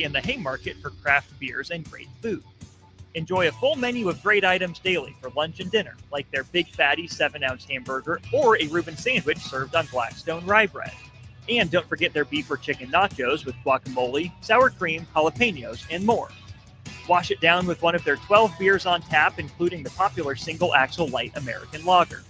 in the Haymarket for craft beers and great food. Enjoy a full menu of great items daily for lunch and dinner, like their Big Fatty 7-ounce hamburger or a Reuben sandwich served on Blackstone rye bread. And don't forget their beef or chicken nachos with guacamole, sour cream, jalapenos, and more. Wash it down with one of their 12 beers on tap, including the popular Single Axle Light American Lager.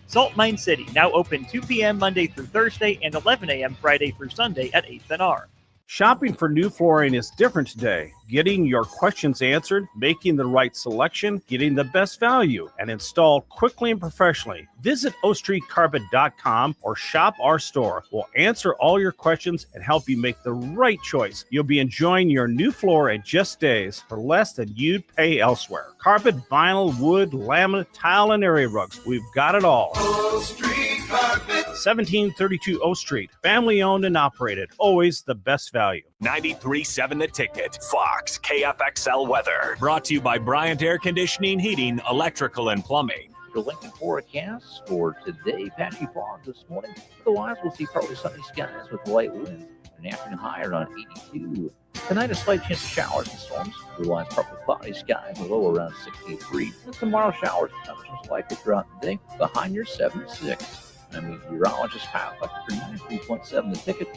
Salt Mine City, now open 2 p.m. Monday through Thursday and 11 a.m. Friday through Sunday at 8th and R. Shopping for new flooring is different today. Getting your questions answered, making the right selection, getting the best value, and installed quickly and professionally. Visit ostreetcarpet.com or shop our store. We'll answer all your questions and help you make the right choice. You'll be enjoying your new floor in just days for less than you'd pay elsewhere. Carpet, vinyl, wood, laminate, tile, and area rugs. We've got it all. O Street Carpet. 1732 O Street. Family owned and operated. Always the best value. 93.7 The Ticket. Fox KFXL weather. Brought to you by Bryant Air Conditioning, Heating, Electrical, and Plumbing. The Lincoln forecast for today, patchy fog this morning. Otherwise, we'll see partly sunny skies with light winds. An afternoon high around 82. Tonight, a slight chance of showers and storms. Otherwise, partly cloudy skies, a low around 63. And tomorrow, showers and temperatures likely throughout the day. The high near 76. I'm meteorologist Kyle Bucker for 93.7 The Ticket,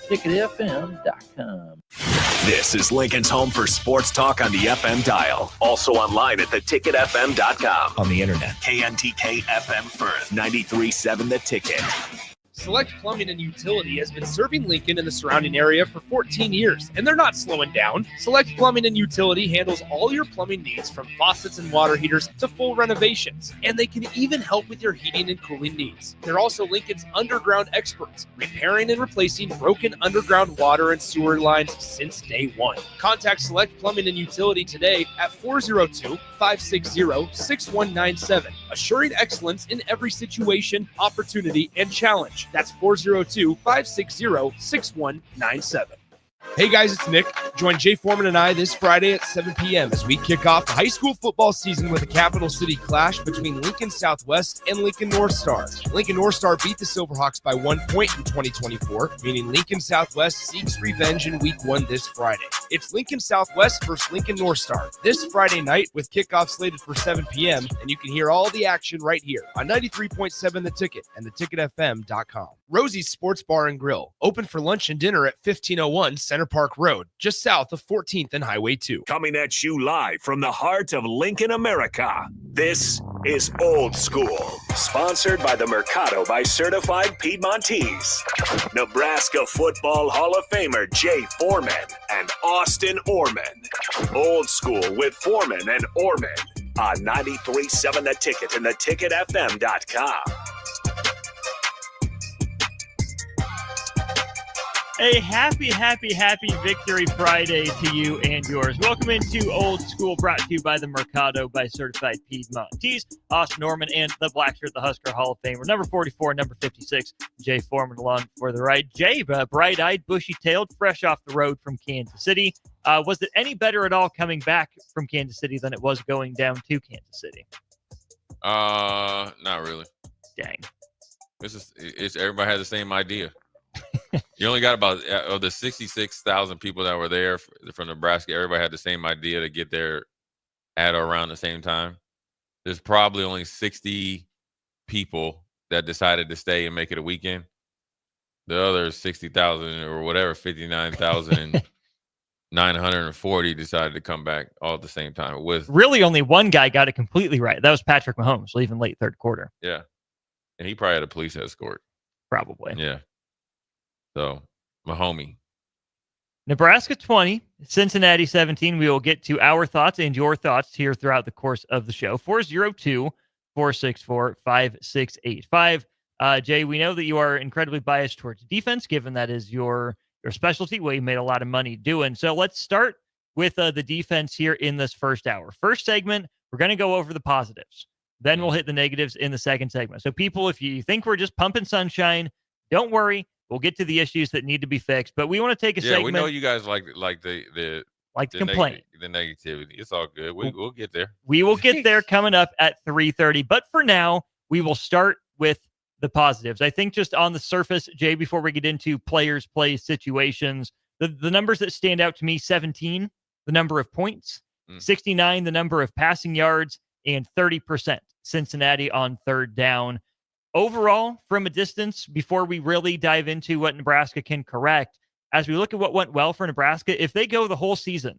ticketfm.com. This is Lincoln's home for sports talk on the FM dial. Also online at theticketfm.com. On the internet, KNTK FM Firth, 93.7 The Ticket. Select Plumbing and Utility has been serving Lincoln and the surrounding area for 14 years, and they're not slowing down. Select Plumbing and Utility handles all your plumbing needs, from faucets and water heaters to full renovations, and they can even help with your heating and cooling needs. They're also Lincoln's underground experts, repairing and replacing broken underground water and sewer lines since day one. Contact Select Plumbing and Utility today at 402-560-6197, assuring excellence in every situation, opportunity, and challenge. That's 402-560-6197. Hey guys, it's Nick. Join Jay Foreman and I this Friday at 7 p.m. as we kick off the high school football season with a Capital City clash between Lincoln Southwest and Lincoln North Star. Lincoln North Star beat the Silverhawks by 1 point in 2024, meaning Lincoln Southwest seeks revenge in week 1 this Friday. It's Lincoln Southwest versus Lincoln North Star this Friday night with kickoff slated for 7 p.m. And you can hear all the action right here on 93.7 The Ticket and theticketfm.com. Rosie's Sports Bar and Grill, open for lunch and dinner at 1501 Center Park Road, just south of 14th and Highway 2. Coming at you live from the heart of Lincoln, America. This is Old School, sponsored by the Mercado by Certified Piedmontese. Nebraska Football Hall of Famer Jay Foreman and Austin Oerman. Old School with Foreman and Oerman on 93.7 The Ticket and theticketfm.com. A happy Victory Friday to you and yours. Welcome into Old School, brought to you by the Mercado by Certified Piedmontese. Austin Oerman and the Black Shirt, the Husker Hall of Famer. Number 44, number 56, Jay Foreman along for the ride. Jay, bright-eyed, bushy-tailed, fresh off the road from Kansas City. Was it any better at all coming back from Kansas City than it was going down to Kansas City? Not really. Dang. It's everybody has the same idea. You only got about, of the 66,000 people that were there from Nebraska, everybody had the same idea to get there at or around the same time. There's probably only 60 people that decided to stay and make it a weekend. The other 60,000 or whatever, 59,940 decided to come back all at the same time. With really only one guy got it completely right. That was Patrick Mahomes, leaving late third quarter. Yeah. And he probably had a police escort. Probably. Yeah. So, my homie. Nebraska 20, Cincinnati 17. We will get to our thoughts and your thoughts here throughout the course of the show. 402-464-5685. Jay, we know that you are incredibly biased towards defense, given that is your specialty, what you made a lot of money doing. So let's start with the defense here in this first hour. First segment, we're going to go over the positives. Then we'll hit the negatives in the second segment. So people, if you think we're just pumping sunshine, don't worry. We'll get to the issues that need to be fixed, but we want to take a segment. Yeah, we know you guys like the complaint, the negativity. It's all good. We'll get there. We will get there coming up at 3:30. But for now, we will start with the positives. I think just on the surface, Jay, before we get into players, play situations, The numbers that stand out to me: 17, the number of points; 69, the number of passing yards; and 30% Cincinnati on third down. Overall, from a distance, before we really dive into what Nebraska can correct, as we look at what went well for Nebraska, if they go the whole season,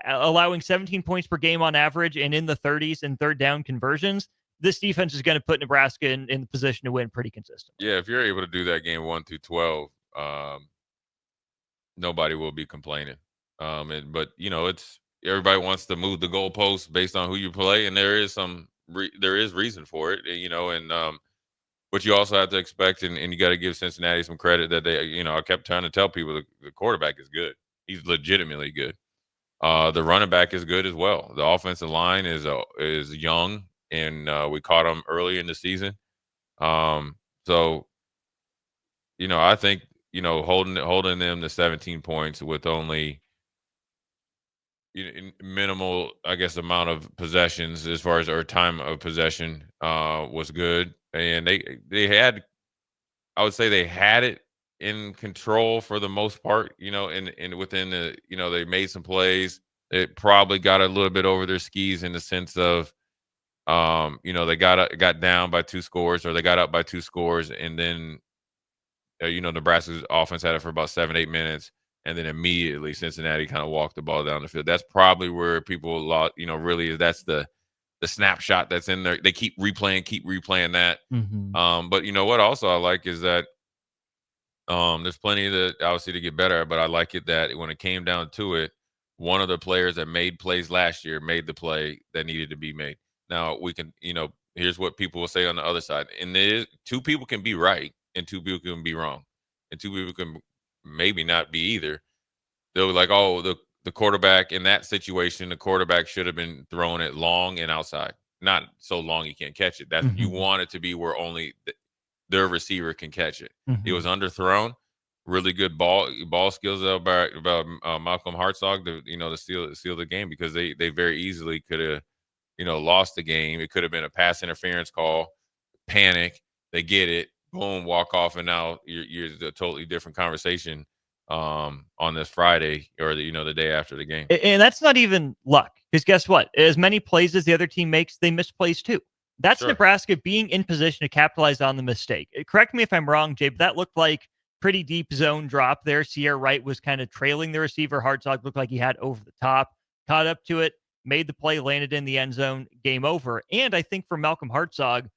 allowing 17 points per game on average and in the 30s in third down conversions, this defense is going to put Nebraska in the position to win pretty consistent. Yeah, if you're able to do that game 1 through 12, nobody will be complaining. But it's everybody wants to move the goalposts based on who you play, and there is reason for it, but you also have to expect, and you got to give Cincinnati some credit that they, I kept trying to tell people the quarterback is good. He's legitimately good. The running back is good as well. The offensive line is young, and we caught them early in the season. So, I think, holding them to 17 points with only minimal, I guess, amount of possessions as far as our time of possession was good. And they had, I would say they had it in control for the most part, and within the, they made some plays. It probably got a little bit over their skis in the sense of, they got down by 2 scores, or they got up by 2 scores, and then, Nebraska's offense had it for about 7-8 minutes, and then immediately Cincinnati kind of walked the ball down the field. That's probably where people lost, really, that's the snapshot that's in there. They keep replaying that. Mm-hmm. But what also I like is that there's plenty that obviously to get better, but I like it that when it came down to it, one of the players that made plays last year made the play that needed to be made. Now we can, here's what people will say on the other side. And two people can be right and 2 people can be wrong. And 2 people can maybe not be either. They'll be like, oh, the quarterback in that situation, the quarterback should have been throwing it long and outside. Not so long you can't catch it. That's you want it to be where only their receiver can catch it. It was underthrown. Really good ball skills about Malcolm Hartzog to steal the game, because they very easily could have lost the game. It could have been a pass interference call, panic, they get it, boom, walk off, and now you're a totally different conversation on this Friday or the day after the game. And that's not even luck, because guess what? As many plays as the other team makes, they miss plays too. That's Sure. Nebraska being in position to capitalize on the mistake. Correct me if I'm wrong, Jay, but that looked like pretty deep zone drop there. Sierra Wright was kind of trailing the receiver. Hartzog looked like he had over the top, caught up to it, made the play, landed in the end zone, game over. And I think for Malcolm Hartzog,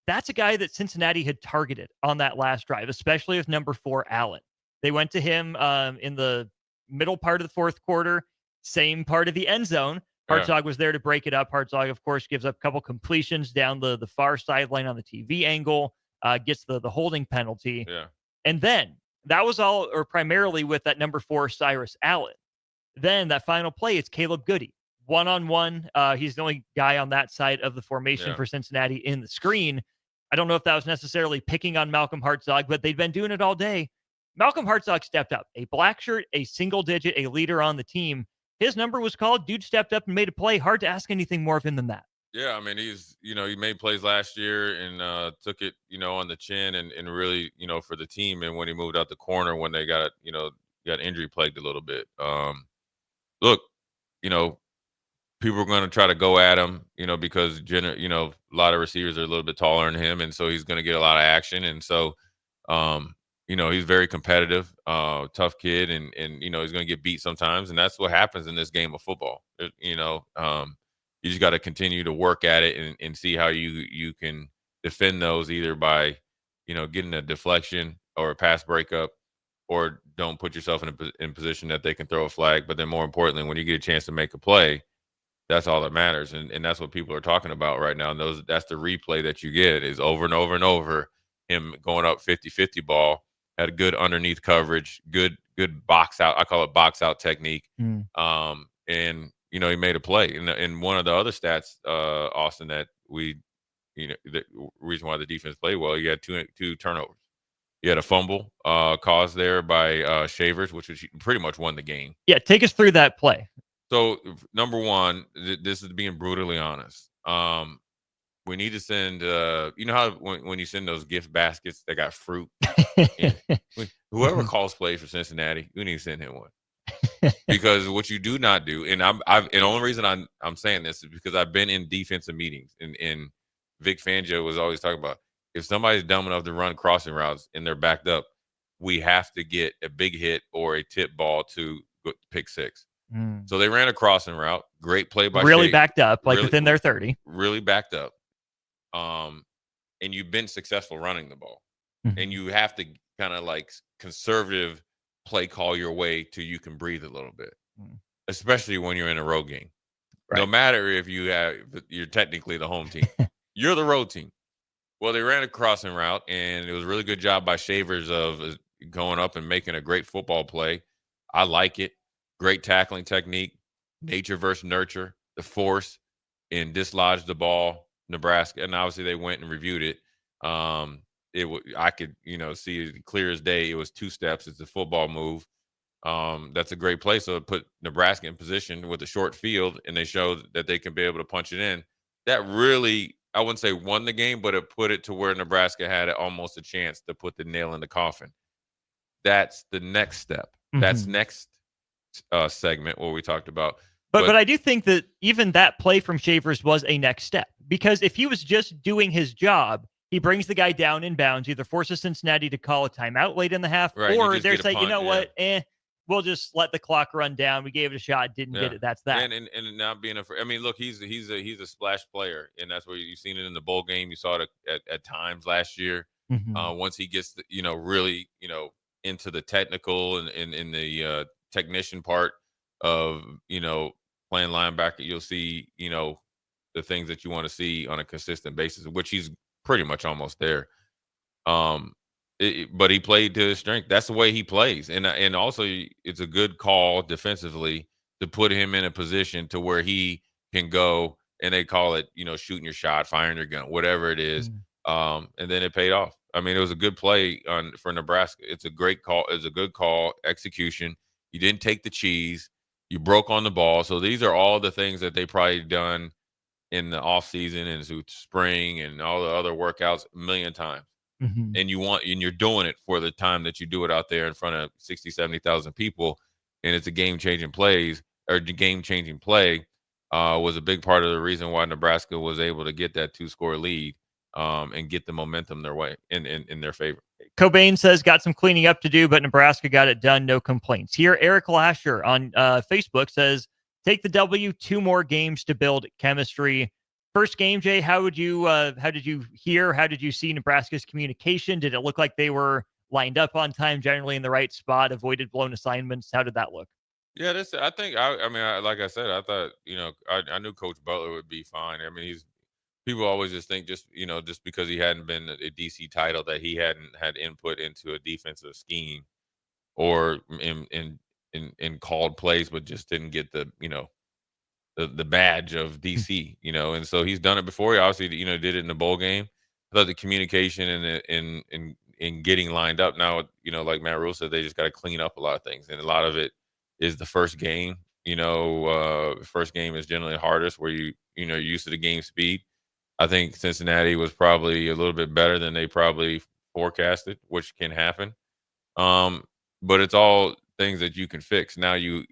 that's a guy that Cincinnati had targeted on that last drive, especially with number 4, Allen. They went to him in the middle part of the fourth quarter, same part of the end zone. Hartzog was there to break it up. Hartzog, of course, gives up a couple completions down the far sideline on the TV angle, gets the holding penalty. Yeah. And then that was all, or primarily with that number 4, Cyrus Allen. Then that final play, it's Caleb Goody. One-on-one. He's the only guy on that side of the formation for Cincinnati in the screen. I don't know if that was necessarily picking on Malcolm Hartzog, but they'd been doing it all day. Malcolm Hartzog stepped up. A black shirt, a single digit, a leader on the team. His number was called. Dude stepped up and made a play. Hard to ask anything more of him than that. Yeah, I mean, he's, he made plays last year and took it, on the chin and really, for the team. And when he moved out the corner, when they got injury plagued a little bit. Look, people are going to try to go at him, because, a lot of receivers are a little bit taller than him. And so he's going to get a lot of action. And so, he's very competitive, tough kid, and he's going to get beat sometimes. And that's what happens in this game of football. You just got to continue to work at it and see how you can defend those, either by, getting a deflection or a pass breakup, or don't put yourself in position that they can throw a flag. But then more importantly, when you get a chance to make a play, that's all that matters. And that's what people are talking about right now. And that's the replay that you get is over and over and over. Him going up 50-50 ball, had a good underneath coverage, good box out. I call it box out technique. And, he made a play. And one of the other stats, Austin, that the reason why the defense played well, you had two turnovers. You had a fumble caused there by Shavers, which pretty much won the game. Yeah, take us through that play. So, number one, this is being brutally honest. We need to send. You know how when you send those gift baskets that got fruit. Whoever calls plays for Cincinnati, we need to send him one. Because what you do not do, and and the only reason I'm saying this is because I've been in defensive meetings, and Vic Fangio was always talking about if somebody's dumb enough to run crossing routes and they're backed up, we have to get a big hit or a tip ball to pick six. So they ran a crossing route, great play by really Shea, backed up, like really, within their 30, really backed up. And you've been successful running the ball, and you have to kind of like conservative play call your way till you can breathe a little bit, especially when you're in a road game. Right. No matter if you're technically the home team, you're the road team. Well, they ran a crossing route, and it was a really good job by Shavers of going up and making a great football play. I like it. Great tackling technique, nature versus nurture, the force, and dislodged the ball. Nebraska, and obviously they went and reviewed it. I could see it clear as day. It was 2 steps. It's a football move. That's a great play. So it put Nebraska in position with a short field, and they showed that they can be able to punch it in. That really, I wouldn't say won the game, but it put it to where Nebraska had almost a chance to put the nail in the coffin. That's the next step. That's next segment what we talked about. But I do think that even that play from Shavers was a next step, because if he was just doing his job, he brings the guy down in bounds, either forces Cincinnati to call a timeout late in the half, or they're saying, you know what, we'll just let the clock run down. We gave it a shot, didn't get it. That's that. And not being I mean, look, he's a splash player, and that's where you've seen it in the bowl game. You saw it at times last year. Once he gets really into the technical and in the technician part of playing linebacker, you'll see the things that you want to see on a consistent basis, which he's pretty much almost there. But he played to his strength. That's the way he plays, and also it's a good call defensively to put him in a position to where he can go, and they call it shooting your shot, firing your gun, whatever it is. And then it paid off. I mean, it was a good play for Nebraska. It's a great call. It's a good call, execution. You didn't take the cheese. You broke on the ball. So these are all the things that they probably done in the offseason and through spring and all the other workouts a million times. And you're doing it for the time that you do it out there in front of 60, 70,000 people. And it's a game-changing play was a big part of the reason why Nebraska was able to get that 2-score lead and get the momentum their way in their favor. Cobain says, got some cleaning up to do, but Nebraska got it done. No complaints. Here, Eric Lasher on Facebook says, take the W, 2 more games to build chemistry. First game, Jay, how did you see Nebraska's communication? Did it look like they were lined up on time, generally in the right spot, avoided blown assignments? How did that look? Yeah, like I said, I thought, I knew Coach Butler would be fine. I mean, people always just think just because he hadn't been a DC title that he hadn't had input into a defensive scheme or in called plays, but just didn't get the badge of DC, and so he's done it before. He obviously, did it in the bowl game. I thought the communication in getting lined up now, like Matt Rule said, they just got to clean up a lot of things. And a lot of it is the first game. First game is generally the hardest where you're used to the game speed. I think Cincinnati was probably a little bit better than they probably forecasted, which can happen. But it's all things that you can fix. Now you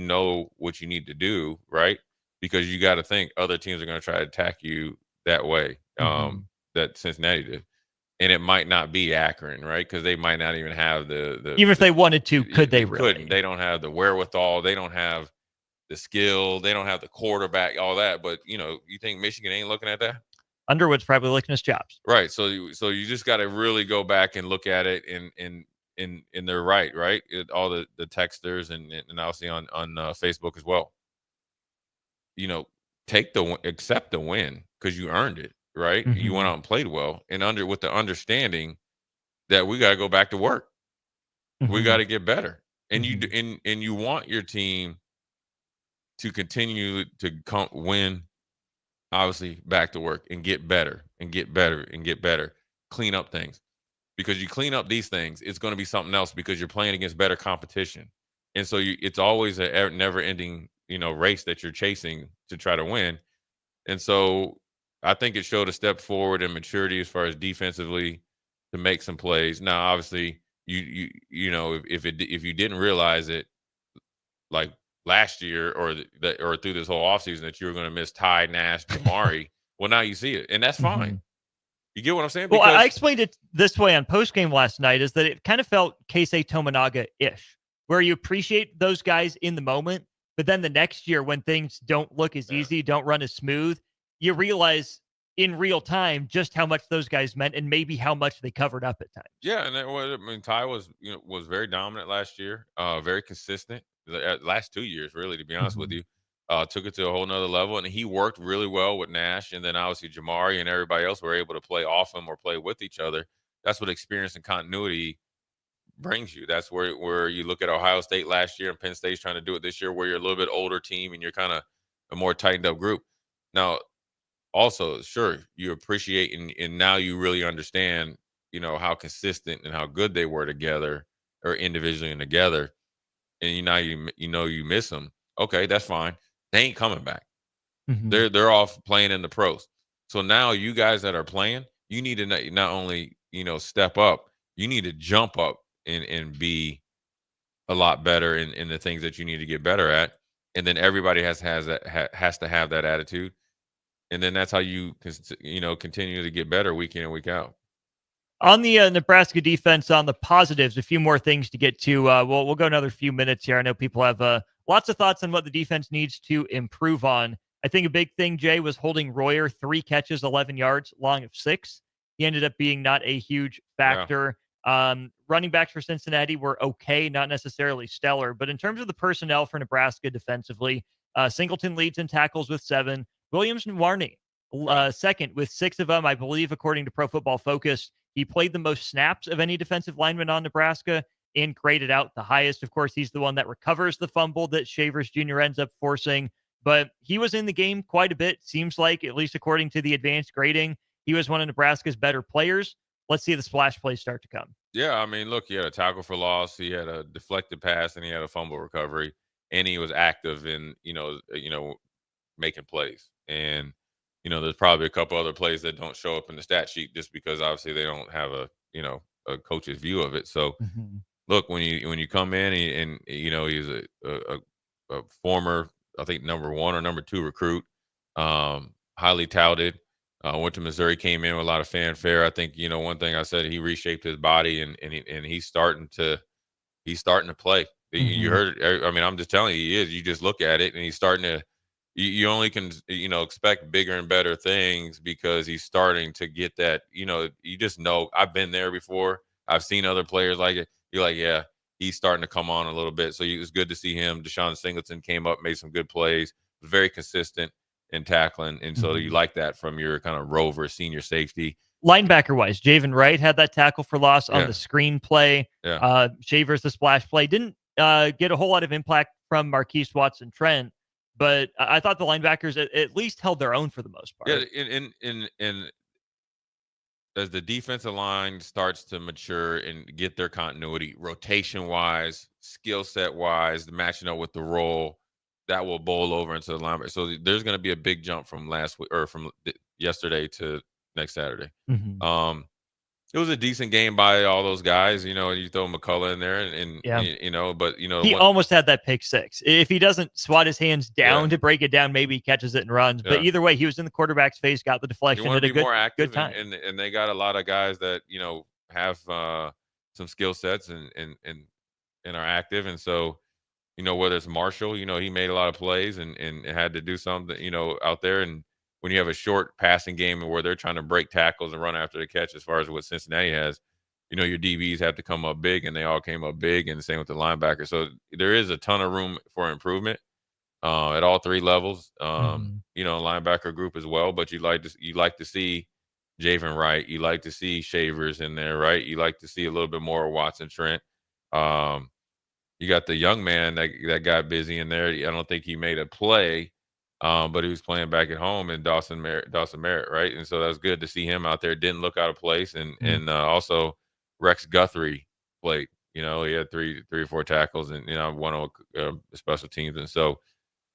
know what you need to do, right? Because you got to think other teams are going to try to attack you that way, that Cincinnati did. And it might not be Akron, right? Because they might not even have the even if they wanted to, could they really? Couldn't. They don't have the wherewithal. They don't have the skill. They don't have the quarterback, all that. But, you think Michigan ain't looking at that? Underwood's probably looking at his chops. Right. So you just got to really go back and look at it and they're right? All the texters and obviously on Facebook as well. Accept the win because you earned it, right? You went out and played well, and with the understanding that we got to go back to work. We got to get better, and you want your team to continue to win. Obviously, back to work and get better and get better and get better. Clean up things. Because you clean up these things, it's going to be something else because you're playing against better competition. And so it's always a never-ending, race that you're chasing to try to win. And so I think it showed a step forward in maturity as far as defensively to make some plays. Now, obviously, you know, if you didn't realize it, like last year or through this whole offseason that you were going to miss Ty, Nash, Jamari, well, now you see it, and that's fine. Mhm. You get what I'm saying? Well, I Because explained it this way on postgame last night is that it kind of felt Keisei Tominaga-ish, where you appreciate those guys in the moment, but then the next year when things don't look as Yeah. easy, don't run as smooth, you realize in real time just how much those guys meant and maybe how much they covered up at times. yeah, and I mean, Ty was was very dominant last year, very consistent. The last 2 years, really, to be honest with Mhm. you, took it to a whole nother level, and he worked really well with Nash, and then obviously Jamari and everybody else were able to play off him or play with each other. That's what experience and continuity brings you. That's where you look at Ohio State last year and Penn State's trying to do it this year, where you're a little bit older team and you're kind of a more tightened up group. Now, also, sure, you appreciate and now you really understand, how consistent and how good they were together or individually and together. And you miss them. Okay, that's fine. They ain't coming back. Mhm. They're off playing in the pros. So now you guys that are playing, you need to not only, step up, you need to jump up and be a lot better in the things that you need to get better at. And then everybody has to have that attitude. And then that's how you continue to get better week in and week out. On the Nebraska defense, on the positives, a few more things to get to. We'll go another few minutes here. I know people have lots of thoughts on what the defense needs to improve on. I think a big thing, Jay, was holding Royer 3 catches, 11 yards, long of 6. He ended up being not a huge factor. Running backs for Cincinnati were okay, not necessarily stellar. But in terms of the personnel for Nebraska defensively, Singleton leads in tackles with 7. Williams and Warney second with 6 of them, I believe, according to Pro Football Focus. He played the most snaps of any defensive lineman on Nebraska and graded out the highest. Of course, he's the one that recovers the fumble that Shavers Jr. ends up forcing, but he was in the game quite a bit. Seems like, at least according to the advanced grading, he was one of Nebraska's better players. Let's see the splash plays start to come. Yeah, I mean, look, he had a tackle for loss, he had a deflected pass, and he had a fumble recovery, and he was active in making plays. And there's probably a couple other plays that don't show up in the stat sheet just because obviously they don't have a coach's view of it. So look, when you come in and he's a former, I think, number 1 or number 2 recruit, highly touted. Went to Missouri, came in with a lot of fanfare. I think one thing I said, he reshaped his body and he's starting to play. You heard it. I mean, I'm just telling you, he is. You just look at it and he's starting to. You only can expect bigger and better things because he's starting to get that. You just know. I've been there before. I've seen other players like it. You're like, yeah, he's starting to come on a little bit. So it was good to see him. Deshaun Singleton came up, made some good plays, was very consistent in tackling, and so you like that from your kind of rover senior safety. Linebacker wise, Javen Wright had that tackle for loss on the screen play. Yeah. Shavers, the splash play, didn't get a whole lot of impact from Marquise Watson Trent, but I thought the linebackers at least held their own for the most part. Yeah, in as the defensive line starts to mature and get their continuity, rotation wise, skill set wise, matching up with the role, that will bowl over into the linebacker. So there's going to be a big jump from last week or from yesterday to next Saturday. It was a decent game by all those guys. You throw McCullough in there, but he almost had that pick 6. If he doesn't swat his hands down to break it down, maybe he catches it and runs. But either way, he was in the quarterba's face, got the deflection at a good time. And they got a lot of guys that have some skill sets and are active, and so whether it's Marshall, he made a lot of plays and had to do something out there. And when you have a short passing game where they're trying to break tackles and run after the catch, as far as what Cincinnati has, your DBs have to come up big, and they all came up big, and the same with the linebacker. So there is a ton of room for improvement at all 3 levels. Linebacker group as well. But you like to see Javen Wright, you like to see Shavers in there, right? You like to see a little bit more of Watson Trent. You got the young man that got busy in there. I don't think he made a play. But he was playing back at home in Dawson Merritt, right? And so that was good to see him out there. Didn't look out of place, and also Rex Guthrie played. He had three or 4 tackles, and one on special teams. And so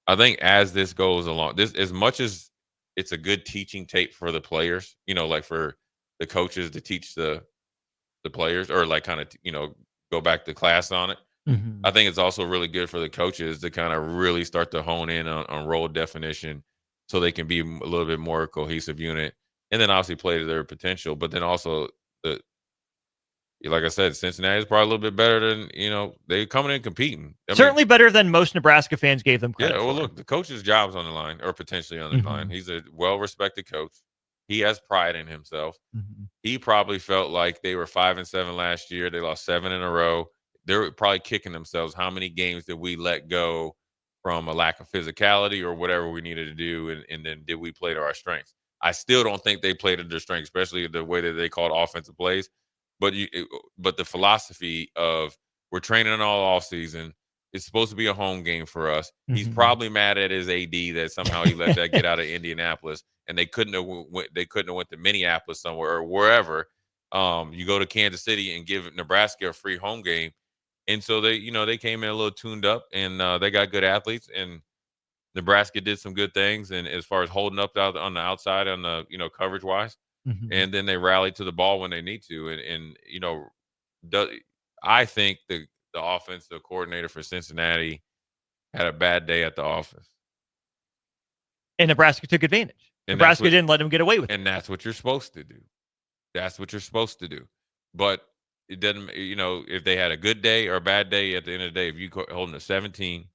I think as this goes along, this as much as it's a good teaching tape for the players, like for the coaches to teach the players, or like kind of, go back to class on it. I think it's also really good for the coaches to kind of really start to hone in on role definition so they can be a little bit more cohesive unit, and then obviously play to their potential. But then also, like I said, Cincinnati is probably a little bit better than, they coming in competing. Certainly better than most Nebraska fans gave them credit for. for. Look, the coach's job's on the line, or potentially on the line. He's a well-respected coach. He has pride in himself. He probably felt like they were 5-7 last year. They lost 7 in a row. They're probably kicking themselves. How many games did we let go from a lack of physicality or whatever we needed to do? And then did we play to our strengths? I still don't think they played to their strengths, especially the way that they called offensive plays. But the philosophy of we're training all offseason. It's supposed to be a home game for us. He's probably mad at his AD that somehow he let that get out of Indianapolis, and they couldn't have went to Minneapolis somewhere or wherever. You go to Kansas City and give Nebraska a free home game. And so they came in a little tuned up, and they got good athletes, and Nebraska did some good things. And as far as holding up out on the outside on the, coverage wise, and then they rallied to the ball when they need to. And I think the offensive coordinator for Cincinnati had a bad day at the office. And Nebraska took advantage. And Nebraska didn't let him get away with it. And that's what you're supposed to do. But it doesn't, if they had a good day or a bad day, at the end of the day, if you hold them to 17,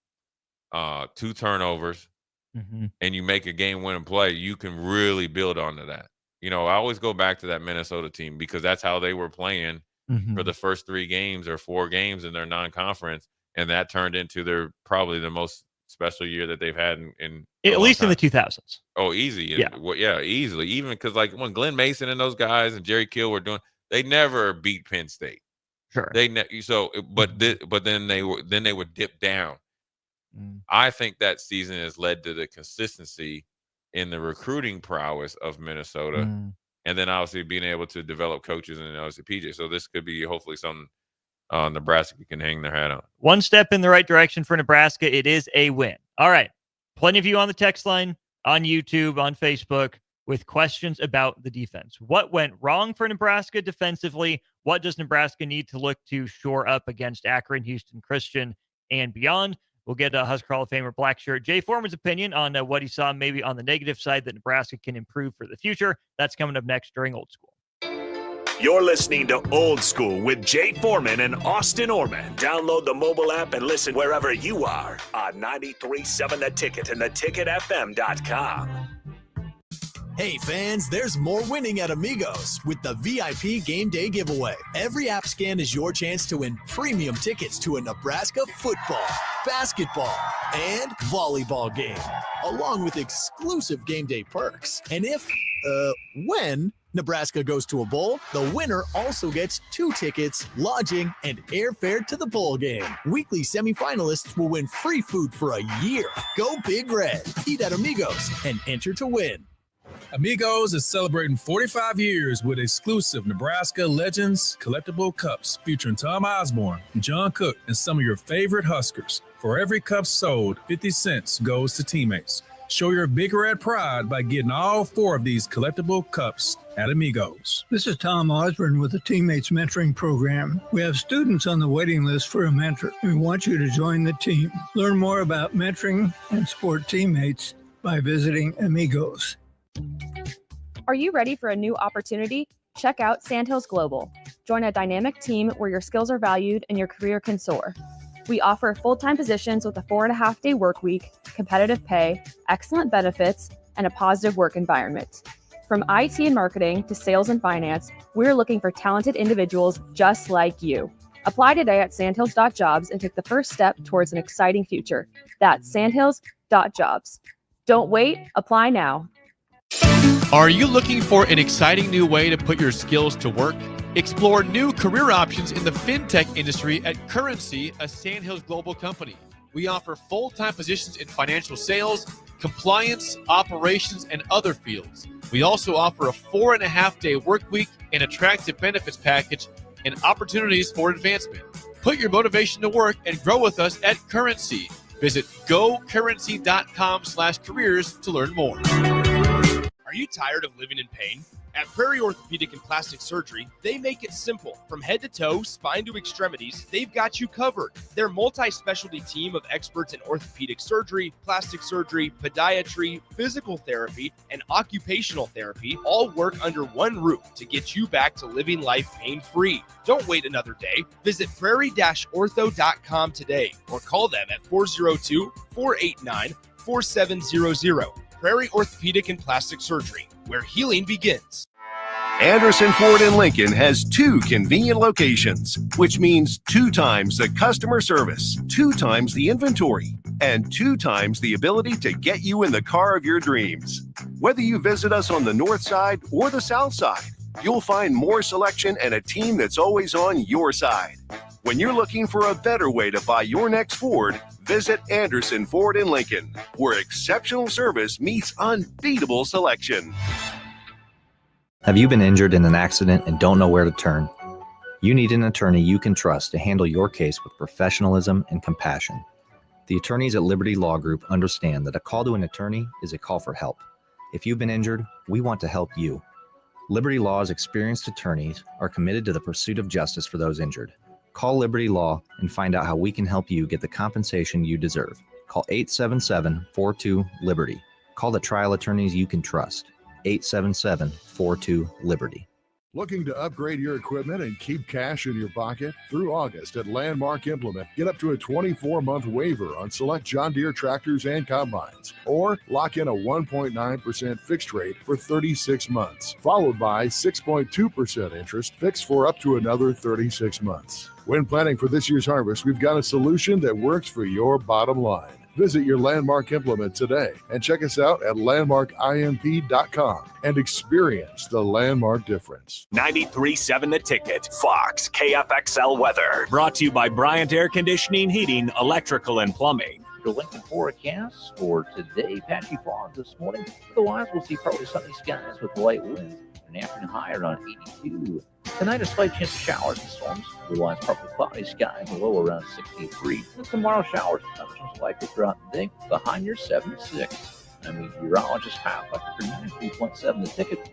2 turnovers, and you make a game-winning play, you can really build onto that. I always go back to that Minnesota team because that's how they were playing for the first 3 games or 4 games in their non-conference, and that turned into probably the most special year that they've had in at least in the 2000s. Oh, easy. Easily. Even because like when Glenn Mason and those guys and Jerry Kill were doing, they never beat Penn State. Sure. But then they would dip down. I think that season has led to the consistency in the recruiting prowess of Minnesota, and then obviously being able to develop coaches and obviously PJ. So this could be hopefully something Nebraska can hang their hat on. One step in the right direction for Nebraska. It is a win. All right. Plenty of you on the text line, on YouTube, on Facebook, with questions about the defense. What went wrong for Nebraska defensively? What does Nebraska need to look to shore up against Akron, Houston, Christian, and beyond? We'll get Husker Hall of Famer Blackshirt Jay Foreman's opinion on what he saw maybe on the negative side that Nebraska can improve for the future. That's coming up next during Old School. You're listening to Old School with Jay Foreman and Austin Oerman. Download the mobile app and listen wherever you are on 93.7 The Ticket and theticketfm.com. Hey fans, there's more winning at Amigos with the VIP Game Day giveaway. Every app scan is your chance to win premium tickets to a Nebraska football, basketball, and volleyball game, along with exclusive game day perks. And when Nebraska goes to a bowl, the winner also gets 2 tickets, lodging, and airfare to the bowl game. Weekly semifinalists will win free food for a year. Go Big Red. Eat at Amigos and enter to win. Amigos is celebrating 45 years with exclusive Nebraska Legends collectible cups featuring Tom Osborne, John Cook, and some of your favorite Huskers. For every cup sold, 50 cents goes to teammates. Show your Big Red pride by getting all 4 of these collectible cups at Amigos. This is Tom Osborne with the Teammates Mentoring Program. We have students on the waiting list for a mentor. We want you to join the team. Learn more about mentoring and support teammates by visiting Amigos. Are you ready for a new opportunity? Check out Sandhills Global. Join a dynamic team where your skills are valued and your career can soar. We offer full-time positions with a 4.5-day work week, competitive pay, excellent benefits, and a positive work environment. From IT and marketing to sales and finance, we're looking for talented individuals just like you. Apply today at sandhills.jobs and take the first step towards an exciting future. That's sandhills.jobs. Don't wait, apply now. Are you looking for an exciting new way to put your skills to work? Explore new career options in the fintech industry at Currency, a Sandhills Global company. We offer full-time positions in financial sales, compliance, operations, and other fields. We also offer a 4.5-day work week, an attractive benefits package, and opportunities for advancement. Put your motivation to work and grow with us at Currency. Visit gocurrency.com/careers to learn more. Are you tired of living in pain? At Prairie Orthopedic and Plastic Surgery, they make it simple. From head to toe, spine to extremities, they've got you covered. Their multi-specialty team of experts in orthopedic surgery, plastic surgery, podiatry, physical therapy, and occupational therapy all work under one roof to get you back to living life pain-free. Don't wait another day. Visit prairie-ortho.com today or call them at 402-489-4700. Prairie Orthopedic and Plastic Surgery, where healing begins. Anderson Ford in Lincoln has 2 convenient locations, which means 2 times the customer service, 2 times the inventory, and 2 times the ability to get you in the car of your dreams. Whether you visit us on the north side or the south side, you'll find more selection and a team that's always on your side. When you're looking for a better way to buy your next Ford, visit Anderson Ford in Lincoln, where exceptional service meets unbeatable selection. Have you been injured in an accident and don't know where to turn? You need an attorney you can trust to handle your case with professionalism and compassion. The attorneys at Liberty Law Group understand that a call to an attorney is a call for help. If you've been injured, we want to help you. Liberty Law's experienced attorneys are committed to the pursuit of justice for those injured. Call Liberty Law and find out how we can help you get the compensation you deserve. Call 877-42-LIBERTY. Call the trial attorneys you can trust. 877-42-LIBERTY. Looking to upgrade your equipment and keep cash in your pocket? Through August at Landmark Implement, get up to a 24-month waiver on select John Deere tractors and combines, or lock in a 1.9% fixed rate for 36 months, followed by 6.2% interest fixed for up to another 36 months. When planning for this year's harvest, we've got a solution that works for your bottom line. Visit your Landmark Implement today and check us out at landmarkimp.com and experience the Landmark difference. 93.7 The Ticket, Fox, KFXL weather. Brought to you by Bryant Air Conditioning, Heating, Electrical, and Plumbing. The Lincoln forecast for today, patchy fog this morning. Otherwise, we'll see partly sunny skies with light winds. An afternoon high around 82. Tonight, a slight chance of showers and storms. Otherwise, partly cloudy skies, a low around 63. And tomorrow, showers and thunderstorms likely throughout the day. The high near 76. I'm meteorologist Kyle Fletcher for 93.7 The Ticket,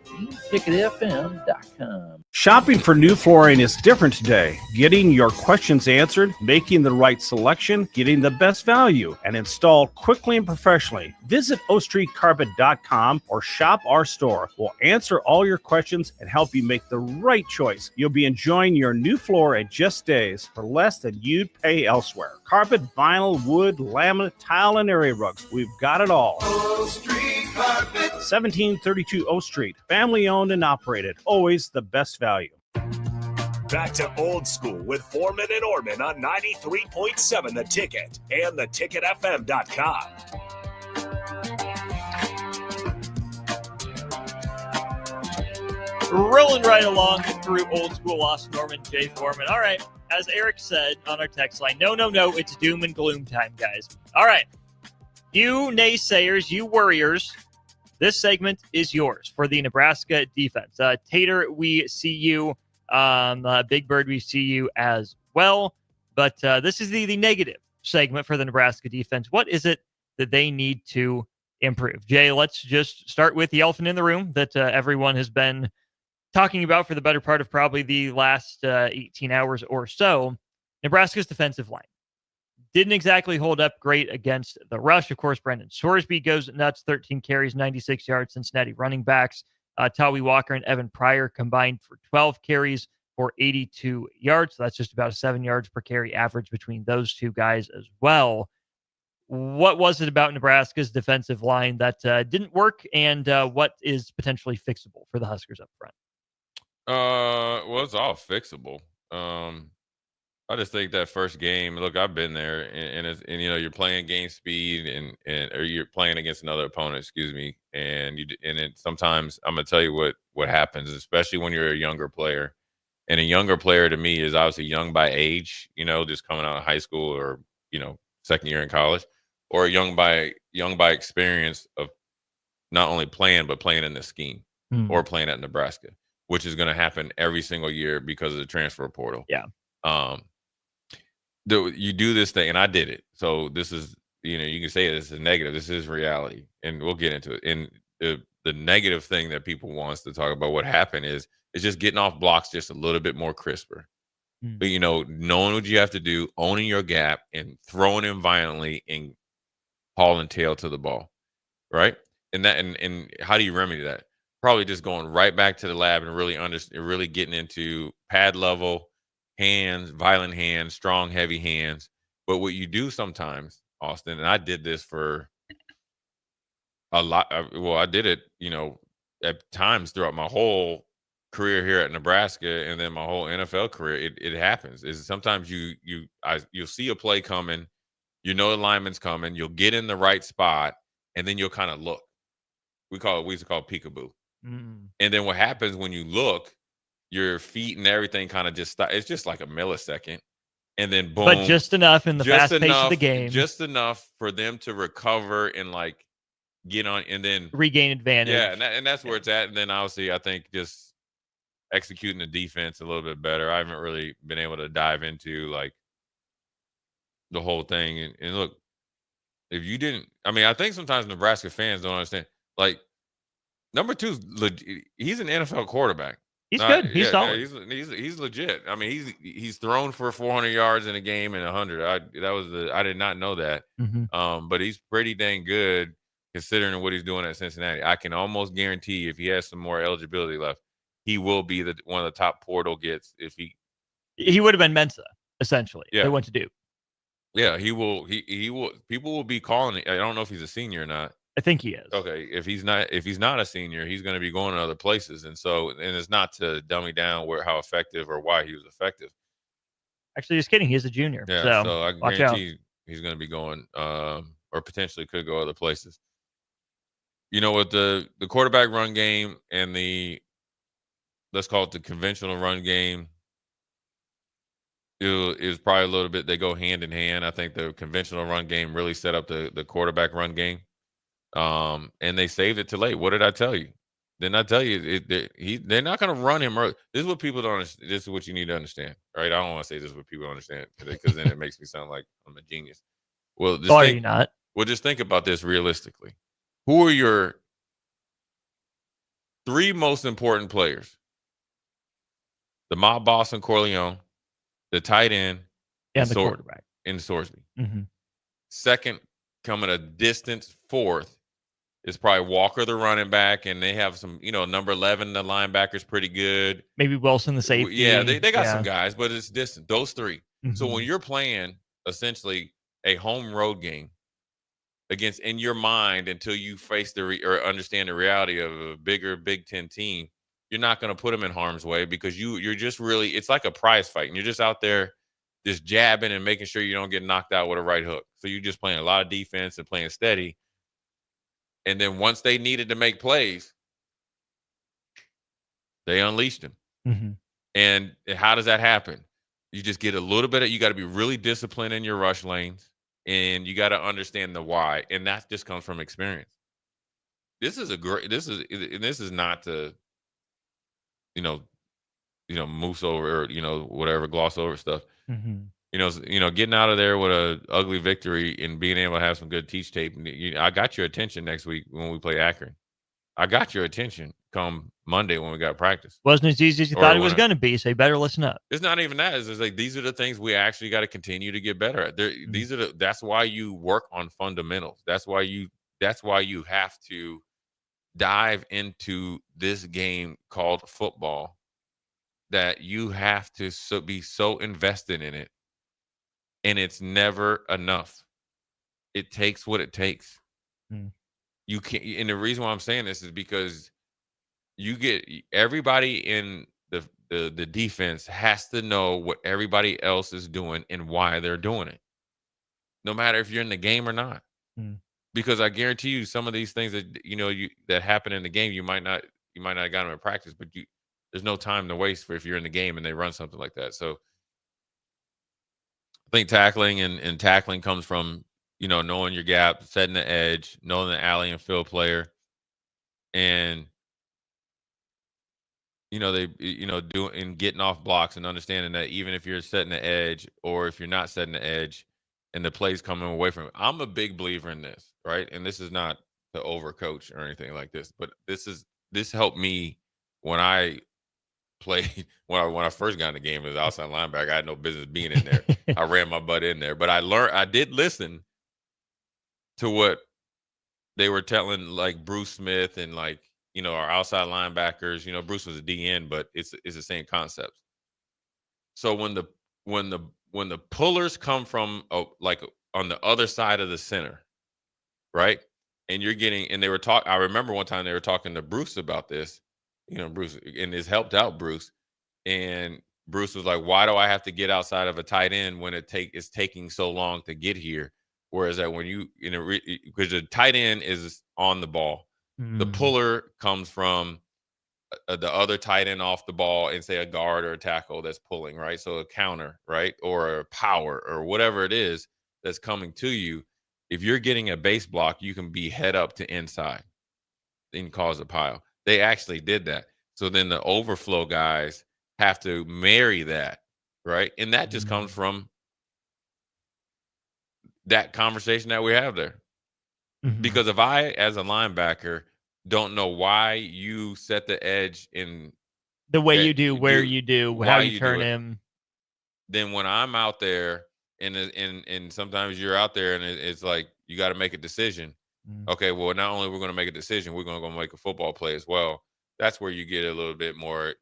ticketfm.com. Shopping for new flooring is different today. Getting your questions answered, making the right selection, getting the best value, and installed quickly and professionally. Visit ostreetcarpet.com or shop our store. We'll answer all your questions and help you make the right choice. You'll be enjoying your new floor in just days for less than you'd pay elsewhere. Carpet, vinyl, wood, laminate, tile, and area rugs. We've got it all. O Street Carpet. 1732 O Street. Family owned and operated. Always the best value. Back to old school with Foreman and Oerman on 93.7 The Ticket and theticketfm.com. Rolling right along through old school Austin Norman, Jay Foreman. All right, as Eric said on our text line, no, it's doom and gloom time, guys. All right, you naysayers, you worriers, this segment is yours for the Nebraska defense. Tater, we see you. Big Bird, we see you as well. But this is the negative segment for the Nebraska defense. What is it that they need to improve? Jay, let's just start with the elephant in the room that everyone has been talking about for the better part of probably the last 18 hours or so. Nebraska's defensive line didn't exactly hold up great against the rush. Of course, Brendan Sorsby goes nuts, 13 carries, 96 yards. Cincinnati running backs, Tawi Walker and Evan Pryor combined for 12 carries for 82 yards. So that's just about a 7 yards per carry average between those two guys as well. What was it about Nebraska's defensive line that didn't work, and what is potentially fixable for the Huskers up front? Well, it's all fixable. I just think that first game, look, I've been there, and you know, you're playing game speed or you're playing against another opponent, and sometimes I'm gonna tell you what happens, especially when you're a younger player. And a younger player to me is obviously young by age, you know, just coming out of high school or, you know, second year in college, or young by experience of not only playing, but playing in the scheme or playing at Nebraska, which is going to happen every single year because of the transfer portal. Yeah. You do this thing, and I did it. So this is, you know, you can say this is negative. This is reality, and we'll get into it. And the negative thing that people wants to talk about. What happened is just getting off blocks just a little bit more crisper. But knowing what you have to do, owning your gap, and throwing in violently and hauling tail to the ball, right? And how do you remedy that? Probably just going right back to the lab and really getting into pad level hands, violent hands, strong, heavy hands. But what you do sometimes, Austin, and I did this for a lot. I did it, at times throughout my whole career here at Nebraska, and then my whole NFL career. It happens. Is sometimes you'll see a play coming, the lineman's coming, you'll get in the right spot, and then you'll kind of look. We used to call it peekaboo. And then what happens when you look, your feet and everything kind of just stop. It's just like a millisecond. And then boom. But just enough in the fast pace of the game. Just enough for them to recover and like get on and then regain advantage. Yeah, and that's where it's at. And then obviously I think just executing the defense a little bit better. I haven't really been able to dive into like the whole thing. And look, if you didn't, I think sometimes Nebraska fans don't understand. Like, number 2, he's an NFL quarterback. He's good. He's solid. He's legit. He's thrown for 400 yards in a game and 100. I did not know that. But he's pretty dang good considering what he's doing at Cincinnati. I can almost guarantee if he has some more eligibility left, he will be one of the top portal gets. If he would have been Mensa essentially. Yeah. They went to do. Yeah, he will. He will. People will be calling. I don't know if he's a senior or not. I think he is. Okay, if he's not a senior, he's going to be going to other places, and it's not to dummy down how effective or why he was effective. Actually, just kidding. He's a junior. Yeah, so I guarantee he's going to be going, or potentially could go other places. With the quarterback run game and let's call it the conventional run game, is probably a little bit. They go hand in hand. I think the conventional run game really set up the quarterback run game. And they saved it too late. What did I tell you? Didn't I tell you they're not going to run him early? This is what people don't understand. This is what you need to understand, right? I don't want to say this is what people don't understand because then it makes me sound like I'm a genius. Well, you're not. Well, just think about this realistically. Who are your 3 most important players? The mob boss in Corleone, the tight end, and the quarterback in Sorsby. Second, coming a distance 4th, is probably Walker, the running back, and they have some, number 11, the linebacker's pretty good. Maybe Wilson, the safety. Yeah, they got some guys, but it's distant. Those 3. So when you're playing essentially a home road game against, in your mind, until you face or understand the reality of a bigger Big Ten team, you're not going to put them in harm's way because you're just really, it's like a prize fight, and you're just out there just jabbing and making sure you don't get knocked out with a right hook. So you're just playing a lot of defense and playing steady. And then once they needed to make plays, they unleashed them. And how does that happen? You just get a little bit you got to be really disciplined in your rush lanes, and you got to understand the why. And that just comes from experience. This is not to, moose over or, whatever, gloss over stuff. Getting out of there with a ugly victory and being able to have some good teach tape. I got your attention next week when we play Akron. I got your attention come Monday when we got practice. Wasn't as easy as you thought it was going to be, so you better listen up. It's not even that. It's like these are the things we actually got to continue to get better at. That's why you work on fundamentals. That's why you have to dive into this game called football, that you have to be so invested in it. And it's never enough. It takes what it takes. You can't, and the reason why I'm saying this is because you get everybody in the defense has to know what everybody else is doing and why they're doing it, no matter if you're in the game or not. Because I guarantee you, some of these things that that happen in the game, you might not have got them in practice, but there's no time to waste if you're in the game and they run something like that. So I think tackling and tackling comes from, knowing your gap, setting the edge, knowing the alley and field player, and, doing getting off blocks and understanding that even if you're setting the edge or if you're not setting the edge and the play's coming away from it. I'm a big believer in this, right? And this is not overcoach or anything like this, but this helped me when I played when I first got in the game as outside linebacker. I had no business being in there. I ran my butt in there, but I did listen to what they were telling, like Bruce Smith and like, our outside linebackers. Bruce was a DN, but it's the same concepts. So when the pullers come from like on the other side of the center, right? And they were talking. I remember one time they were talking to Bruce about this, Bruce, and it's helped out Bruce. And Bruce was like, "Why do I have to get outside of a tight end when it's taking so long to get here?" Whereas that when because the tight end is on the ball, the puller comes from the other tight end off the ball and say a guard or a tackle that's pulling, right? So a counter, right? Or a power or whatever it is that's coming to you. If you're getting a base block, you can be head up to inside and cause a pile. They actually did that. So then the overflow guys have to marry that, right? And that just comes from that conversation that we have there. Because if I, as a linebacker, don't know why you set the edge in the way you do, where you do, how you turn him, then when I'm out there and sometimes you're out there and it's like you got to make a decision. Okay, well, not only we're going to make a decision, we're going to go make a football play as well. That's where you get a little bit more,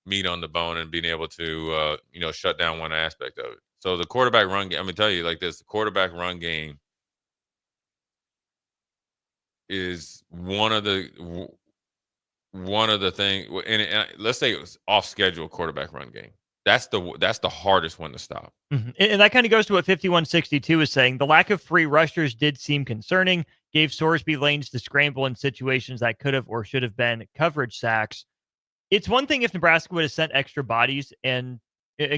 meat on the bone and being able to, shut down one aspect of it. So the quarterback run game, I'm going to tell you like this, the quarterback run game is one of the things, and let's say it was off schedule quarterback run game. That's the hardest one to stop. And that kind of goes to what 5162 is saying. The lack of free rushers did seem concerning, gave Sorsby lanes to scramble in situations that could have or should have been coverage sacks. It's one thing if Nebraska would have sent extra bodies and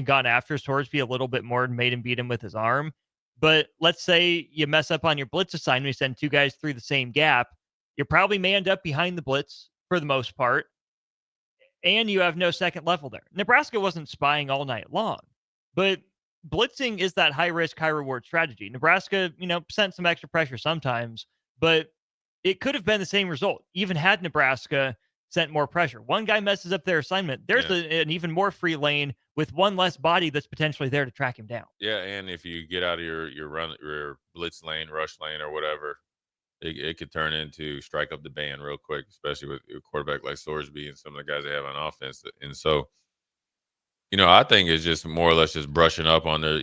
gone after Sorsby a little bit more and made him beat him with his arm. But let's say you mess up on your blitz assignment, you send two guys through the same gap, you probably may end up behind the blitz for the most part, and you have no second level there. Nebraska wasn't spying all night long, but blitzing is that high-risk, high-reward strategy. Nebraska, sent some extra pressure sometimes, but it could have been the same result, even had Nebraska sent more pressure. One guy messes up their assignment, there's an even more free lane with one less body that's potentially there to track him down. Yeah, and if you get out of your blitz lane, rush lane, or whatever, it could turn into strike up the band real quick, especially with a quarterback like Sorsby and some of the guys they have on offense. And so, I think it's just more or less just brushing up on their,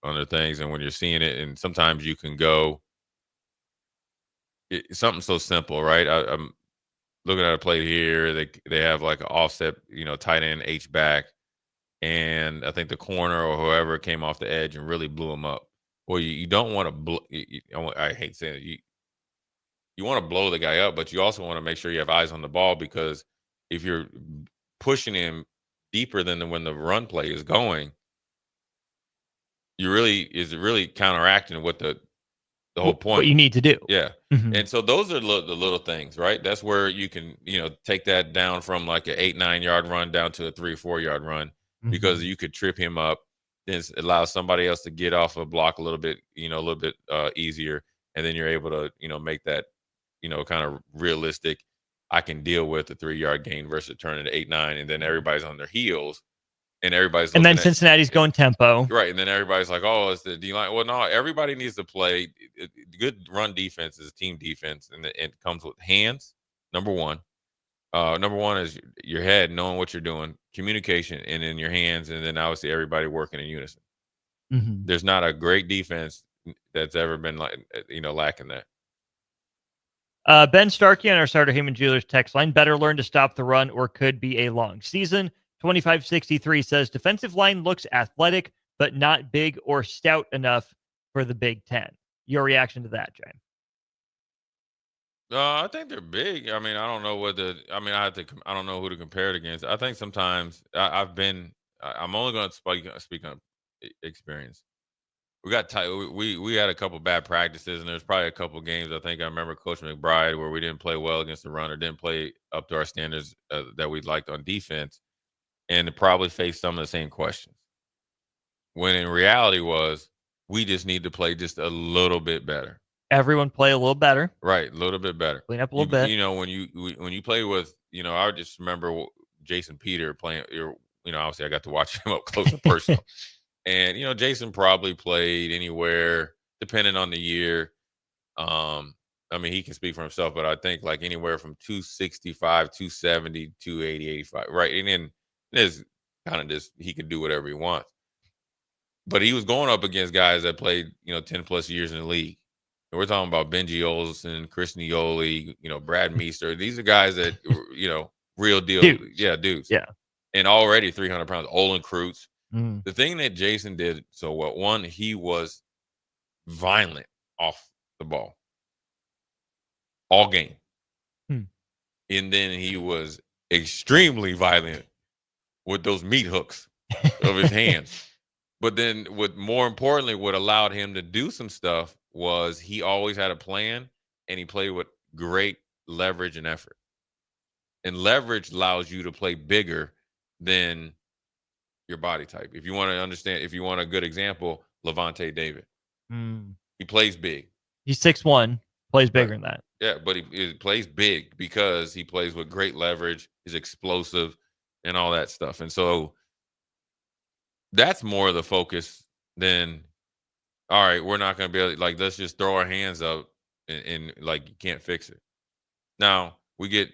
on their things. And when you're seeing it, and sometimes you can go something so simple, right? I'm looking at a play here. They have like an offset, tight end H back. And I think the corner or whoever came off the edge and really blew him up. Well, you don't want to I hate saying it. You want to blow the guy up, but you also want to make sure you have eyes on the ball, because if you're pushing him deeper than when the run play is going, is really counteracting what the whole point. What you need to do. Yeah. And so those are the little things, right? That's where you can, take that down from like an 8-9 yard run down to a 3-4 yard run, because you could trip him up. Then it allows somebody else to get off a block a little bit, easier. And then you're able to, make that, kind of realistic. I can deal with a 3 yard gain versus turning to 8-9, and then everybody's on their heels, and then Cincinnati's going tempo, right? And then everybody's like, "Oh, it's the D line." Well, no, everybody needs to play. Good run defense is team defense, and it comes with hands. Number one is your head, knowing what you're doing, communication, and then your hands, and then obviously everybody working in unison. There's not a great defense that's ever been lacking that. Ben Starkey on our Starter Heyman Jewelers text line: better learn to stop the run or could be a long season. 2563 says defensive line looks athletic, but not big or stout enough for the Big Ten. Your reaction to that, Jay? I think they're big. I mean, I don't know I don't know who to compare it against. I think sometimes I'm only going to speak on experience. We got we had a couple bad practices, and there's probably a couple games. I remember Coach McBride where we didn't play well against the run, or didn't play up to our standards that we liked on defense, and probably faced some of the same questions. When in reality we just need to play just a little bit better. Everyone play a little better. Right, a little bit better. Clean up a little bit. You know, when you play with, I just remember Jason Peter playing. Obviously I got to watch him up close and personal. And Jason probably played anywhere, depending on the year. I mean, he can speak for himself, but I think like anywhere from 265, 270, 280, 85, right? And then there's kind of just he can do whatever he wants. But he was going up against guys that played, 10 plus years in the league. And we're talking about Benji Olsen, Chris Nioli, Brad Meester. These are guys that, real deal. Dudes. Yeah, dudes. Yeah. And already 300 pounds. Olin Kreutz. Mm. The thing that Jason did so well, one, he was violent off the ball all game. Hmm. And then he was extremely violent with those meat hooks of his hands. But then more importantly, what allowed him to do some stuff was he always had a plan, and he played with great leverage and effort. And leverage allows you to play bigger than your body type. If you want to understand, if you want a good example, Levante David. Mm. He plays big. He's 6'1", plays bigger than that. Yeah, but he plays big because he plays with great leverage, he's explosive, and all that stuff. And so that's more of the focus than, all right, we're not going to be able to, like, let's just throw our hands up and like, you can't fix it. Now, we get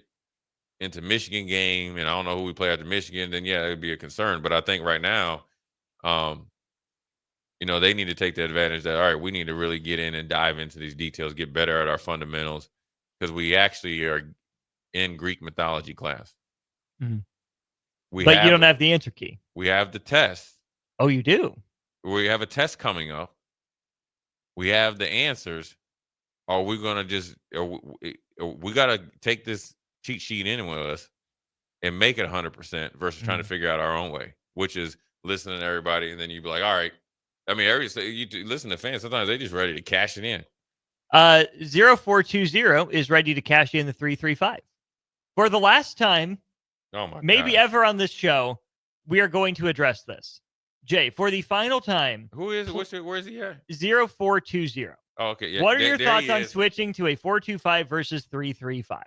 into Michigan game, and I don't know who we play after Michigan, then, yeah, it would be a concern. But I think right now, they need to take the advantage that, all right, we need to really get in and dive into these details, get better at our fundamentals, because we actually are in Greek mythology class. Mm-hmm. But you don't have the answer key. We have the test. Oh, you do? We have a test coming up. We have the answers. Are we going to just we got to take this cheat sheet in with us and make it 100% versus trying to figure out our own way, which is listening to everybody. And then you'd be like, all right. I mean, you listen to fans. Sometimes they just ready to cash it in. 0420 is ready to cash in the 335. For the last time, maybe ever on this show, we are going to address this. Jay, for the final time. Who is it? Where is he at? 0420. Oh, okay. Yeah, what are your thoughts on switching to a 425 versus 335?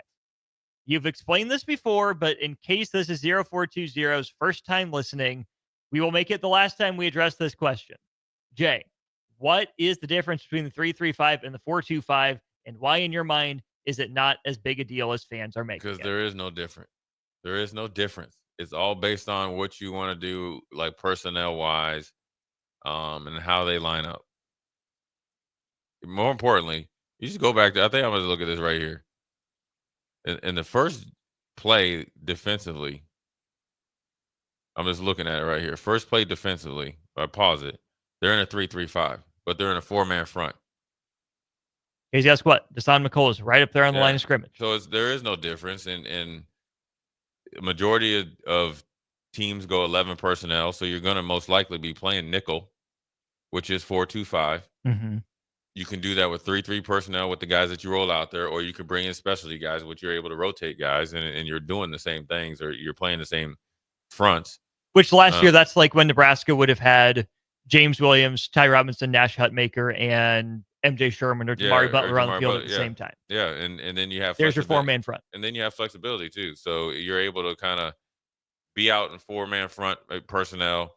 You've explained this before, but in case this is 0420's first time listening, we will make it the last time we address this question. Jay, what is the difference between the 335 and the 425, and why, in your mind, is it not as big a deal as fans are making? Because there is no difference. There is no difference. It's all based on what you want to do, like personnel-wise, and how they line up. More importantly, you just go back to, I think I'm going to look at this right here. In the first play defensively, I'm just looking at it right here. First play defensively, if I pause it, they're in a 3-3-5, but they're in a four-man front. Because guess what? Deshaun McCullough is right up there on the line of scrimmage. So there is no difference. And the majority of teams go 11 personnel, so you're going to most likely be playing nickel, which is 4-2-5. Mm-hmm. You can do that with 3-3 personnel with the guys that you roll out there, or you can bring in specialty guys, which you're able to rotate guys, and you're doing the same things, or you're playing the same fronts. Which last year, that's like when Nebraska would have had James Williams, Ty Robinson, Nash Hutmaker, and MJ Sherman or Jamari Butler on the field at the same time. Yeah, and then you have there's your four-man front. And then you have flexibility too. So you're able to kind of be out in four-man front personnel.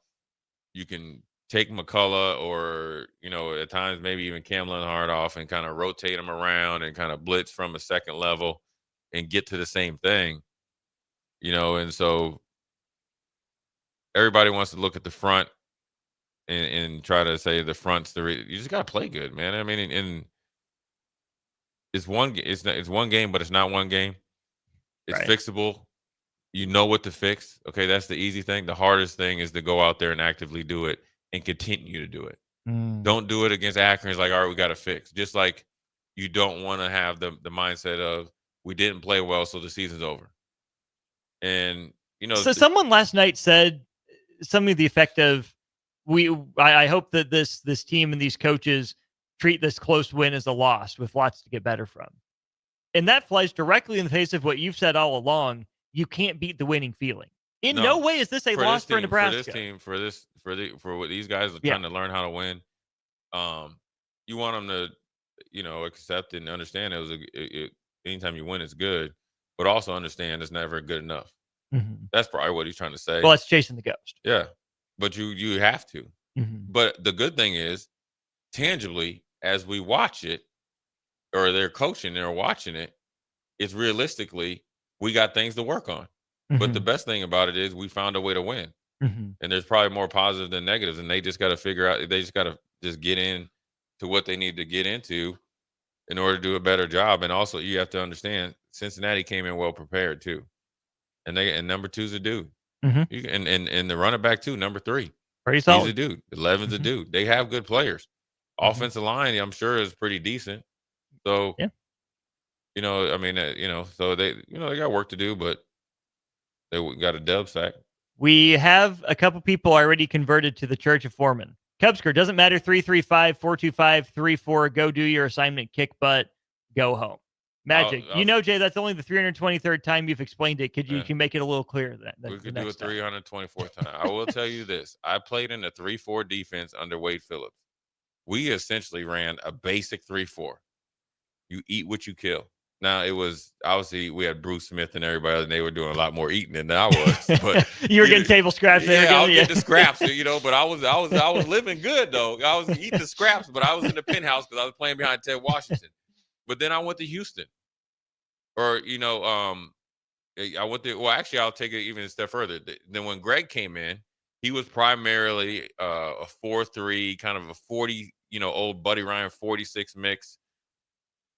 You can take McCullough or, at times maybe even Cam Lenhart off and kind of rotate them around and kind of blitz from a second level and get to the same thing. And so everybody wants to look at the front and try to say the front's you just got to play good, man. I mean, and it's one game, but it's not one game. It's fixable. You know what to fix. Okay, that's the easy thing. The hardest thing is to go out there and actively do it and continue to do it. Don't do it against Akron. It's like, all right, we got to fix. Just like you don't want to have the mindset of we didn't play well, so the season's over. And, So someone last night said something to the effect of, I hope that this team and these coaches treat this close win as a loss with lots to get better from. And that flies directly in the face of what you've said all along. You can't beat the winning feeling. In no way is this a loss for Nebraska. For this team, for what these guys are trying to learn how to win. You want them to, accept and understand anytime you win, it's good, but also understand it's never good enough. Mm-hmm. That's probably what he's trying to say. Well, it's chasing the ghost. Yeah, but you have to. Mm-hmm. But the good thing is, tangibly, as we watch it, or they're coaching and watching it, it's realistically we got things to work on. Mm-hmm. But the best thing about it is we found a way to win. Mm-hmm. And there's probably more positive than negatives, and they just got to figure out. They just got to get in to what they need to get into in order to do a better job. And also, you have to understand, Cincinnati came in well prepared too, and number 2's a dude, mm-hmm. and the running back too, number 3, pretty solid. He's a dude. 11's mm-hmm. a dude. They have good players. Mm-hmm. Offensive line, I'm sure, is pretty decent. So, yeah. So they got work to do, but they got a dub sack. We have a couple people already converted to the Church of Foreman. Cubsker, doesn't matter, 335-425-34. Go do your assignment, kick butt, go home. Magic. Jay, that's only the 323rd time you've explained it. Could you can make it a little clearer? We could do it 324th time. I will tell you this. I played in a 3-4 defense under Wade Phillips. We essentially ran a basic 3-4. You eat what you kill. Now, it was obviously we had Bruce Smith and everybody else, and they were doing a lot more eating than I was. But you were getting table scraps there. Yeah, I was getting the scraps, but I was living good though. I was eating the scraps, but I was in the penthouse because I was playing behind Ted Washington. But then I went to Houston, I went to. Well, actually, I'll take it even a step further. Then when Greg came in, he was primarily a 4-3, kind of a 40, old Buddy Ryan 46 mix.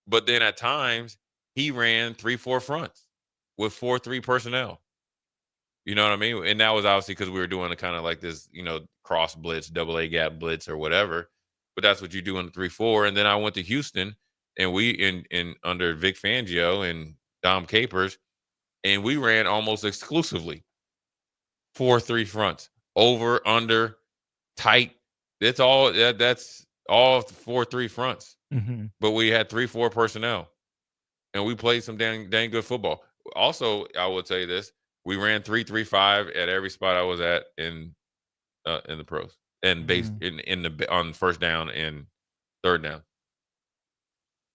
But then at times, he ran 3-4 fronts with 4-3 personnel. You know what I mean? And that was obviously because we were doing a kind of like this, cross blitz, double A gap blitz or whatever. But that's what you do in the 3-4. And then I went to Houston, and we in under Vic Fangio and Dom Capers, and we ran almost exclusively 4-3 fronts, over, under, tight. That's all 4-3 fronts. Mm-hmm. But we had 3-4 personnel. And we played some dang good football. Also, I will tell you this: we ran 3-3-5 at every spot I was at in the pros and base on first down and third down.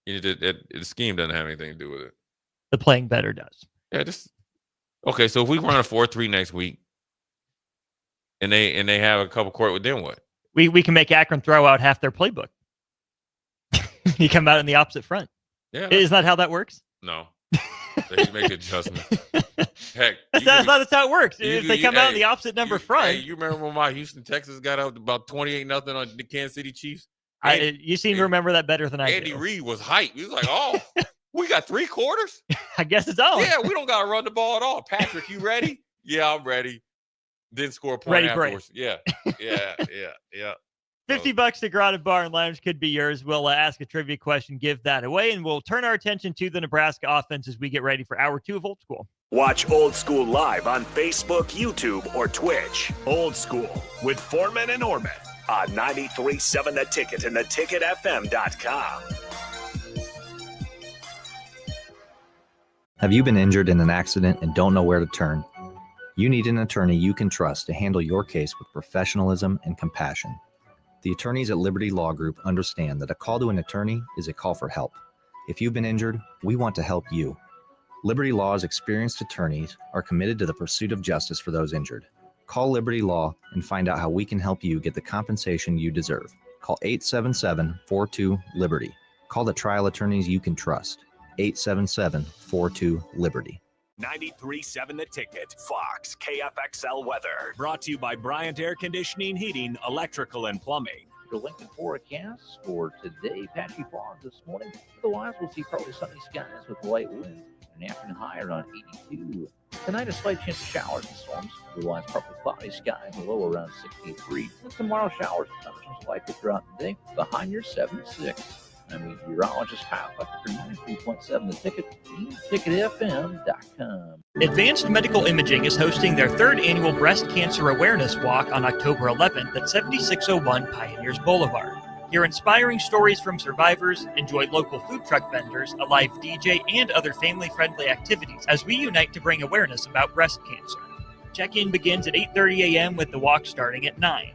The scheme doesn't have anything to do with it. The playing better does. Yeah, okay. So if we run a 4-3 next week, and they have a couple court, then what? We can make Akron throw out half their playbook. You come out in the opposite front. Yeah, isn't that how that works? No, they make adjustments. Heck, that's how it works. If they come out in the opposite number front. Hey, you remember when my Houston Texans got up about 28-0 on the Kansas City Chiefs? You seem to remember that better than I do. Andy Reid was hyped. He was like, "Oh, we got 3 quarters. I guess it's on. Yeah, we don't got to run the ball at all." Patrick, you ready? Yeah, I'm ready. Didn't score a point ready afterwards. Yeah. $50 to Grotto Bar and Lounge could be yours. We'll ask a trivia question, give that away, and we'll turn our attention to the Nebraska offense as we get ready for Hour 2 of Old School. Watch Old School live on Facebook, YouTube, or Twitch. Old School with Foreman and Oerman on 93.7 The Ticket and theticketfm.com. Have you been injured in an accident and don't know where to turn? You need an attorney you can trust to handle your case with professionalism and compassion. The attorneys at Liberty Law Group understand that a call to an attorney is a call for help. If you've been injured, we want to help you. Liberty Law's experienced attorneys are committed to the pursuit of justice for those injured. Call Liberty Law and find out how we can help you get the compensation you deserve. Call 877-42-LIBERTY. Call the trial attorneys you can trust. 877-42-LIBERTY. 93.7 The Ticket, Fox, KFXL weather. Brought to you by Bryant Air Conditioning, Heating, Electrical, and Plumbing. The Lincoln forecast for today, patchy fog this morning. Otherwise, we'll see partly sunny skies with light winds. An afternoon high around 82. Tonight, a slight chance of showers and storms. Otherwise, partly cloudy skies, a low around 63. And tomorrow, showers and thunderstorms likely throughout the day. Behind your 76. I'm meteorologist Kyle Bucker for 93.7 The Ticket, theticketfm.com. Advanced Medical Imaging is hosting their 3rd annual Breast Cancer Awareness Walk on October 11th at 7601 Pioneers Boulevard. Hear inspiring stories from survivors, enjoy local food truck vendors, a live DJ, and other family-friendly activities as we unite to bring awareness about breast cancer. Check-in begins at 8:30 a.m. with the walk starting at 9.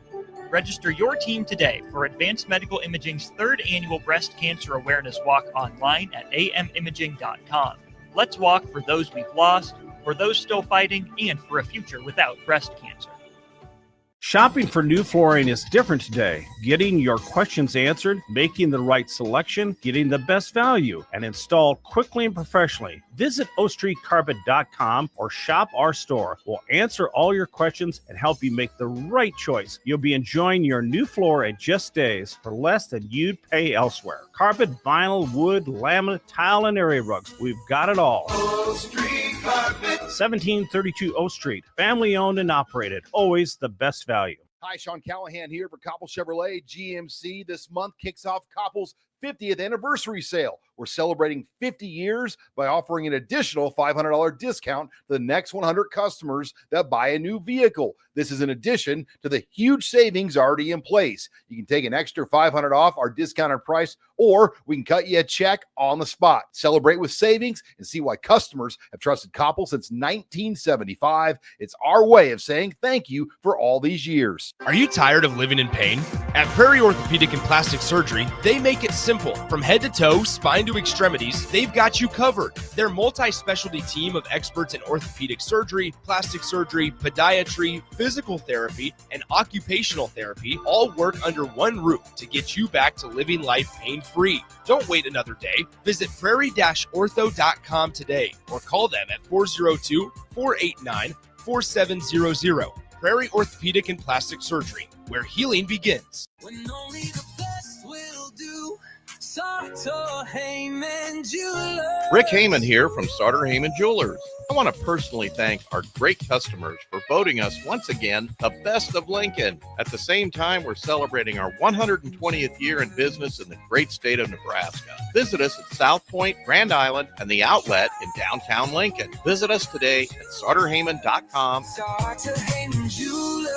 Register your team today for Advanced Medical Imaging's 3rd annual Breast Cancer Awareness Walk online at amimaging.com. Let's walk for those we've lost, for those still fighting, and for a future without breast cancer. Shopping for new flooring is different today. Getting your questions answered, making the right selection, getting the best value, and installed quickly and professionally. Visit ostreetcarpet.com or shop our store. We'll answer all your questions and help you make the right choice. You'll be enjoying your new floor in just days for less than you'd pay elsewhere. Carpet, vinyl, wood, laminate, tile, and area rugs. We've got it all. O Street Carpet. 1732 O Street. Family owned and operated. Always the best value. Hi, Sean Callahan here for Koppel Chevrolet GMC. This month kicks off Koppel's 50th anniversary sale. We're celebrating 50 years by offering an additional $500 discount to the next 100 customers that buy a new vehicle. This is in addition to the huge savings already in place. You can take an extra $500 off our discounted price, or we can cut you a check on the spot. Celebrate with savings and see why customers have trusted Koppel since 1975. It's our way of saying thank you for all these years. Are you tired of living in pain? At Prairie Orthopedic and Plastic Surgery, they make it simple. From head to toe, spine to extremities, they've got you covered. Their multi-specialty team of experts in orthopedic surgery, plastic surgery, podiatry, physical therapy, and occupational therapy all work under one roof to get you back to living life pain-free. Don't wait another day. Visit prairie-ortho.com today or call them at 402-489-4700. Prairie Orthopedic and Plastic Surgery, where healing begins. When only the best will do. Sartor Heyman Jewelers. Rick Heyman here from Sartor Heyman Jewelers. I want to personally thank our great customers for voting us once again the best of Lincoln. At the same time, we're celebrating our 120th year in business in the great state of Nebraska. Visit us at South Point, Grand Island, and the Outlet in downtown Lincoln. Visit us today at sartorheyman.com. Sartor Heyman Jewelers.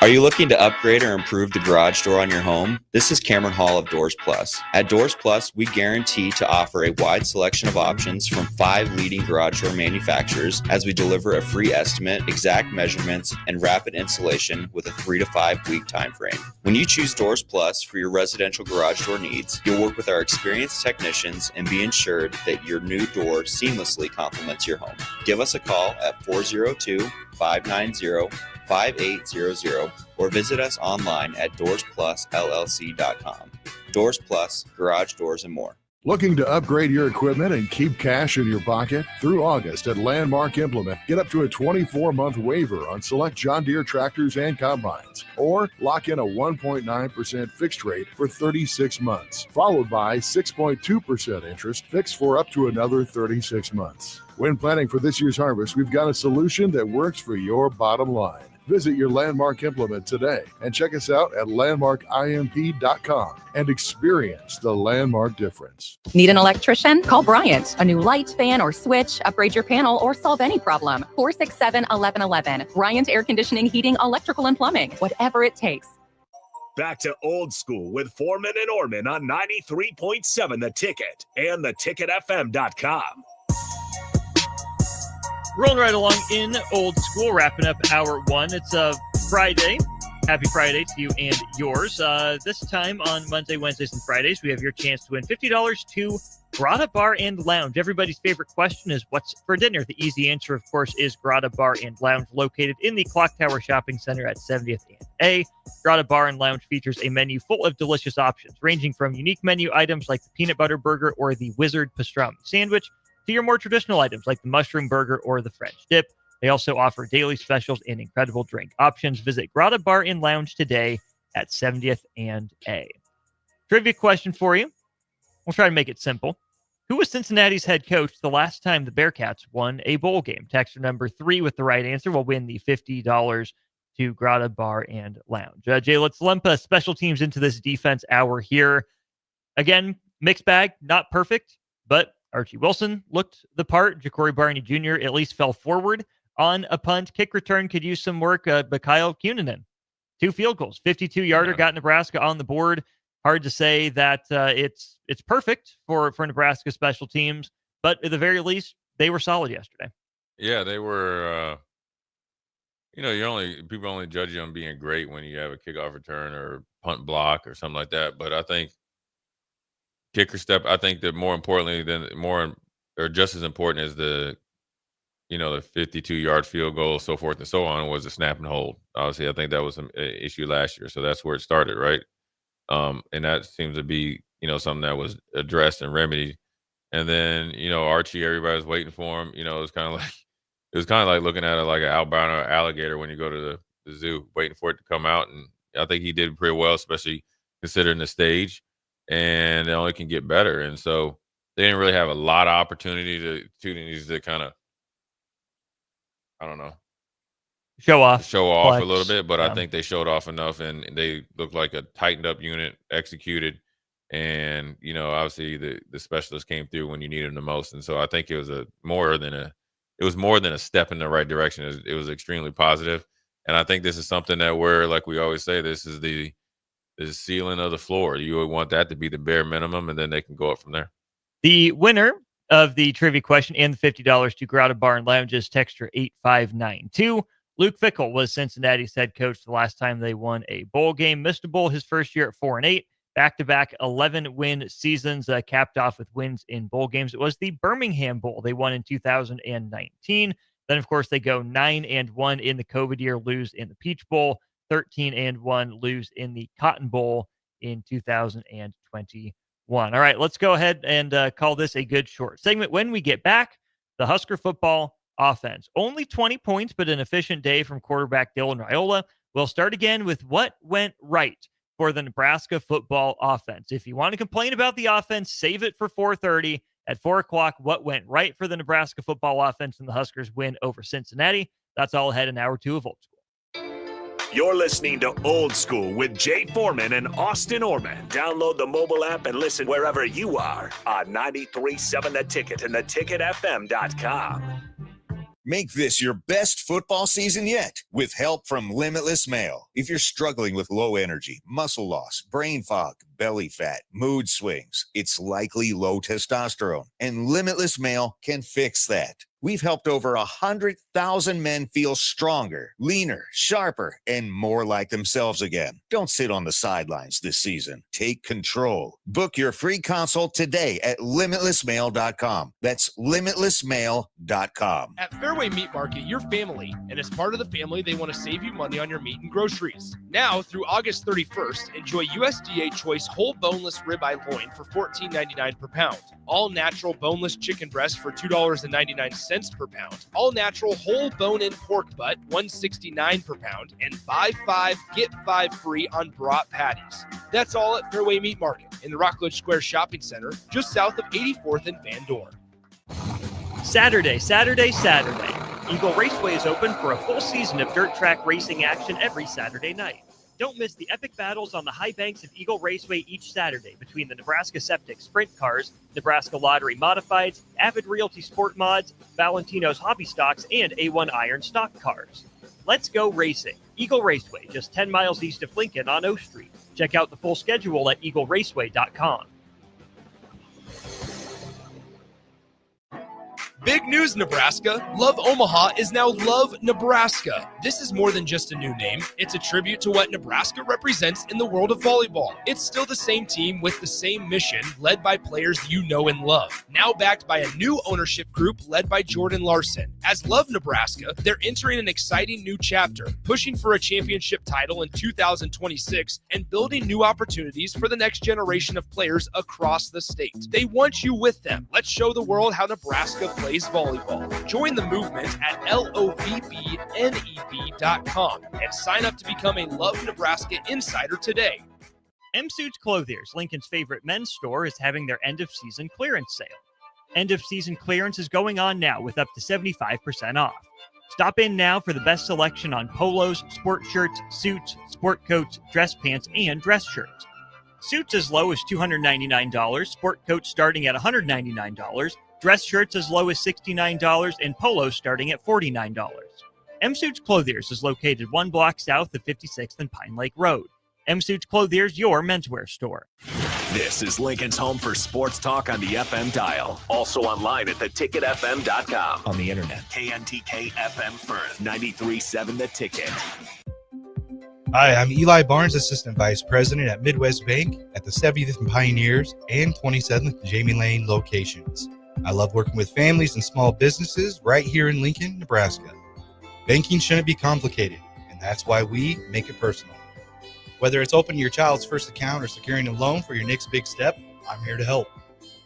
Are you looking to upgrade or improve the garage door on your home? This is Cameron Hall of Doors Plus. At Doors Plus, we guarantee to offer a wide selection of options from 5 leading garage door manufacturers as we deliver a free estimate, exact measurements, and rapid installation with a 3 to 5 week time frame. When you choose Doors Plus for your residential garage door needs, you'll work with our experienced technicians and be ensured that your new door seamlessly complements your home. Give us a call at 402-590-5800 or visit us online at doorsplusllc.com. Doors Plus, garage doors, and more. Looking to upgrade your equipment and keep cash in your pocket? Through August at Landmark Implement, get up to a 24-month waiver on select John Deere tractors and combines, or lock in a 1.9% fixed rate for 36 months, followed by 6.2% interest fixed for up to another 36 months. When planning for this year's harvest, we've got a solution that works for your bottom line. Visit your Landmark Implement today and check us out at landmarkimp.com and experience the Landmark difference. Need an electrician? Call Bryant. A new light, fan, or switch, upgrade your panel, or solve any problem. 467-1111. Bryant Air Conditioning, Heating, Electrical, and Plumbing. Whatever it takes. Back to Old School with Foreman and Oerman on 93.7 The Ticket and theticketfm.com. Rolling right along in Old School, wrapping up hour 1. It's a Friday. Happy Friday to you and yours. This time on Monday, Wednesdays, and Fridays, we have your chance to win $50 to Grotto Bar and Lounge. Everybody's favorite question is, what's for dinner? The easy answer, of course, is Grotto Bar and Lounge, located in the Clock Tower Shopping Center at 70th and A. Grotto Bar and Lounge features a menu full of delicious options, ranging from unique menu items like the peanut butter burger or the Wizard pastrami sandwich, to your more traditional items like the mushroom burger or the French dip. They also offer daily specials and incredible drink options. Visit Grotto Bar and Lounge today at 70th and A. Trivia question for you. We'll try to make it simple. Who was Cincinnati's head coach the last time the Bearcats won a bowl game? Texter number 3 with the right answer will win the $50 to Grotto Bar and Lounge. Jay, let's lump special teams into this defense hour here. Again, mixed bag, not perfect, but Archie Wilson looked the part. Ja'Cory Barney Jr. at least fell forward on a punt. Kick return could use some work, but Kyle Kunanen, 2 field goals, 52-yarder, got Nebraska on the board. Hard to say that it's perfect for Nebraska special teams, but at the very least, they were solid yesterday. Yeah, they were People only judge you on being great when you have a kickoff return or punt block or something like that. But I think kicker step. I think that more importantly or just as important as the 52-yard field goal, so forth and so on, was the snap and hold. Obviously, I think that was an issue last year, so that's where it started, right? And that seems to be something that was addressed and remedied. And then Archie, everybody was waiting for him. It was kind of like looking at it like an albino alligator when you go to the zoo, waiting for it to come out. And I think he did pretty well, especially considering the stage. And it only can get better. And so they didn't really have a lot of opportunity to kind of, I don't know, show off a little bit. But I think they showed off enough, and they looked like a tightened up unit, executed. And obviously the specialists came through when you needed them the most. And so I think it was more than a step in the right direction. It was extremely positive. And I think this is something that like we always say, this is the ceiling of the floor. You would want that to be the bare minimum, and then they can go up from there. The winner of the trivia question and the $50 to Grotto Bar and Lounges, texture 8592. Luke Fickell was Cincinnati's head coach the last time they won a bowl game. Missed a bowl his first year at 4-8. Back-to-back 11-win seasons, capped off with wins in bowl games. It was the Birmingham Bowl they won in 2019. Then, of course, they go 9-1 in the COVID year, lose in the Peach Bowl, 13-1, lose in the Cotton Bowl in 2021. All right, let's go ahead and call this a good short segment. When we get back, the Husker football offense. Only 20 points, but an efficient day from quarterback Dylan Raiola. We'll start again with what went right for the Nebraska football offense. If you want to complain about the offense, save it for 4:30. At 4 o'clock, what went right for the Nebraska football offense and the Huskers win over Cincinnati. That's all ahead in hour 2 of Old School. You're listening to Old School with Jay Foreman and Austin Oerman. Download the mobile app and listen wherever you are on 93.7 The Ticket and theticketfm.com. Make this your best football season yet with help from Limitless Mail. If you're struggling with low energy, muscle loss, brain fog, belly fat, mood swings, it's likely low testosterone, and Limitless Mail can fix that. We've helped over 100,000 men feel stronger, leaner, sharper, and more like themselves again. Don't sit on the sidelines this season. Take control. Book your free consult today at limitlessmail.com. That's limitlessmail.com. At Fairway Meat Market, your family, and as part of the family, they want to save you money on your meat and groceries. Now, through August 31st, enjoy USDA Choice Whole Boneless Ribeye Loin for $14.99 per pound. All natural boneless chicken breast for $2.99 per pound. All natural whole bone-in pork butt, $1.69 per pound. And buy 5, get 5 free on brat patties. That's all at Fairway Meat Market in the Rockledge Square Shopping Center, just south of 84th and Van Dorn. Saturday. Eagle Raceway is open for a full season of dirt track racing action every Saturday night. Don't miss the epic battles on the high banks of Eagle Raceway each Saturday between the Nebraska Septic Sprint Cars, Nebraska Lottery Modifieds, Avid Realty Sport Mods, Valentino's Hobby Stocks, and A1 Iron Stock Cars. Let's go racing. Eagle Raceway, just 10 miles east of Lincoln on O Street. Check out the full schedule at eagleraceway.com. Big news, Nebraska. Love Omaha is now Love Nebraska. This is more than just a new name. It's a tribute to what Nebraska represents in the world of volleyball. It's still the same team with the same mission, led by players you know and love. Now backed by a new ownership group led by Jordan Larson. As Love Nebraska, they're entering an exciting new chapter, pushing for a championship title in 2026 and building new opportunities for the next generation of players across the state. They want you with them. Let's show the world how Nebraska plays volleyball. Join the movement at lovneb.com and sign up to become a Love Nebraska Insider today. M Suits Clothiers, Lincoln's favorite men's store, is having their end-of-season clearance sale. End-of-season clearance is going on now with up to 75% off. Stop in now for the best selection on polos, sport shirts, suits, sport coats, dress pants, and dress shirts. Suits as low as $299, sport coats starting at $199, dress shirts as low as $69, and polos starting at $49. M Suits Clothiers is located 1 block south of 56th and Pine Lake Road. M Suits Clothiers, your menswear store. This is Lincoln's home for sports talk on the FM dial. Also online at theticketfm.com. On the internet. KNTK FM Firth, 93.7 The Ticket. Hi, I'm Eli Barnes, Assistant Vice President at Midwest Bank at the 70th and Pioneers and 27th Jamie Lane locations. I love working with families and small businesses right here in Lincoln, Nebraska. Banking shouldn't be complicated, and that's why we make it personal. Whether it's opening your child's first account or securing a loan for your next big step, I'm here to help.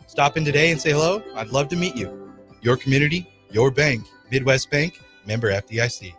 Stop in today and say hello. I'd love to meet you. Your community, your bank, Midwest Bank, member FDIC.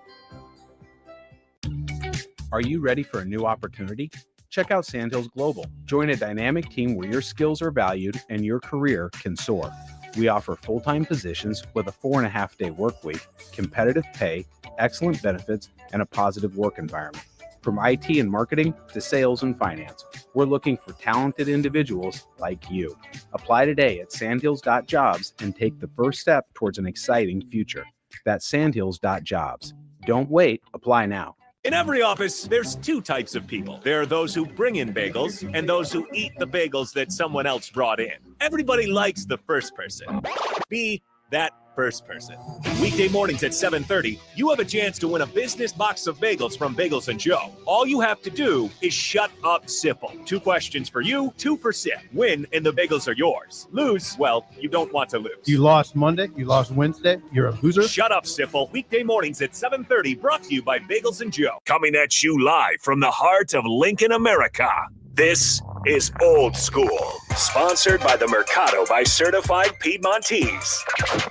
Are you ready for a new opportunity? Check out Sandhills Global. Join a dynamic team where your skills are valued and your career can soar. We offer full-time positions with a 4.5-day work week, competitive pay, excellent benefits, and a positive work environment. From IT and marketing to sales and finance, we're looking for talented individuals like you. Apply today at sandhills.jobs and take the first step towards an exciting future. That's sandhills.jobs. Don't wait, apply now. In every office, there's two types of people. There are those who bring in bagels and those who eat the bagels that someone else brought in. Everybody likes the first person. Be that first person. Weekday mornings at 7:30, you have a chance to win a business box of bagels from Bagels & Joe. All you have to do is shut up, Sipple. 2 questions for you, 2 for Sip. Win, and the bagels are yours. Lose, well, you don't want to lose. You lost Monday, you lost Wednesday, you're a loser. Shut up, Sipple. Weekday mornings at 7:30, brought to you by Bagels & Joe. Coming at you live from the heart of Lincoln, America. This is Old School, sponsored by the Mercado by Certified Piedmontese.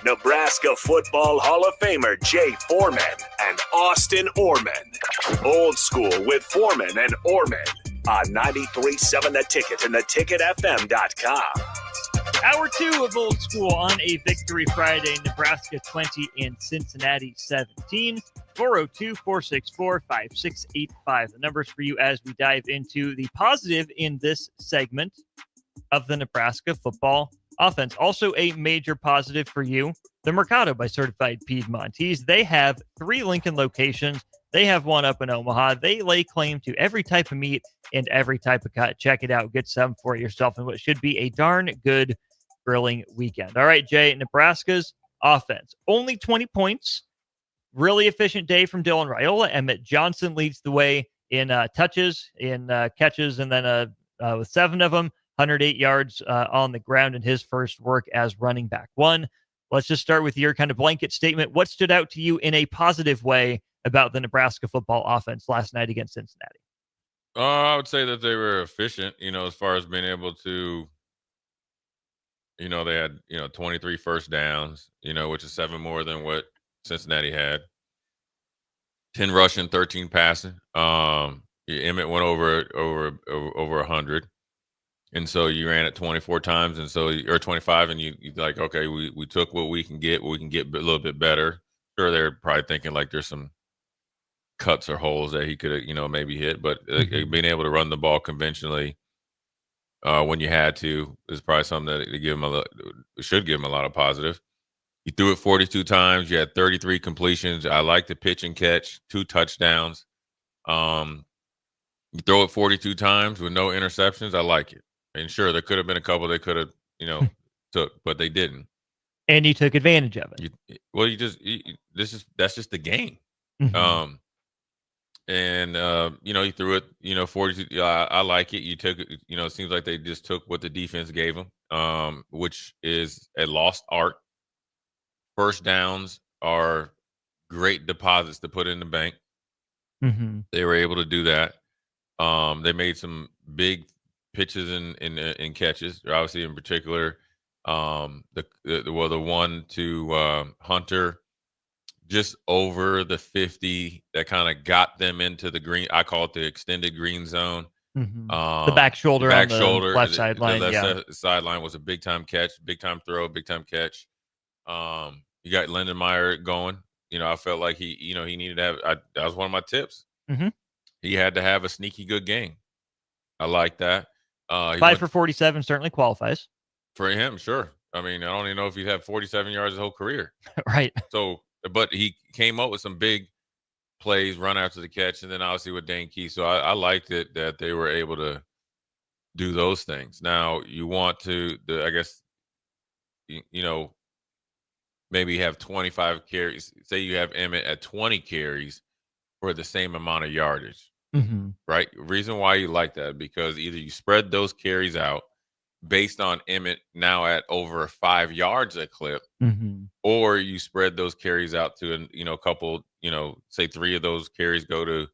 Nebraska Football Hall of Famer Jay Foreman and Austin Oerman. Old School with Foreman and Oerman on 93.7 The Ticket and theticketfm.com. Hour 2 of Old School on a Victory Friday. Nebraska 20 and Cincinnati 17. 402-464-5685. The numbers for you as we dive into the positive in this segment of the Nebraska football offense. Also a major positive for you, the Mercado by Certified Piedmontese. They have 3 Lincoln locations. They have 1 up in Omaha. They lay claim to every type of meat and every type of cut. Check it out. Get some for yourself in what should be a darn good grilling weekend. All right, Jay, Nebraska's offense. Only 20 points. Really efficient day from Dylan Raiola. Emmett Johnson leads the way in touches, in catches, and then with 7 of them, 108 yards on the ground in his first work as running back 1. Let's just start with your kind of blanket statement. What stood out to you in a positive way about the Nebraska football offense last night against Cincinnati? I would say that they were efficient, as far as being able to, they had, 23 first downs, which is 7 more than what Cincinnati had. 10 rushing, 13 passing. Emmett went over 100. And so you ran it 24 times, or 25, and you like, okay, we took what we can get a little bit better. Sure, they're probably thinking like there's some cuts or holes that he could have, maybe hit, but being able to run the ball conventionally when you had to is probably something that should give him a lot of positive. You threw it 42 times. You had 33 completions. I like the pitch and catch, 2 touchdowns. You throw it 42 times with no interceptions. I like it. And sure, there could have been a couple they could have, took, but they didn't. And you took advantage of it. That's just the game. Mm-hmm. He threw it, 42. I like it. You took it, it seems like they just took what the defense gave them, which is a lost art. First downs are great deposits to put in the bank. Mm-hmm. They were able to do that. They made some big pitches and catches. Obviously, in particular, the one to Hunter just over the 50 that kind of got them into the green. I call it the extended green zone. Mm-hmm. The back shoulder on the left sideline. The left sideline was a big time catch, big time throw, big time catch. You got Lindenmeyer going. I felt like he needed to have. That was one of my tips. Mm-hmm. He had to have a sneaky good game. I like that. 5 for 47 certainly qualifies for him. Sure. I mean, I don't even know if he'd have 47 yards his whole career. Right. So, but he came up with some big plays, run after the catch, and then obviously with Dane Key. So I liked it that they were able to do those things. Now you want to, I guess, maybe have 25 carries. Say you have Emmett at 20 carries for the same amount of yardage, right? Reason why you like that, because either you spread those carries out based on Emmett now at over 5 yards a clip, or you spread those carries out to a couple, say 3 of those carries go to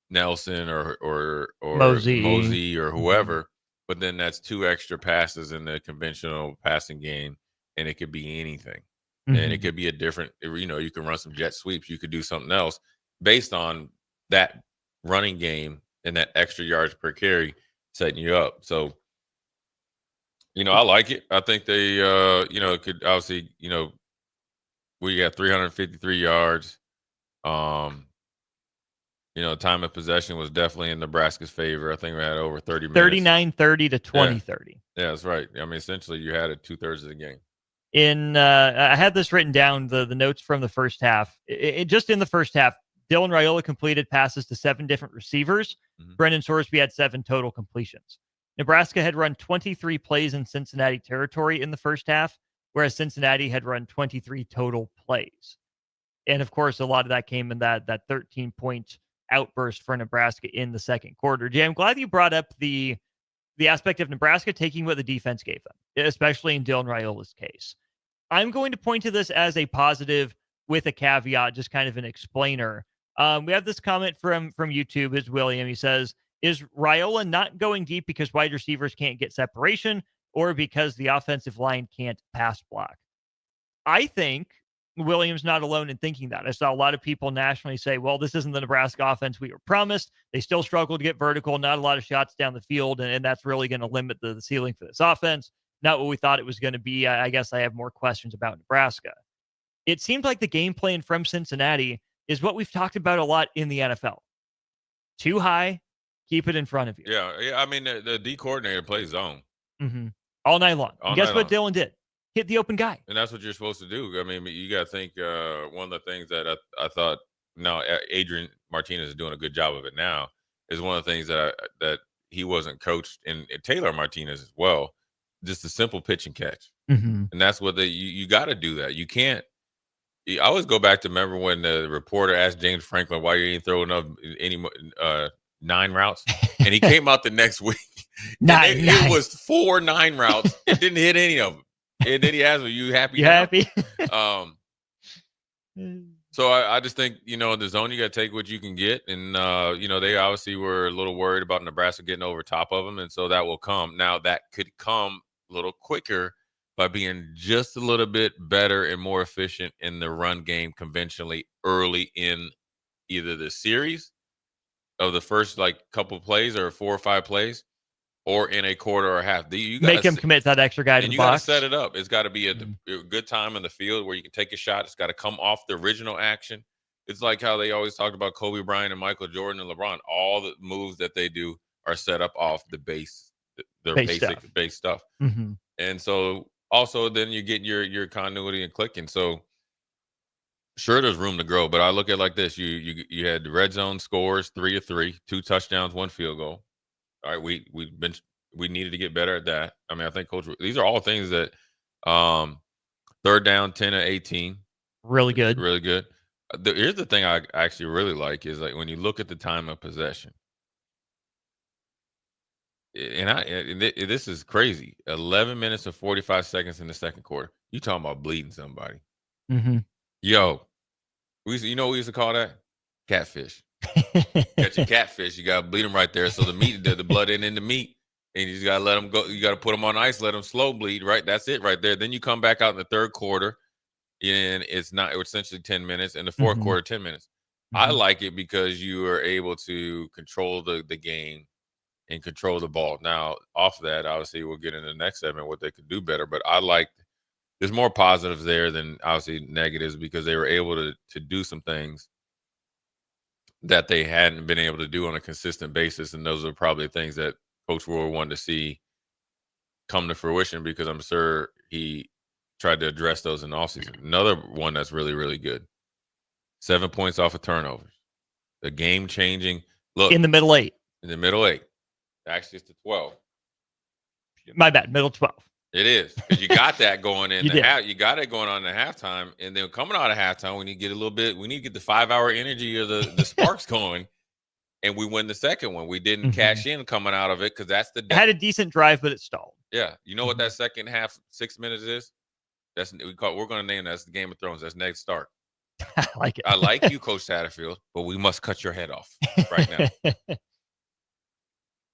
Nelson or Mosey or whoever, but then that's 2 extra passes in the conventional passing game, and it could be anything. And it could be a different, you can run some jet sweeps, you could do something else based on that running game and that extra yards per carry setting you up. So, I like it. I think they, it could obviously, we got 353 yards. Time of possession was definitely in Nebraska's favor. I think we had over 30 minutes. 39-30 to 20-30. Yeah, that's right. I mean, essentially, you had it 2/3 of the game. I had this written down, the notes from the first half. Just in the first half, Dylan Raiola completed passes to 7 different receivers. Brendan Sorsby had 7 total completions. Nebraska had run 23 plays in Cincinnati territory in the first half, whereas Cincinnati had run 23 total plays. And, of course, a lot of that came in that 13-point outburst for Nebraska in the second quarter. Jay, I'm glad you brought up the aspect of Nebraska taking what the defense gave them, especially in Dylan Raiola's case. I'm going to point to this as a positive with a caveat, just kind of an explainer. We have this comment from YouTube. It's William. He says, is Raiola not going deep because wide receivers can't get separation or because the offensive line can't pass block? I think William's not alone in thinking that. I saw a lot of people nationally say, well, this isn't the Nebraska offense we were promised. They still struggle to get vertical, not a lot of shots down the field, and that's really going to limit the ceiling for this offense. Not what we thought it was going to be. I guess I have more questions about Nebraska. It seemed like the game plan from Cincinnati is what we've talked about a lot in the NFL. Too high, keep it in front of you. Yeah. I mean, the D coordinator plays zone. All night long. And guess what Dylan did? Hit the open guy. And that's what you're supposed to do. I mean, you got to think one of the things that I thought, now Adrian Martinez is doing a good job of it now, is one of the things that he wasn't coached, and Taylor Martinez as well, just a simple pitch and catch. And that's what you got to do that. You can't. I always go back to remember when the reporter asked James Franklin why you ain't throwing up any 9 routes, and he came out the next week. It was 4 9 routes. It didn't hit any of them. And then he asked, "Are you happy? You happy?" So I just think, in the zone, you got to take what you can get. And, they obviously were a little worried about Nebraska getting over top of them. And so that will come. Now, that could come a little quicker by being just a little bit better and more efficient in the run game conventionally early in either the series of the first couple plays or 4 or 5 plays, or in a quarter or a half. You make him commit that extra guy to the box. And you got to set it up. It's got to be a good time in the field where you can take a shot. It's got to come off the original action. It's like how they always talked about Kobe Bryant and Michael Jordan and LeBron. All the moves that they do are set up off the base, their basic base stuff. And so also then you get your continuity and clicking. So sure, there's room to grow, but I look at it like this. You had the red zone scores, 3 of 3, 2 touchdowns, 1 field goal. All right, we needed to get better at that. I mean, I think Coach, these are all things that 3rd down, 10 of 18. Really good. Really good. Here's the thing I actually really like is when you look at the time of possession. And this is crazy. 11 minutes and 45 seconds in the second quarter. You talking about bleeding somebody. Yo, we used to call that? Catfish. Got your catfish, you got to bleed them right there. So the blood ain't in the meat. And you just got to let them go. You got to put them on ice, let them slow bleed, right? That's it right there. Then you come back out in the third quarter, and it's essentially 10 minutes. In the fourth quarter, 10 minutes. I like it because you are able to control the game and control the ball. Now, off of that, obviously, we'll get into the next segment what they could do better. But I like there's more positives there than obviously negatives because they were able to do some things that they hadn't been able to do on a consistent basis. And those are probably things that Coach Roy wanted to see come to fruition because I'm sure he tried to address those in the offseason. Another one that's really, really good. 7 points off of turnovers. The game-changing look. In the middle 8. In the middle 8. Actually, it's the 12. My bad, middle 12. It is, because you got that going in You the did. you got it going on in the halftime, and then coming out of halftime, we need to get a little bit. We need to get the 5-hour energy or the sparks going, and we win the second one. We didn't cash in coming out of it because that's the Had a decent drive, but it stalled. yeah. You know what that second half 6 minutes is? We're going to name that's the Game of Thrones. That's Ned Stark. I like it. I like you, Coach Satterfield, but we must cut your head off right now.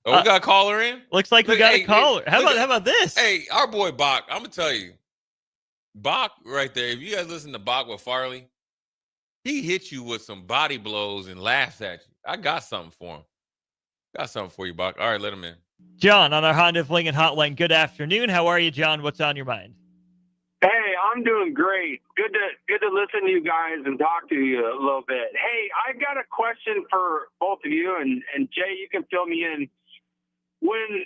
Oh, we got a caller in? Looks like we got a caller. How about this? Hey, our boy Bach, I'm going to tell you. Bach right there, if you guys listen to Bach with Farley, he hits you with some body blows and laughs at you. I got something for him. Got something for you, Bach. All right, let him in. John on our Honda of Lincoln hotline. Good afternoon. How are you, John? What's on your mind? Hey, I'm doing great. Good to listen to you guys and talk to you a little bit. Hey, I've got a question for both of you, and Jay, you can fill me in. When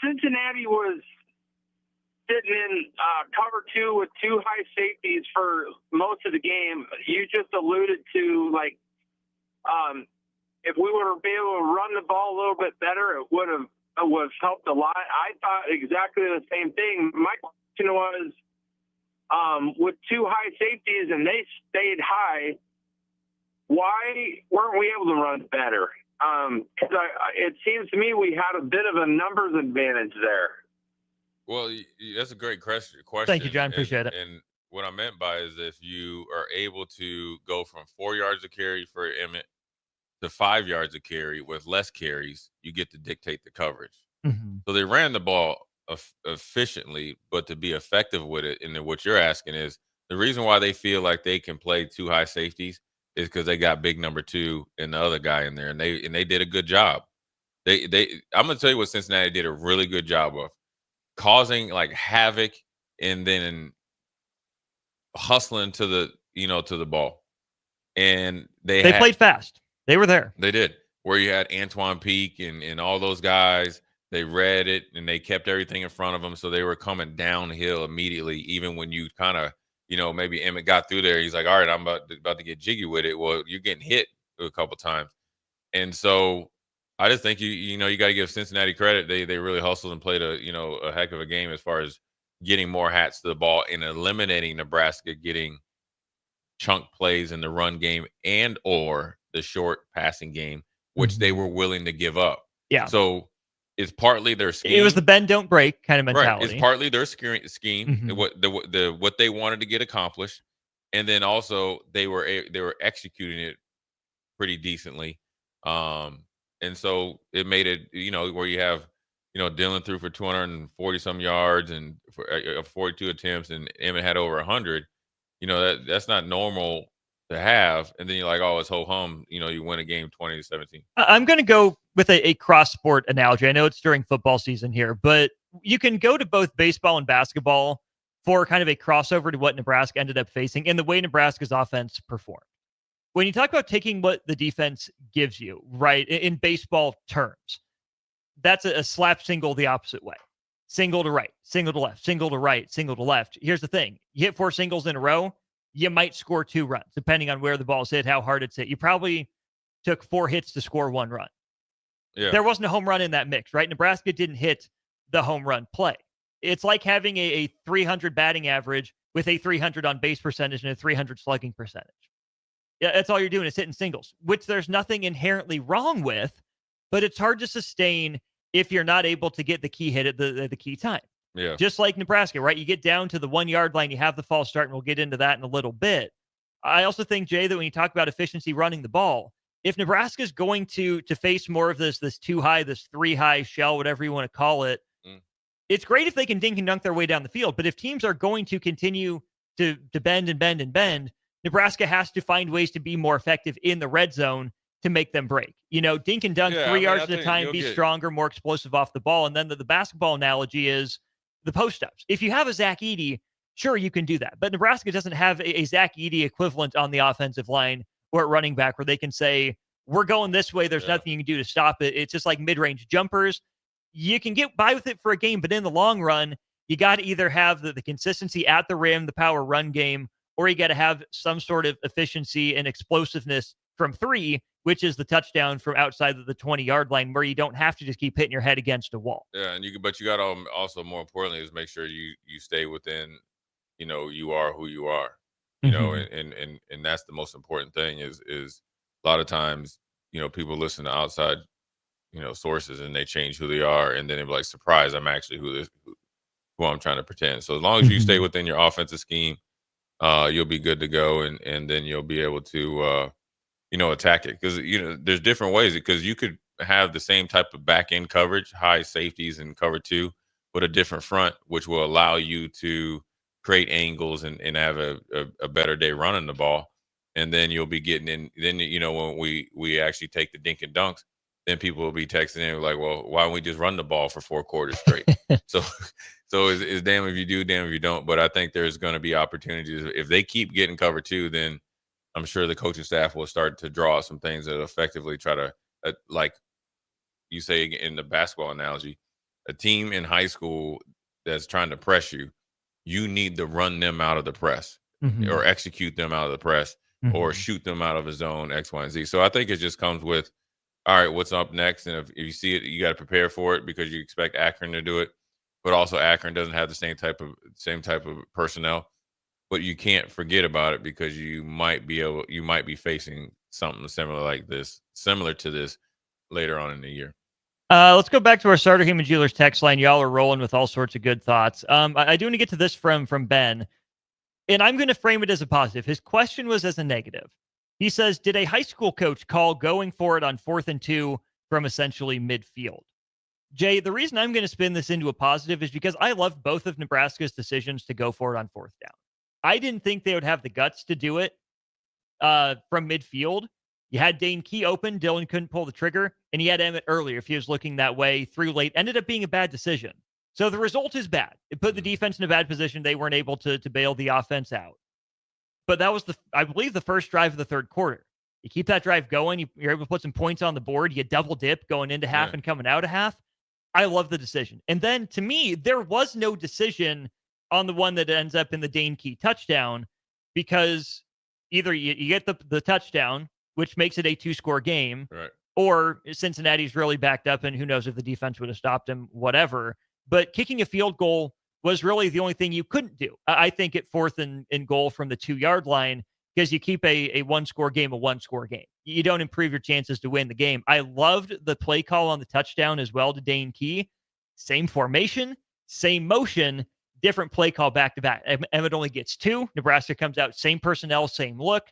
Cincinnati was sitting in cover 2 with 2 high safeties for most of the game, you just alluded to if we were to be able to run the ball a little bit better, it would have helped a lot. I thought exactly the same thing. My question was, with 2 high safeties and they stayed high, why weren't we able to run better? It seems to me we had a bit of a numbers advantage there. Well, that's a great question. Thank you, John. Appreciate it. And what I meant by is if you are able to go from 4 yards of carry for Emmett to 5 yards of carry with less carries, you get to dictate the coverage. So they ran the ball efficiently, but to be effective with it, and then what you're asking is the reason why they feel like they can play 2 high safeties is because they got big number 2 and the other guy in there, and they did a good job. I'm gonna tell you what Cincinnati did a really good job of causing like havoc and then hustling to the ball, and they played fast. They were there. They did. Where you had Antoine Peak and all those guys, they read it and they kept everything in front of them, so they were coming downhill immediately. Even when you kind of, maybe Emmett got through there, he's like, all right, I'm about to get jiggy with it. Well, you're getting hit a couple times, and so I just think you got to give Cincinnati credit. They really hustled and played a heck of a game as far as getting more hats to the ball and eliminating Nebraska getting chunk plays in the run game and or the short passing game, which they were willing to give up. Yeah. So it's partly their scheme. It was the bend don't break kind of mentality. Right. It's partly their scheme, what they wanted to get accomplished, and then also they were executing it pretty decently. And so it made it, where you have, Dillon threw for 240 some yards and for 42 attempts, and Emmett had over 100. That's not normal to have. And then you're like, oh, it's ho hum. You win a game 20-17. I'm going to go with a cross sport analogy. I know it's during football season here, but you can go to both baseball and basketball for kind of a crossover to what Nebraska ended up facing and the way Nebraska's offense performed. When you talk about taking what the defense gives you, right, in baseball terms, that's a slap single the opposite way. Single to right, single to left, single to right, single to left. Here's the thing. You hit 4 singles in a row, you might score 2 runs, depending on where the ball's hit, how hard it's hit. You probably took 4 hits to score 1 run. Yeah. There wasn't a home run in that mix, right? Nebraska didn't hit the home run play. It's like having a 300 batting average with a 300 on base percentage and a 300 slugging percentage. Yeah, that's all you're doing is hitting singles, which there's nothing inherently wrong with, but it's hard to sustain if you're not able to get the key hit at the key time. Yeah. Just like Nebraska, right? You get down to the 1 yard line, you have the false start, and we'll get into that in a little bit. I also think, Jay, that when you talk about efficiency running the ball, if Nebraska is going to face more of this 2 high, this 3 high shell, whatever you want to call it, it's great if they can dink and dunk their way down the field. But if teams are going to continue to bend and bend and bend, Nebraska has to find ways to be more effective in the red zone to make them break. Dink and dunk 3 yards at a time, be stronger, more explosive off the ball. And then the basketball analogy is the post-ups. If you have a Zach Edey, sure, you can do that. But Nebraska doesn't have a Zach Edey equivalent on the offensive line or at running back where they can say, we're going this way. There's nothing you can do to stop it. It's just like mid-range jumpers. You can get by with it for a game, but in the long run, you got to either have the consistency at the rim, the power run game, or you got to have some sort of efficiency and explosiveness from 3, which is the touchdown from outside of the 20-yard line where you don't have to just keep hitting your head against a wall. Yeah, and but you got to also, more importantly, is make sure you stay within, you are who you are, and that's the most important thing. Is a lot of times, people listen to outside, sources, and they change who they are, and then they're like, surprise, I'm actually who I'm trying to pretend. So as long as you stay within your offensive scheme, you'll be good to go, and then you'll be able to attack it, because there's different ways, because you could have the same type of back end coverage, high safeties and cover two, but a different front, which will allow you to create angles and have a better day running the ball. And then you'll be getting in. Then when we actually take the dink and dunks, then people will be texting in like, well, why don't we just run the ball for 4 quarters straight? so it's damn if you do, damn if you don't. But I think there's going to be opportunities if they keep getting cover two. Then I'm sure the coaching staff will start to draw some things that effectively try to, like you say in the basketball analogy, a team in high school that's trying to press you, you need to run them out of the press or execute them out of the press or shoot them out of a zone X, Y, and Z. So I think it just comes with, all right, what's up next? And if you see it, you got to prepare for it, because you expect Akron to do it. But also Akron doesn't have the same type of personnel. But you can't forget about it, because you might be facing something similar to this later on in the year. Let's go back to our Starter Heyman Jewelers text line. Y'all are rolling with all sorts of good thoughts. I do want to get to this from Ben, and I'm going to frame it as a positive. His question was as a negative. He says, did a high school coach call going for it on 4th and 2 from essentially midfield? Jay, the reason I'm going to spin this into a positive is because I loved both of Nebraska's decisions to go for it on 4th down. I didn't think they would have the guts to do it from midfield. You had Dane Key open. Dylan couldn't pull the trigger. And he had Emmett earlier if he was looking that way through late. Ended up being a bad decision. So the result is bad. It put the defense in a bad position. They weren't able to bail the offense out. But that was, I believe, the first drive of the third quarter. You keep that drive going. You're able to put some points on the board. You double dip going into half and coming out of half. I love the decision. And then, to me, there was no decision on the one that ends up in the Dane Key touchdown, because either you get the touchdown, which makes it a 2-score game, right, or Cincinnati's really backed up, and who knows if the defense would have stopped him, whatever. But kicking a field goal was really the only thing you couldn't do. I think at 4th and goal from the 2-yard line, because you keep a 1-score game a 1-score game. You don't improve your chances to win the game. I loved the play call on the touchdown as well to Dane Key. Same formation, same motion, different play call back to back. Emmett only gets 2. Nebraska comes out, same personnel, same look.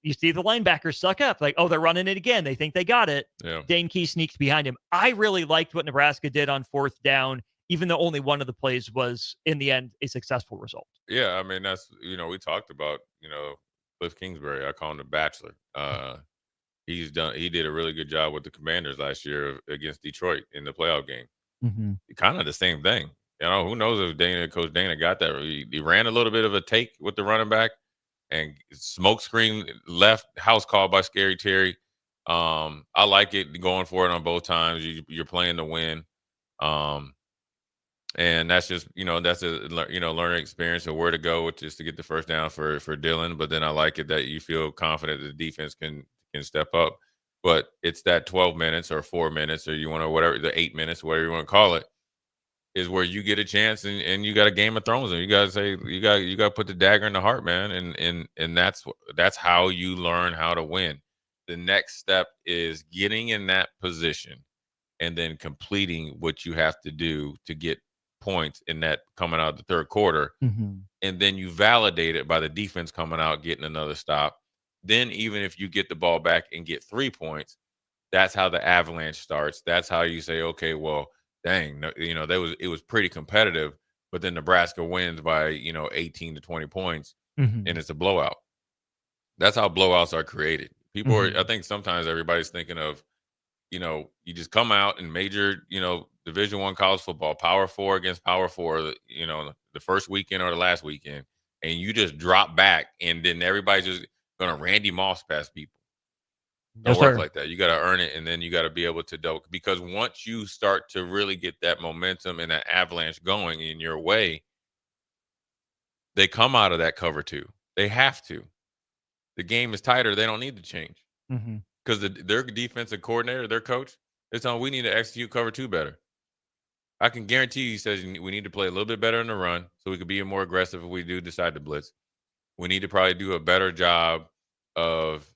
You see the linebackers suck up, like, oh, they're running it again. They think they got it. Yeah. Dane Key sneaks behind him. I really liked what Nebraska did on 4th down, even though only one of the plays was, in the end, a successful result. Yeah, I mean, that's, we talked about, Cliff Kingsbury. I call him the Bachelor. He did a really good job with the Commanders last year against Detroit in the playoff game. Kind of the same thing. Who knows if Coach Dana got that. He ran a little bit of a take with the running back, and smoke screen left, house call by Scary Terry. I like it, going for it on both times. You're playing to win. And that's just, that's a learning experience of where to go, which is to get the first down for Dylan. But then I like it that you feel confident that the defense can step up. But it's that 12 minutes or 4 minutes, or whatever, the 8 minutes, whatever you want to call it, is where you get a chance, and you got a Game of Thrones, and you got to say, you got to put the dagger in the heart, man. And that's how you learn how to win. The next step is getting in that position and then completing what you have to do to get points in that coming out of the third quarter. And then you validate it by the defense coming out, getting another stop. Then even if you get the ball back and get 3 points, that's how the avalanche starts. That's how you say, okay, well, dang, it was pretty competitive, but then Nebraska wins by 18 to 20 points, and it's a blowout. That's how blowouts are created. People are, I think sometimes everybody's thinking of, you just come out in major, Division I college football, Power 4 against Power 4, the first weekend or the last weekend, and you just drop back, and then everybody's just gonna Randy Moss past people. Don't work like that. You got to earn it, and then you got to be able to do, because once you start to really get that momentum and that avalanche going in your way, they come out of that cover 2. They have to. The game is tighter. They don't need to change. because their defensive coordinator, their coach, it's on. We need to execute cover 2 better. I can guarantee you, he says we need to play a little bit better in the run so we can be more aggressive if we do decide to blitz. We need to probably do a better job of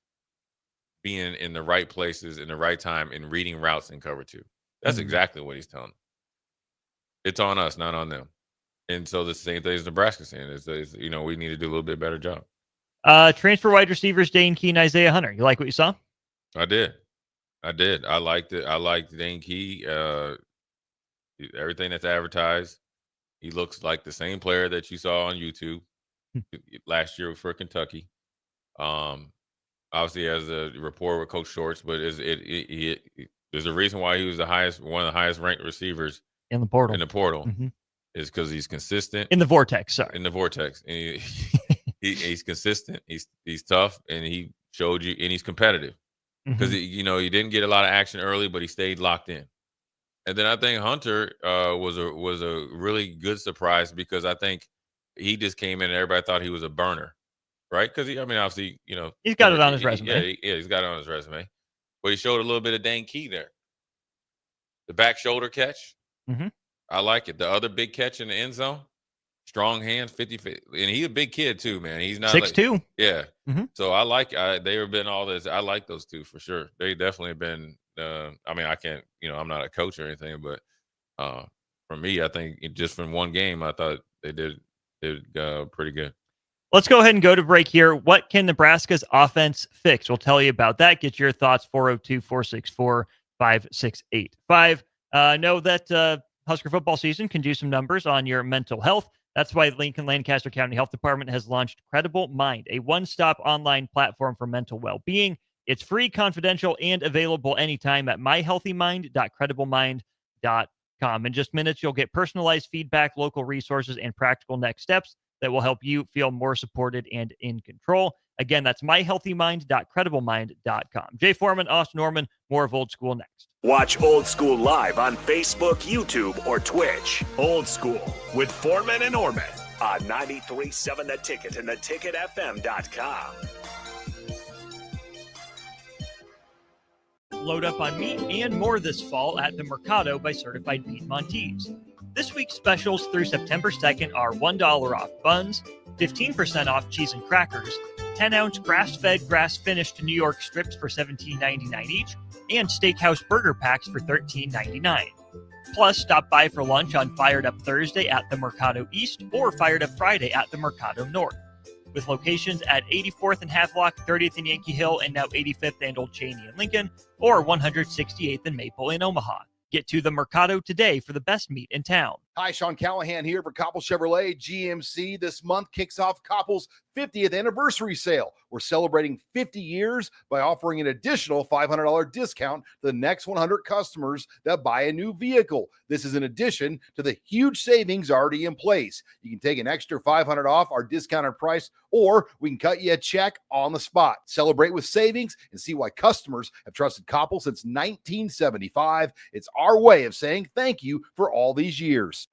being in the right places in the right time and reading routes in cover 2. That's exactly what he's telling them. It's on us, not on them. And so the same thing as Nebraska saying is, we need to do a little bit better job. Transfer wide receivers Dane Key and Isaiah Hunter. You like what you saw? I did. I liked it. I liked Dane Key. Everything that's advertised. He looks like the same player that you saw on YouTube last year for Kentucky. Obviously has a rapport with Coach Shorts, but there's a reason why he was one of the highest ranked receivers in the portal. Is because he's consistent in the vortex. Sorry, in the vortex. And he's consistent. He's tough, and he showed you, and he's competitive because he didn't get a lot of action early, but he stayed locked in. And then I think Hunter was a really good surprise because I think he just came in and everybody thought he was a burner, right? Because obviously, he's got it on his resume. Yeah, he's got it on his resume. But he showed a little bit of Dane Key there. The back shoulder catch, I like it. The other big catch in the end zone, strong hands, 50, and he's a big kid too, man. He's not 6'2". Yeah. So I like. They have been all this. I like those two for sure. They definitely have been. I can't. I'm not a coach or anything, but for me, I think just from one game, I thought they did pretty good. Let's go ahead and go to break here. What can Nebraska's offense fix? We'll tell you about that. Get your thoughts, 402-464-5685. Know that Husker football season can do some numbers on your mental health. That's why Lincoln Lancaster County Health Department has launched Credible Mind, a one-stop online platform for mental well-being. It's free, confidential, and available anytime at myhealthymind.crediblemindcom. In just minutes, you'll get personalized feedback, local resources, and practical next steps that will help you feel more supported and in control. Again, that's myhealthymind.crediblemindcom. Jay Foreman, Austin Oerman, more of Old School next. Watch Old School live on Facebook, YouTube, or Twitch. Old School with Foreman and Oerman on 93.7 The Ticket and theticketfm.com. Load up on meat and more this fall at the Mercado by Certified Piedmontese. This week's specials through September 2nd are $1 off buns, 15% off cheese and crackers, 10-ounce grass-fed, grass-finished New York strips for $17.99 each, and steakhouse burger packs for $13.99. Plus, stop by for lunch on Fired Up Thursday at the Mercado East or Fired Up Friday at the Mercado North, with locations at 84th and Havelock, 30th and Yankee Hill, and now 85th and Old Cheney in Lincoln, or 168th and Maple in Omaha. Get to the Mercado today for the best meat in town. Hi, Sean Callahan here for Koppel Chevrolet GMC. This month kicks off Koppel's 50th anniversary sale. We're celebrating 50 years by offering an additional $500 discount to the next 100 customers that buy a new vehicle. This is in addition to the huge savings already in place. You can take an extra $500 off our discounted price, or we can cut you a check on the spot. Celebrate with savings and see why customers have trusted Koppel since 1975. It's our way of saying thank you for all these years.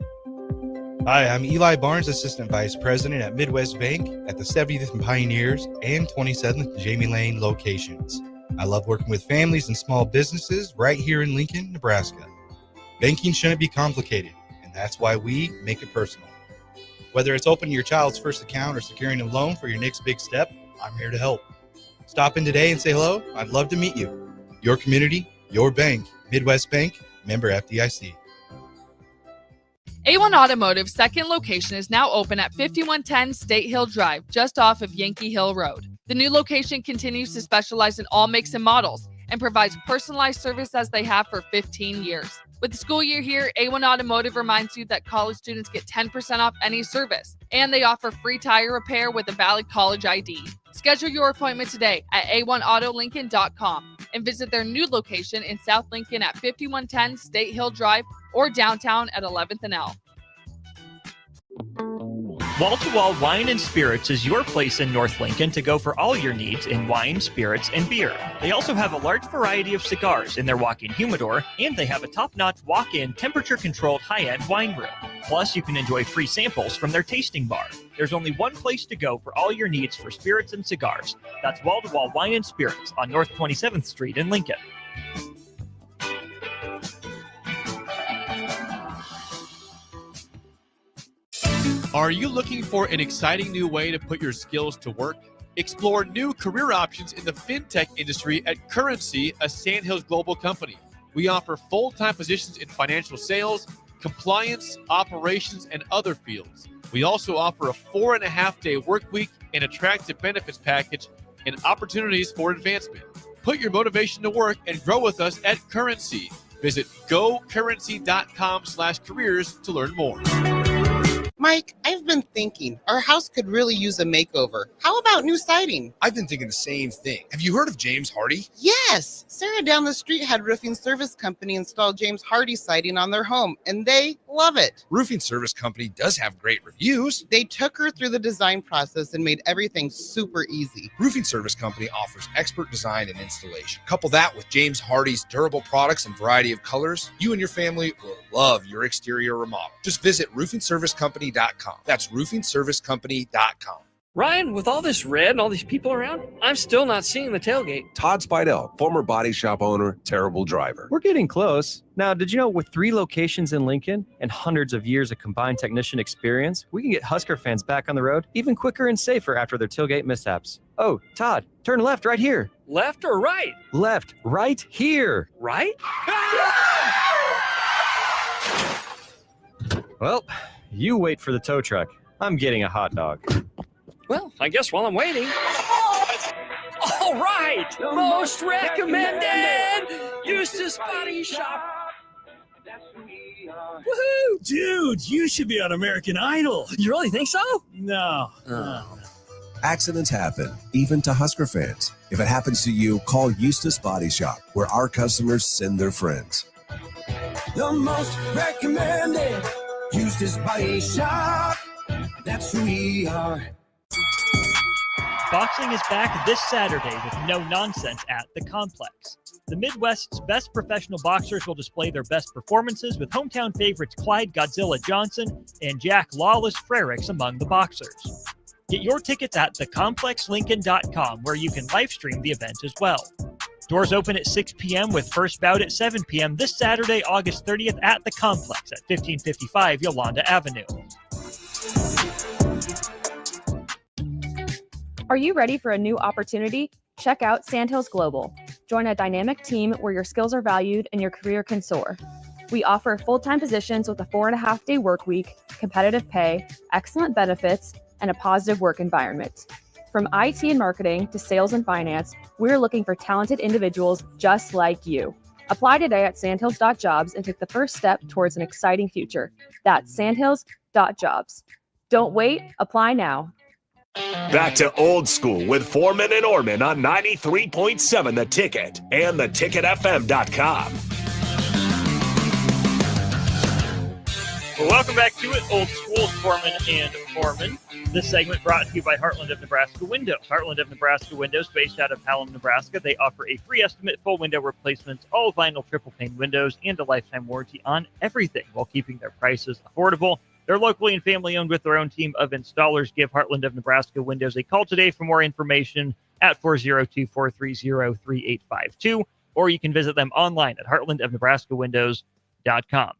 Hi, I'm Eli Barnes, Assistant Vice President at Midwest Bank at the 70th and Pioneers and 27th and Jamie Lane locations. I love working with families and small businesses right here in Lincoln, Nebraska. Banking shouldn't be complicated, and that's why we make it personal. Whether it's opening your child's first account or securing a loan for your next big step, I'm here to help. Stop in today and say hello. I'd love to meet you. Your community, your bank. Midwest Bank, member FDIC. A1 Automotive's second location is now open at 5110 State Hill Drive, just off of Yankee Hill Road. The new location continues to specialize in all makes and models and provides personalized service as they have for 15 years. With the school year here, A1 Automotive reminds you that college students get 10% off any service, and they offer free tire repair with a valid college ID. Schedule your appointment today at a1autolincoln.com and visit their new location in South Lincoln at 5110 State Hill Drive or downtown at 11th and L. Wall to Wall Wine and Spirits is your place in North Lincoln to go for all your needs in wine, spirits, and beer. They also have a large variety of cigars in their walk-in humidor, and they have a top-notch walk-in, temperature-controlled high-end wine room. Plus, you can enjoy free samples from their tasting bar. There's only one place to go for all your needs for spirits and cigars. That's Wall to Wall Wine and Spirits on North 27th Street in Lincoln. Are you looking for an exciting new way to put your skills to work? Explore new career options in the fintech industry at Currency, a Sandhills global company. We offer full-time positions in financial sales, compliance, operations, and other fields. We also offer a 4.5-day work week, an attractive benefits package, and opportunities for advancement. Put your motivation to work and grow with us at Currency. Visit gocurrency.com/careers to learn more. Mike, I've been thinking our house could really use a makeover. How about new siding? I've been thinking the same thing. Have you heard of James Hardy? Yes. Sarah down the street had Roofing Service Company install James Hardy siding on their home, and they love it. Roofing Service Company does have great reviews. They took her through the design process and made everything super easy. Roofing Service Company offers expert design and installation. Couple that with James Hardy's durable products and variety of colors, you and your family will love your exterior remodel. Just visit roofingservicecompany.com. That's roofingservicecompany.com. Ryan, with all this red and all these people around, I'm still not seeing the tailgate. Todd Spidell, former body shop owner, terrible driver. We're getting close. Now, did you know with 3 locations in Lincoln and hundreds of years of combined technician experience, we can get Husker fans back on the road even quicker and safer after their tailgate mishaps? Oh, Todd, turn left right here. Left or right? Left, right here. Right? Well, you wait for the tow truck. I'm getting a hot dog. Well, I guess while I'm waiting. All right! Most recommended! Eustace Body Shop. Woohoo! Dude, you should be on American Idol. You really think so? No. Accidents happen, even to Husker fans. If it happens to you, call Eustace Body Shop, where our customers send their friends. The most recommended Eustace Body Shop. That's who we are. Boxing is back this Saturday with no nonsense at the Complex. The Midwest's best professional boxers will display their best performances with hometown favorites Clyde Godzilla Johnson and Jack Lawless Frericks among the boxers. Get your tickets at thecomplexlincoln.com, where you can live stream the event as well. Doors open at 6 p.m. with first bout at 7 p.m. this Saturday, August 30th at the Complex at 1555 Yolanda Avenue. Are you ready for a new opportunity? Check out Sandhills Global. Join a dynamic team where your skills are valued and your career can soar. We offer full-time positions with a 4.5-day work week, competitive pay, excellent benefits, and a positive work environment. From IT and marketing to sales and finance, we're looking for talented individuals just like you. Apply today at sandhills.jobs and take the first step towards an exciting future. That's sandhills.jobs. Don't wait, apply now. Back to old school with Foreman and Oerman on 93.7 The Ticket and theticketfm.com. Well, welcome back to it, Old School, Foreman and Oerman. This segment brought to you by Heartland of Nebraska Windows. Heartland of Nebraska Windows, based out of Hallam, Nebraska. They offer a free estimate, full window replacements, all vinyl triple pane windows, and a lifetime warranty on everything while keeping their prices affordable. They're locally and family-owned with their own team of installers. Give Heartland of Nebraska Windows a call today for more information at 402-430-3852, or you can visit them online at heartlandofnebraskawindows.com.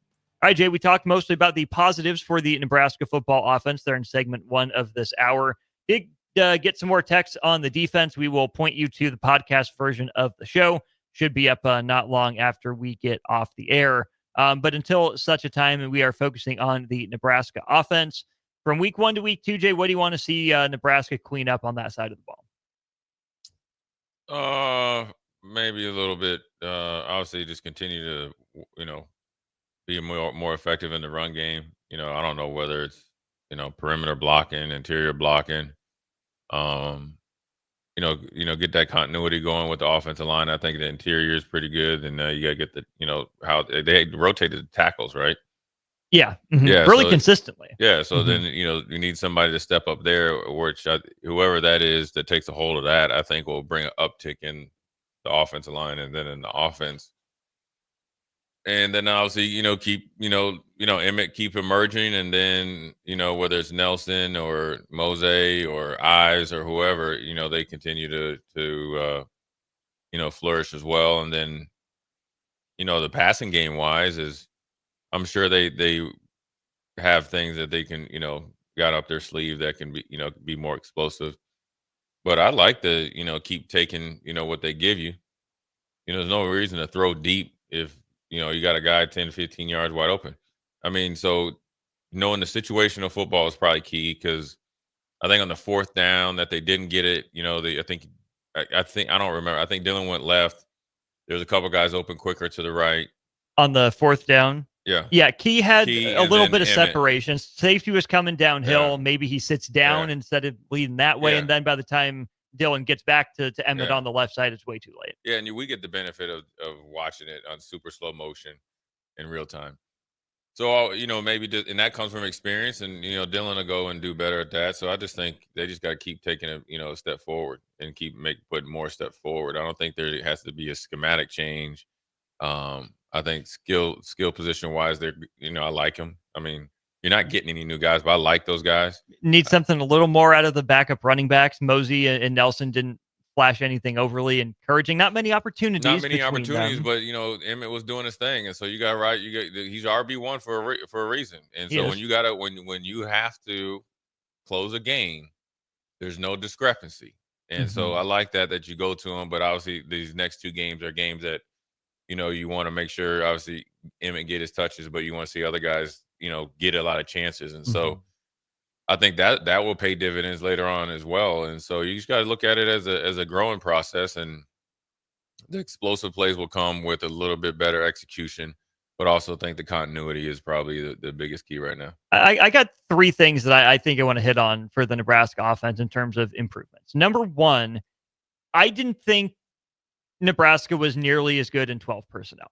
All right, Jay, we talked mostly about the positives for the Nebraska football offense there in segment 1 of this hour. Did get some more text on the defense. We will point you to the podcast version of the show. Should be up not long after we get off the air. But until such a time, we are focusing on the Nebraska offense. From week 1 to week 2, Jay, what do you want to see Nebraska clean up on that side of the ball? Maybe a little bit. Obviously, just continue to, be more effective in the run game. I don't know whether it's, perimeter blocking, interior blocking. Get that continuity going with the offensive line. I think the interior is pretty good, and you got to get the, how they rotated the tackles, right? Yeah, really consistently. Yeah, so then you need somebody to step up there, which whoever that is that takes a hold of that, I think will bring an uptick in the offensive line, and then in the offense. And then obviously, keep Emmett keep emerging, and then whether it's Nelson or Mose or Eyes or whoever, they continue to flourish as well. And then the passing game wise is, I'm sure they have things that they can got up their sleeve that can be more explosive. But I like to keep taking what they give you. There's no reason to throw deep if you got a guy 10, 15 yards wide open. I mean, so knowing the situation of football is probably key, because I think on the fourth down that they didn't get it, I think I don't remember. I think Dylan went left. There's a couple guys open quicker to the right. On the fourth down? Yeah. Yeah, Key had a little bit of Emmett. separation. Safety was coming downhill. Maybe he sits down instead of leading that way. And then by the time Dylan gets back to Emmett on the left side, it's way too late. Yeah, and we get the benefit of watching it on super slow motion in real time. So, maybe, and that comes from experience, and, Dylan will go and do better at that. So I just think they just got to keep taking a step forward and keep putting more steps forward. I don't think there has to be a schematic change. I think skill position wise, they're, I like them. I mean, you're not getting any new guys, but I like those guys. Need something a little more out of the backup running backs. Mosey and Nelson didn't flash anything overly encouraging. Not many opportunities. But Emmett was doing his thing, and so you got right. He's RB1 for a reason. And so when you have to close a game, there's no discrepancy. And so I like that you go to him. But obviously, these next two games are games that you want to make sure, obviously, Emmett get his touches, but you want to see other guys get a lot of chances. And so I think that will pay dividends later on as well. And so you just got to look at it as a growing process, and the explosive plays will come with a little bit better execution, but also think the continuity is probably the biggest key right now. I got three things that I think I want to hit on for the Nebraska offense in terms of improvements. Number one, I didn't think Nebraska was nearly as good in 12 personnel.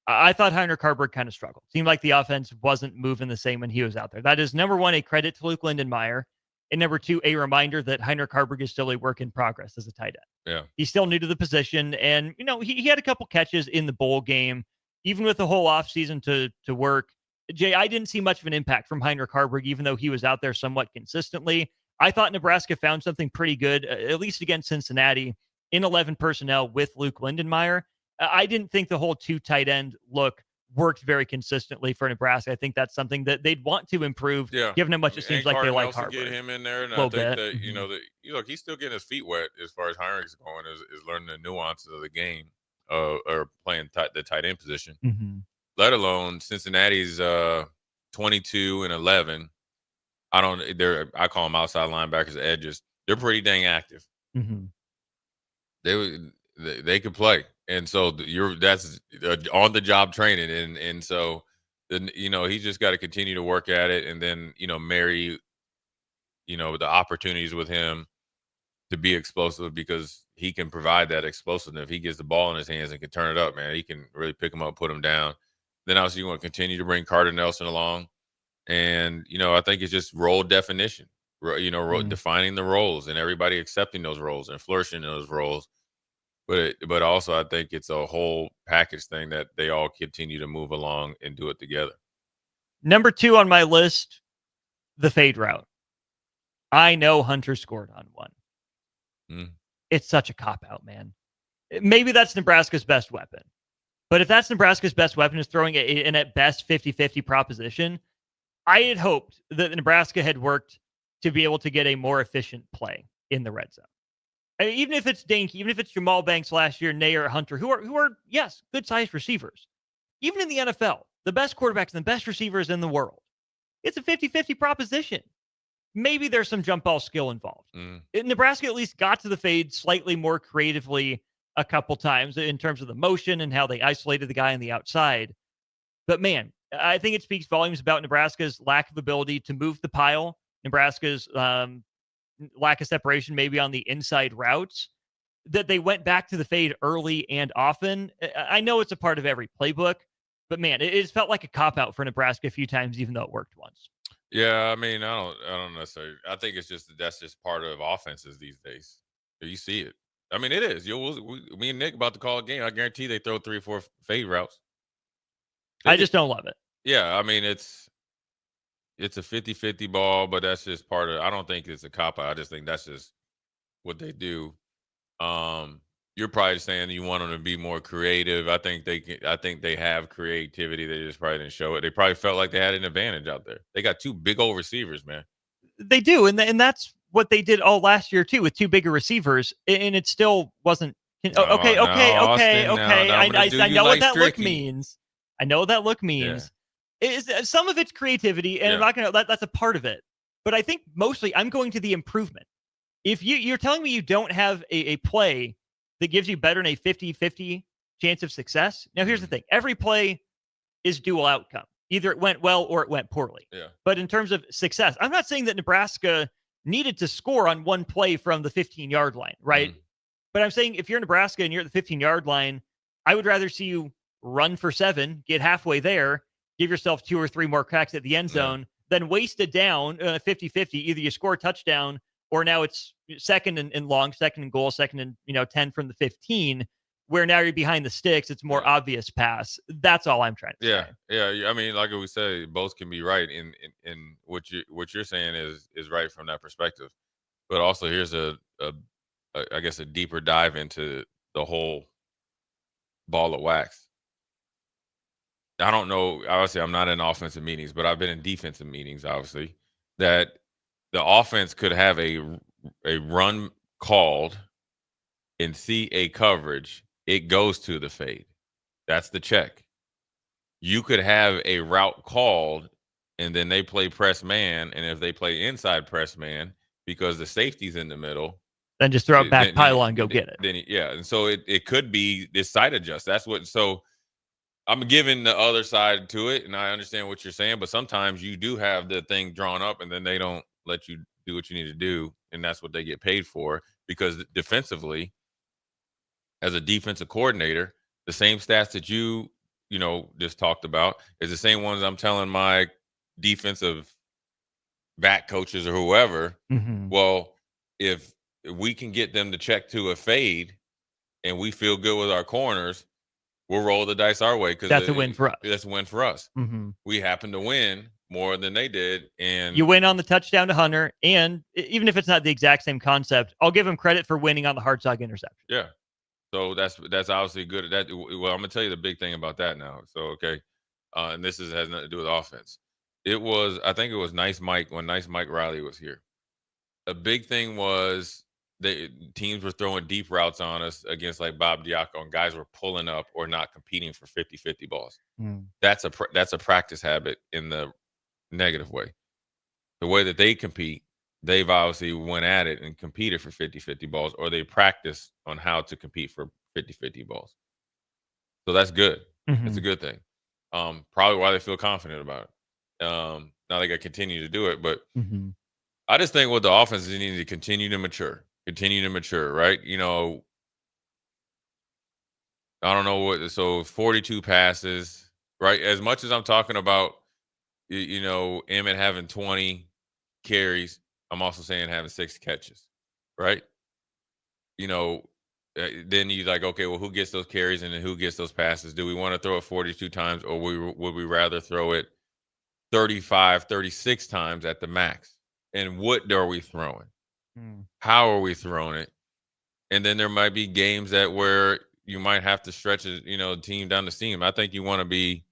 I thought Heiner Carberg kind of struggled. Seemed like the offense wasn't moving the same when he was out there. That is, number one, a credit to Luke Lindenmeyer. And number two, a reminder that Heiner Carberg is still a work in progress as a tight end. Yeah. He's still new to the position. And, he had a couple catches in the bowl game, even with the whole offseason to work. Jay, I didn't see much of an impact from Heiner Carberg, even though he was out there somewhat consistently. I thought Nebraska found something pretty good, at least against Cincinnati, in 11 personnel with Luke Lindenmeyer. I didn't think the whole two tight end look worked very consistently for Nebraska. I think that's something that they'd want to improve, given how much it seems like they like Harvard. Get him in there, and I think that he's still getting his feet wet as far as hiring's going, is learning the nuances of the game, or playing the tight end position. Let alone Cincinnati's 22 and 11. I call them outside linebackers, edges. They're pretty dang active. They could play. And so that's on the job training. And so then, he's just got to continue to work at it, and then, marry, the opportunities with him to be explosive, because he can provide that explosiveness. If he gets the ball in his hands and can turn it up, man, he can really pick him up, put him down. Then obviously you want to continue to bring Carter Nelson along. And, I think it's just role definition, defining the roles and everybody accepting those roles and flourishing in those roles. But also I think it's a whole package thing that they all continue to move along and do it together. Number two on my list, the fade route. I know Hunter scored on one. It's such a cop-out, man. Maybe that's Nebraska's best weapon. But if that's Nebraska's best weapon, is throwing an at best 50-50 proposition, I had hoped that Nebraska had worked to be able to get a more efficient play in the red zone. Even if it's Dink, even if it's Jamal Banks last year, Nair, Hunter, who are yes, good-sized receivers. Even in the NFL, the best quarterbacks and the best receivers in the world, it's a 50-50 proposition. Maybe there's some jump ball skill involved. Nebraska at least got to the fade slightly more creatively a couple times in terms of the motion and how they isolated the guy on the outside. But man, I think it speaks volumes about Nebraska's lack of ability to move the pile, Nebraska's lack of separation maybe on the inside routes, that they went back to the fade early and often. I know it's a part of every playbook, but man, it felt like a cop-out for Nebraska a few times, even though it worked once. Yeah, I mean, I don't necessarily. I think it's just that's just part of offenses these days. You see it. I mean, it is. Me and Nick about to call a game. I guarantee they throw 3 or 4 fade routes. I just don't love it. Yeah, I mean it's a 50-50 ball, but that's just part of. I don't think it's a cop out. I just think that's just what they do. You're probably saying you want them to be more creative. I think they have creativity. They just probably didn't show it. They probably felt like they had an advantage out there. They got two big old receivers, man. They do, and that's what they did all last year too with two bigger receivers, and it still wasn't. Okay. I know what that look means. I know what that look means. Is some of it's creativity, and I'm not gonna. That's a part of it, but I think mostly I'm going to the improvement. If you're telling me you don't have a play that gives you better than a 50-50 chance of success. Now, here's the thing. Every play is dual outcome. Either it went well or it went poorly. Yeah. But in terms of success, I'm not saying that Nebraska needed to score on one play from the 15-yard line, right? But I'm saying if you're Nebraska and you're at the 15-yard line, I would rather see you run for 7, get halfway there, give yourself 2 or 3 more cracks at the end zone, than waste it down 50-50. Either you score a touchdown or now it's second and long, second and goal, second and 10 from the 15, where now you're behind the sticks. It's more obvious pass. That's all I'm trying to say. Yeah. I mean, like we say, both can be right. In what you're saying is right from that perspective. But also, here's a deeper dive into the whole ball of wax. I don't know. Obviously, I'm not in offensive meetings, but I've been in defensive meetings. Obviously, that the offense could have a run called and see a coverage, it goes to the fade. That's the check. You could have a route called and then they play press man, and if they play inside press man because the safety's in the middle, then just throw it back pylon and go get it. Then and so it could be this side adjust. That's what. So I'm giving the other side to it, and I understand what you're saying, but sometimes you do have the thing drawn up and then they don't let you do what you need to do, and that's what they get paid for. Because defensively, as a defensive coordinator, the same stats that you just talked about is the same ones I'm telling my defensive back coaches or whoever. Well, if we can get them to check to a fade and we feel good with our corners, we'll roll the dice our way, because that's a win for us. That's a win for us. We happen to win more than they did, and you win on the touchdown to Hunter, and even if it's not the exact same concept, I'll give him credit for winning on the hard side interception. Yeah, so that's obviously good at that. Well, I'm gonna tell you the big thing about that now. So and this has nothing to do with offense. I think it was Nice Mike when Nice Mike Riley was here. A big thing was teams were throwing deep routes on us against like Bob Diaco, and guys were pulling up or not competing for 50-50 balls. That's a practice habit in the negative way. The way that they compete, they've obviously went at it and competed for 50-50 balls, or they practice on how to compete for 50-50 balls. So that's good. It's a good thing. Probably why they feel confident about it. Now they got to continue to do it, but I just think with the offense, they need to continue to mature, right? I don't know what, so 42 passes, right? As much as I'm talking about, Emmett having 20 carries, I'm also saying having 6 catches, right? Then you like, okay, well, who gets those carries and then who gets those passes? Do we want to throw it 42 times, or would we rather throw it 35, 36 times at the max? And what are we throwing? How are we throwing it? And then there might be games where you might have to stretch a team down the seam. I think you want to be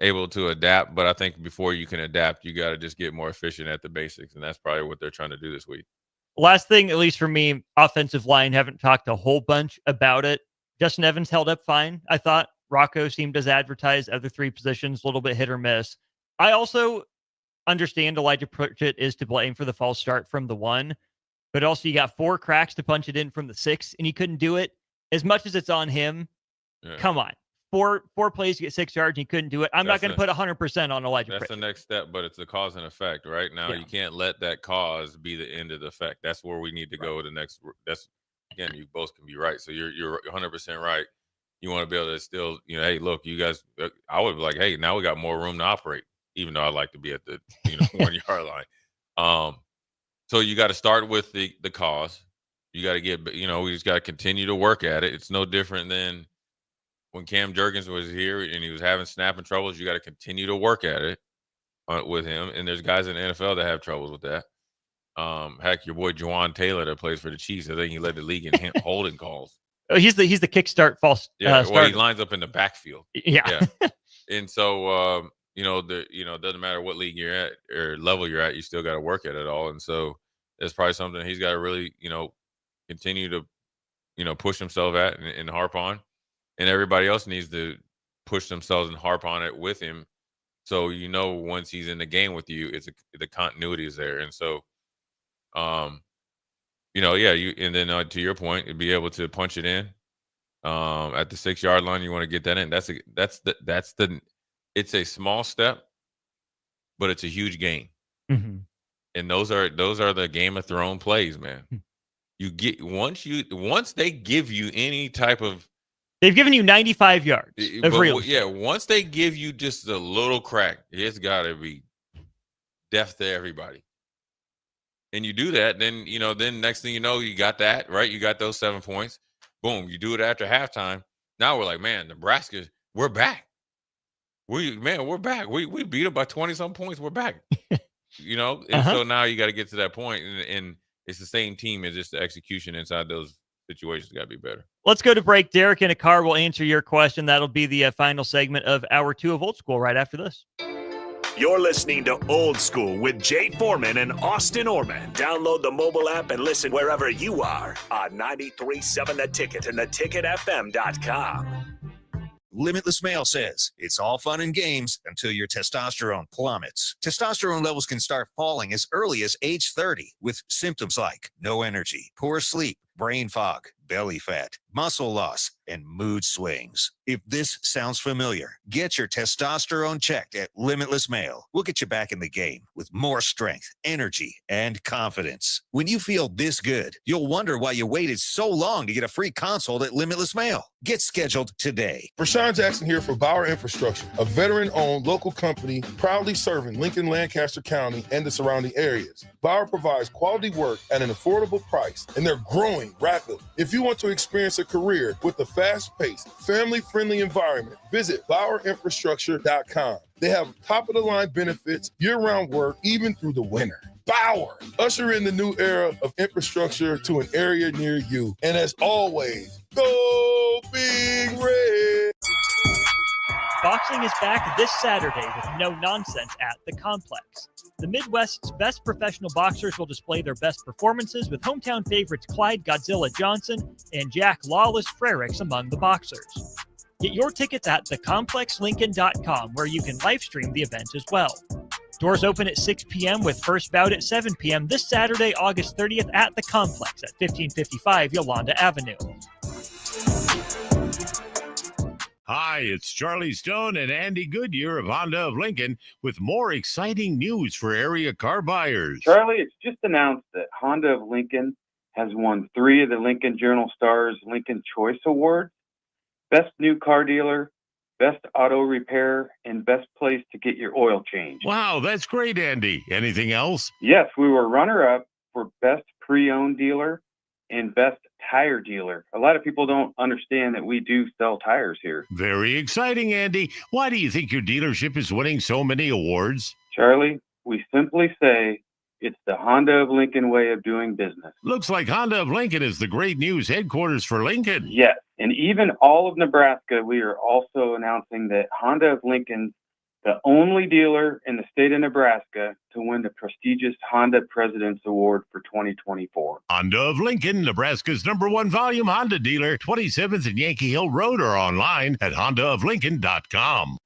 able to adapt, but I think before you can adapt, you got to just get more efficient at the basics, and that's probably what they're trying to do this week. Last thing, at least for me, offensive line, haven't talked a whole bunch about it. Justin Evans held up fine, I thought. Rocco seemed as advertised. Other 3 positions, a little bit hit or miss. I also understand Elijah Pritchett is to blame for the false start from the 1, but also you got 4 cracks to punch it in from the 6, and he couldn't do it. As much as it's on him, come on. 4 plays to get 6 yards, and he couldn't do it. I'm not going to put 100% on Elijah Pritchett. That's the next step, but it's a cause and effect, right? Now, you can't let that cause be the end of the effect. That's where we need to go. Again, you both can be right. So you're 100% right. You want to be able to still, hey, look, you guys, I would be like, hey, now we got more room to operate, even though I like to be at the 1-yard line. So you got to start with the cause. You got to get, we just got to continue to work at it. It's no different than when Cam Jurgens was here and he was having snapping troubles, you got to continue to work at it with him. And there's guys in the NFL that have troubles with that. Heck, your boy Juwan Taylor that plays for the Chiefs, I think he led the league in holding calls. Oh, he's the kickstart false. Yeah, well, starter. he lines up in the backfield. Yeah. And so it doesn't matter what league you're at or level you're at, you still got to work at it all. And so that's probably something he's got to really, continue to, push himself at and harp on. And everybody else needs to push themselves and harp on it with him. So, once he's in the game with you, the continuity is there. And so, and then to your point, you'd be able to punch it in at the 6-yard line. You want to get that in. It's a small step, but it's a huge gain. Mm-hmm. And those are the Game of Thrones plays, man. You get once they give you any type of, they've given you 95 yards of real. Yeah, once they give you just a little crack, it's got to be death to everybody. And you do that, then next thing you know, you got that right. You got those 7 points. Boom, you do it after halftime. Now we're like, man, Nebraska, we're back. We're back. We beat them by 20-some points. We're back. And so now you got to get to that point, and it's the same team. It's just the execution inside those situations got to be better. Let's go to break. Derek in a car will answer your question. That'll be the final segment of Hour 2 of Old School right after this. You're listening to Old School with Jay Foreman and Austin Oerman. Download the mobile app and listen wherever you are on 93.7 The Ticket and theticketfm.com. Limitless Male says it's all fun and games until your testosterone plummets. Testosterone levels can start falling as early as age 30 with symptoms like no energy, poor sleep, brain fog, belly fat, muscle loss, and mood swings. If this sounds familiar, get your testosterone checked at Limitless Male. We'll get you back in the game with more strength, energy, and confidence. When you feel this good, you'll wonder why you waited so long to get a free consult at Limitless Male. Get scheduled today. Rashawn Jackson here for Bauer Infrastructure, a veteran-owned local company proudly serving Lincoln, Lancaster County, and the surrounding areas. Bauer provides quality work at an affordable price, and they're growing rapidly. If you want to experience a career with a fast-paced, family-friendly environment, visit BauerInfrastructure.com. They have top-of-the-line benefits, year-round work, even through the winter. Bauer, usher in the new era of infrastructure to an area near you. And as always, go Big Red! Boxing is back this Saturday with no nonsense at the Complex. The Midwest's best professional boxers will display their best performances with hometown favorites Clyde Godzilla Johnson and Jack Lawless Frericks among the boxers. Get your tickets at thecomplexlincoln.com, where you can live stream the event as well. Doors open at 6 p.m. with first bout at 7 p.m. this Saturday, August 30th at the Complex at 1555 Yolanda Avenue. Hi, it's Charlie Stone and Andy Goodyear of Honda of Lincoln with more exciting news for area car buyers. Charlie, it's just announced that Honda of Lincoln has won 3 of the Lincoln Journal-Star's Lincoln Choice Awards: Best New Car Dealer, Best Auto Repair, and Best Place to Get Your Oil Changed. Wow, that's great, Andy. Anything else? Yes, we were runner-up for Best Pre-Owned Dealer and Best Tire Dealer. A lot of people don't understand that we do sell tires here. Very exciting, Andy. Why do you think your dealership is winning so many awards? Charlie, we simply say it's the Honda of Lincoln way of doing business. Looks like Honda of Lincoln is the great news headquarters for Lincoln. Yes, and even all of Nebraska, we are also announcing that Honda of Lincoln's the only dealer in the state of Nebraska to win the prestigious Honda President's Award for 2024. Honda of Lincoln, Nebraska's #1 volume Honda dealer, 27th and Yankee Hill Road, or online at hondaoflincoln.com.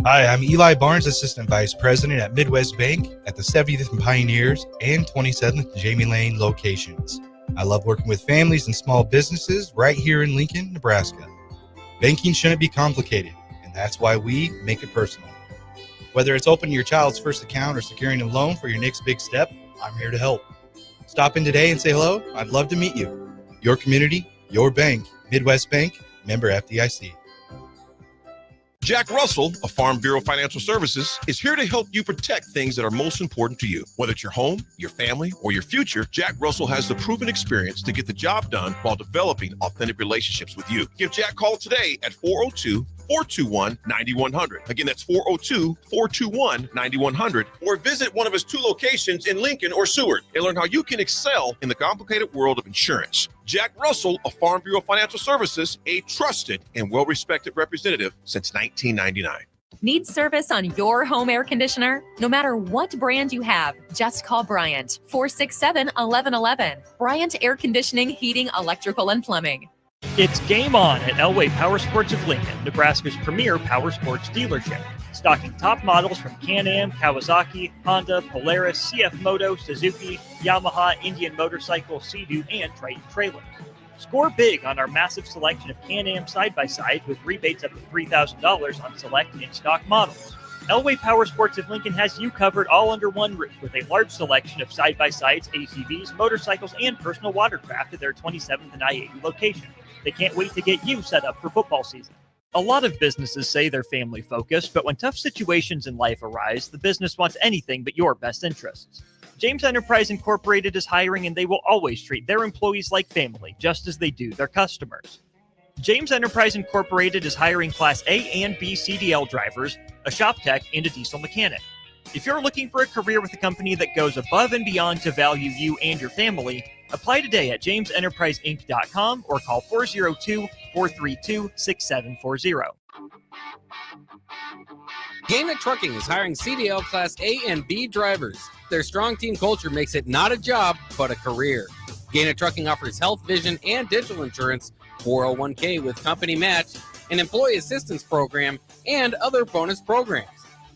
Hi, I'm Eli Barnes, Assistant Vice President at Midwest Bank at the 70th and Pioneers and 27th and Jamie Lane locations. I love working with families and small businesses right here in Lincoln, Nebraska. Banking shouldn't be complicated, and that's why we make it personal. Whether it's opening your child's first account or securing a loan for your next big step, I'm here to help. Stop in today and say hello. I'd love to meet you. Your community, your bank. Midwest Bank, member FDIC. Jack Russell of Farm Bureau Financial Services is here to help you protect things that are most important to you. Whether it's your home, your family, or your future, Jack Russell has the proven experience to get the job done while developing authentic relationships with you. Give Jack a call today at 402-421-9100. Again, that's 402-421-9100. Or visit one of his 2 locations in Lincoln or Seward and learn how you can excel in the complicated world of insurance. Jack Russell of Farm Bureau Financial Services, a trusted and well-respected representative since 1999. Need service on your home air conditioner? No matter what brand you have, just call Bryant, 467-1111. Bryant Air Conditioning, Heating, Electrical, and Plumbing. It's game on at Elway Power Sports of Lincoln, Nebraska's premier power sports dealership. Stocking top models from Can-Am, Kawasaki, Honda, Polaris, CF Moto, Suzuki, Yamaha, Indian Motorcycle, Sea-Doo, and Triton trailers. Score big on our massive selection of Can-Am side-by-sides with rebates up to $3,000 on select in-stock models. Elway Power Sports of Lincoln has you covered all under one roof with a large selection of side-by-sides, ATVs, motorcycles, and personal watercraft at their 27th and I-80 location. They can't wait to get you set up for football season. A lot of businesses say they're family focused, but when tough situations in life arise, the business wants anything but your best interests. James Enterprise Incorporated is hiring, and they will always treat their employees like family, just as they do their customers. James Enterprise Incorporated is hiring Class A and B CDL drivers, a shop tech, and a diesel mechanic. If you're looking for a career with a company that goes above and beyond to value you and your family, apply today at jamesenterpriseinc.com or call 402-432-6740. Gaina Trucking is hiring CDL Class A and B drivers. Their strong team culture makes it not a job, but a career. Gaina Trucking offers health, vision, and dental insurance, 401k with company match, an employee assistance program, and other bonus programs.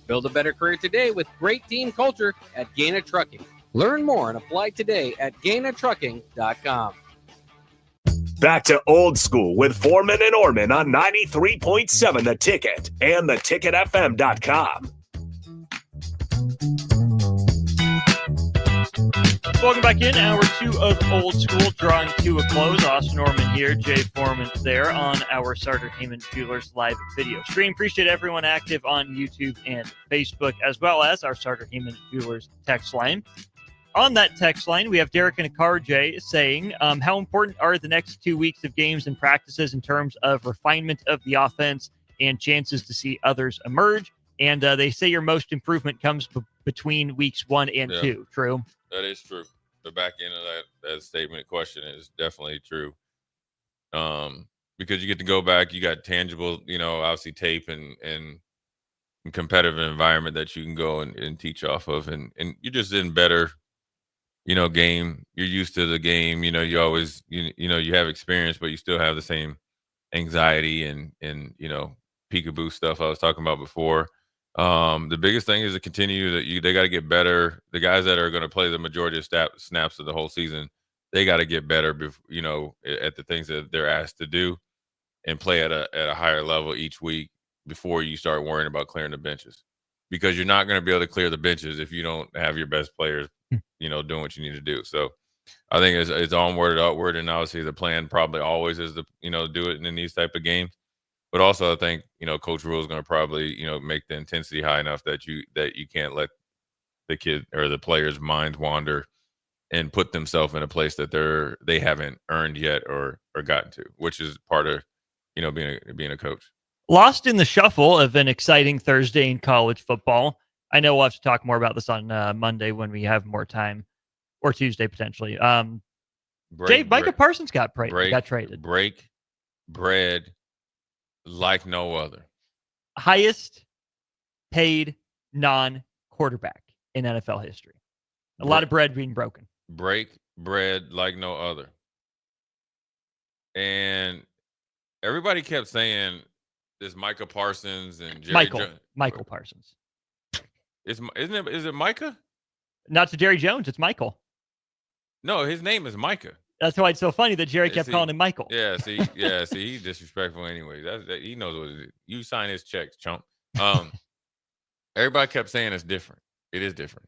Build a better career today with great team culture at Gaina Trucking. Learn more and apply today at GainaTrucking.com. Back to old school with Foreman and Oerman on 93.7 The Ticket and theticketfm.com. Welcome back in. Hour 2 of Old School, drawing to a close. Austin Orman here, Jay Foreman there on our Sartorhaman Jewelers live video stream. Appreciate everyone active on YouTube and Facebook, as well as our Sartorhaman Jewelers text line. On that text line, we have Derek in a car, Jay, saying, how important are the next 2 weeks of games and practices in terms of refinement of the offense and chances to see others emerge? And they say your most improvement comes between weeks 1 and 2. True? That is true. The back end of that statement question is definitely true. Because you get to go back, you got tangible, obviously tape and competitive environment that you can go and teach off of. And you're just in better, game. You're used to the game. You always, you have experience, but you still have the same anxiety and peekaboo stuff I was talking about before. The biggest thing is to continue that they got to get better. The guys that are going to play the majority of snaps of the whole season, they got to get better, at the things that they're asked to do and play at a higher level each week before you start worrying about clearing the benches, because you're not going to be able to clear the benches if you don't have your best players, doing what you need to do. So I think it's onward and upward. And obviously the plan probably always is to, do it in these type of games. But also, I think Coach Rule is going to probably make the intensity high enough that you can't let the kid or the players' minds wander and put themselves in a place that they haven't earned yet or gotten to, which is part of being a coach. Lost in the shuffle of an exciting Thursday in college football. I know we'll have to talk more about this on Monday when we have more time, or Tuesday potentially. Micah Parsons got traded. Break bread like no other. Highest paid non-quarterback in NFL history. A lot of bread being broken. Break bread like no other. And everybody kept saying this Micah Parsons and Michael Parsons. Is it Micah? Not to Jerry Jones, it's Michael. No, his name is Micah. That's why it's so funny that Jerry kept calling him Michael. Yeah, see, he's disrespectful anyway. He knows what it is. You sign his checks, chump. Everybody kept saying it's different. It is different.